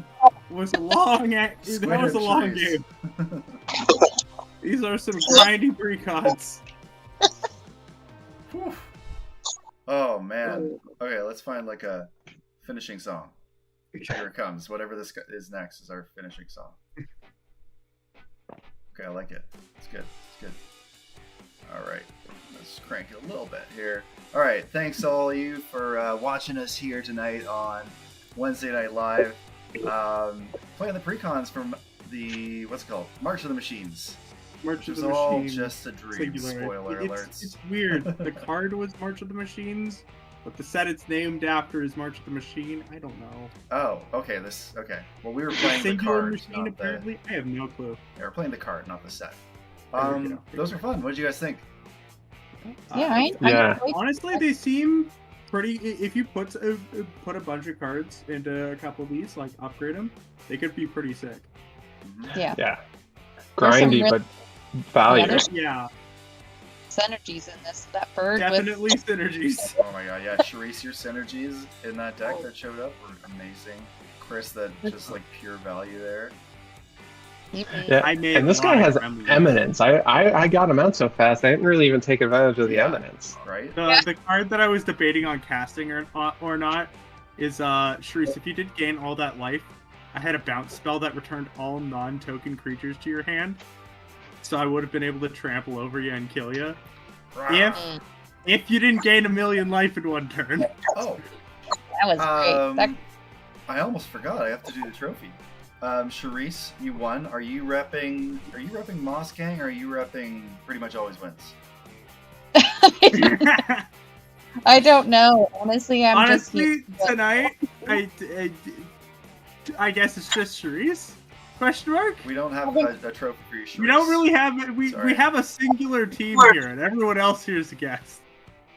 was a long. That was a long Trees. game. These are some grindy precons. Whew. Oh man. Okay, let's find like a finishing song. Here it comes. Whatever this is next is our finishing song. Okay, I like it. It's good. It's good. All right. Let's crank it a little bit here. All right. Thanks all of you for watching us here tonight on Wednesday Night Live. Playing the precons from the what's it called? March of the Machines. March of It's the all Machines. just a dream. Singular. Spoiler alerts. It's weird. The card was March of the Machines, but the set it's named after is March of the Machine. I don't know. Oh, okay. Okay. Well, we were playing the Singular card, machine, not apparently. I have no clue. Yeah, we're playing the card, not the set. There we go. Those were fun. What did you guys think? Yeah, Yeah. Honestly, they seem pretty. If you put a bunch of cards into a couple of these, like upgrade them, they could be pretty sick. Mhm. Yeah. Yeah. There's some Grindy, real- but value. Yeah, there's Yeah, synergies in this. That bird definitely synergies. Oh my god, yeah, Charisse, your synergies in that deck that showed up were amazing. Chris, that just like pure value there. with. Yeah. I made And this a guy lot has of Gremlins. Eminence. I got him out so fast. I didn't really even take advantage of the Yeah. Eminence. Right? The card that I was debating on casting or not is Charisse. If you did gain all that life, I had a bounce spell that returned all non-token creatures to your hand, so I would have been able to trample over you and kill you. If you didn't gain 1,000,000 life in one turn. Oh, That was great. That, I almost forgot. I have to do the trophy. Charisse, you won. Are you repping Moss Gang or are you repping Pretty Much Always Wins? I don't know. Honestly, I'm Honestly, just tonight, I guess it's just Charisse? Question mark? We don't have a trophy for you, Charisse. We don't really have we Sorry. have a singular team here, and everyone else here is a guest.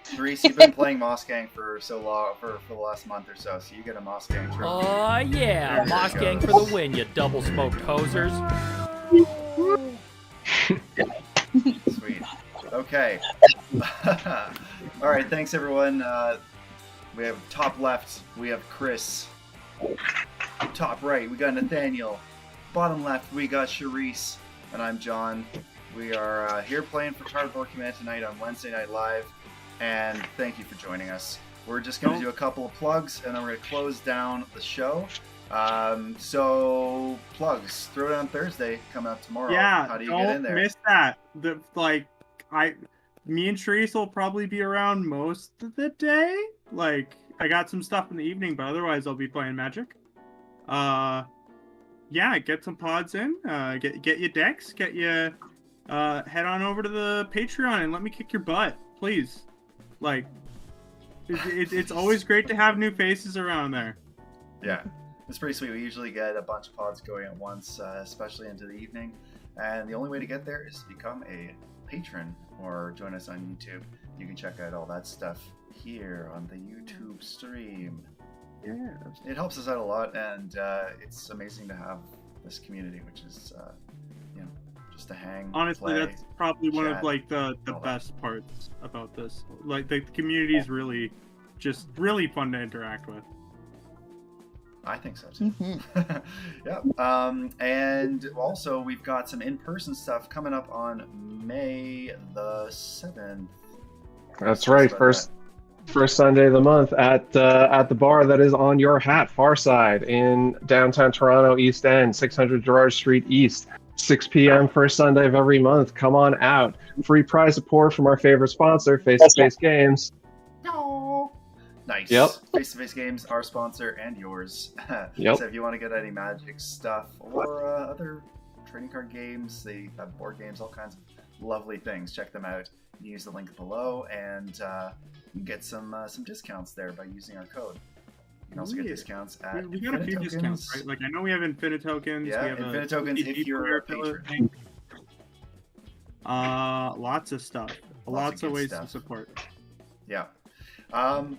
Charisse, you've been playing Moss Gang for so long, for the last month or so you get a Moss Gang trophy. Oh yeah, There Moss you Gang go. for the win, you double smoked hosers. Sweet. Okay. All right. Thanks, everyone. We have top left. We have Chris. Top right, we got Nathaniel. Bottom left, we got Charisse. And I'm John. We are here playing for Cardboard Command tonight on Wednesday Night Live. And thank you for joining us. We're just going to do a couple of plugs, and then we're going to close down the show. So plugs. Throwdown Thursday coming up tomorrow. Yeah, How do you don't get in there? miss that. Me and Charisse will probably be around most of the day. Like, I got some stuff in the evening, but otherwise I'll be playing Magic. Yeah, get some pods in. Get your decks. Get you. Head on over to the Patreon and let me kick your butt, please. Like, it's always great to have new faces around there. Yeah, it's pretty sweet. We usually get a bunch of pods going at once, especially into the evening. And the only way to get there is to become a patron or join us on YouTube. You can check out all that stuff here on the YouTube stream. Yeah. It helps us out a lot, and it's amazing to have this community, which is, just to hang. Honestly, play. that's probably one chat, of like the all that. best parts about this. Like, the community is really fun to interact with. I think so too. Mhm. Yeah. And also we've got some in-person stuff coming up on May the 7th. That's right. First Sunday of the month at the bar that is on your hat, Farside, in downtown Toronto, East End, 600 Gerrard Street East. 6 p.m. first Sunday of every month. Come on out. Free prize support from our favorite sponsor, Face to Face Games. Nice. Yep. Face-to-face games, our sponsor and yours. Yep. So if you want to get any Magic stuff or other trading card games, they have board games, all kinds of lovely things. Check them out. Use the link below, and you can get some discounts there by using our code. You can also get discounts at We got a few Infinite discounts, Tokens. right? Like I know we have Infinite tokens. Yeah, we have Infinite Tokens if deep you're a player patron. lots of stuff. Lots of good ways stuff. to support. Yeah.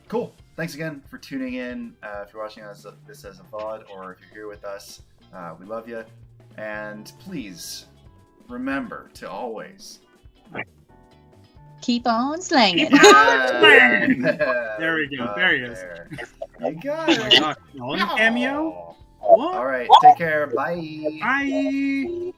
Cool. Thanks again for tuning in. If you're watching this as a VOD, or if you're here with us, we love you. And please remember to always Keep on slanging. There we go. There he is. You got Oh my it. gosh, Nolan cameo? All right. Take care. Bye. Bye.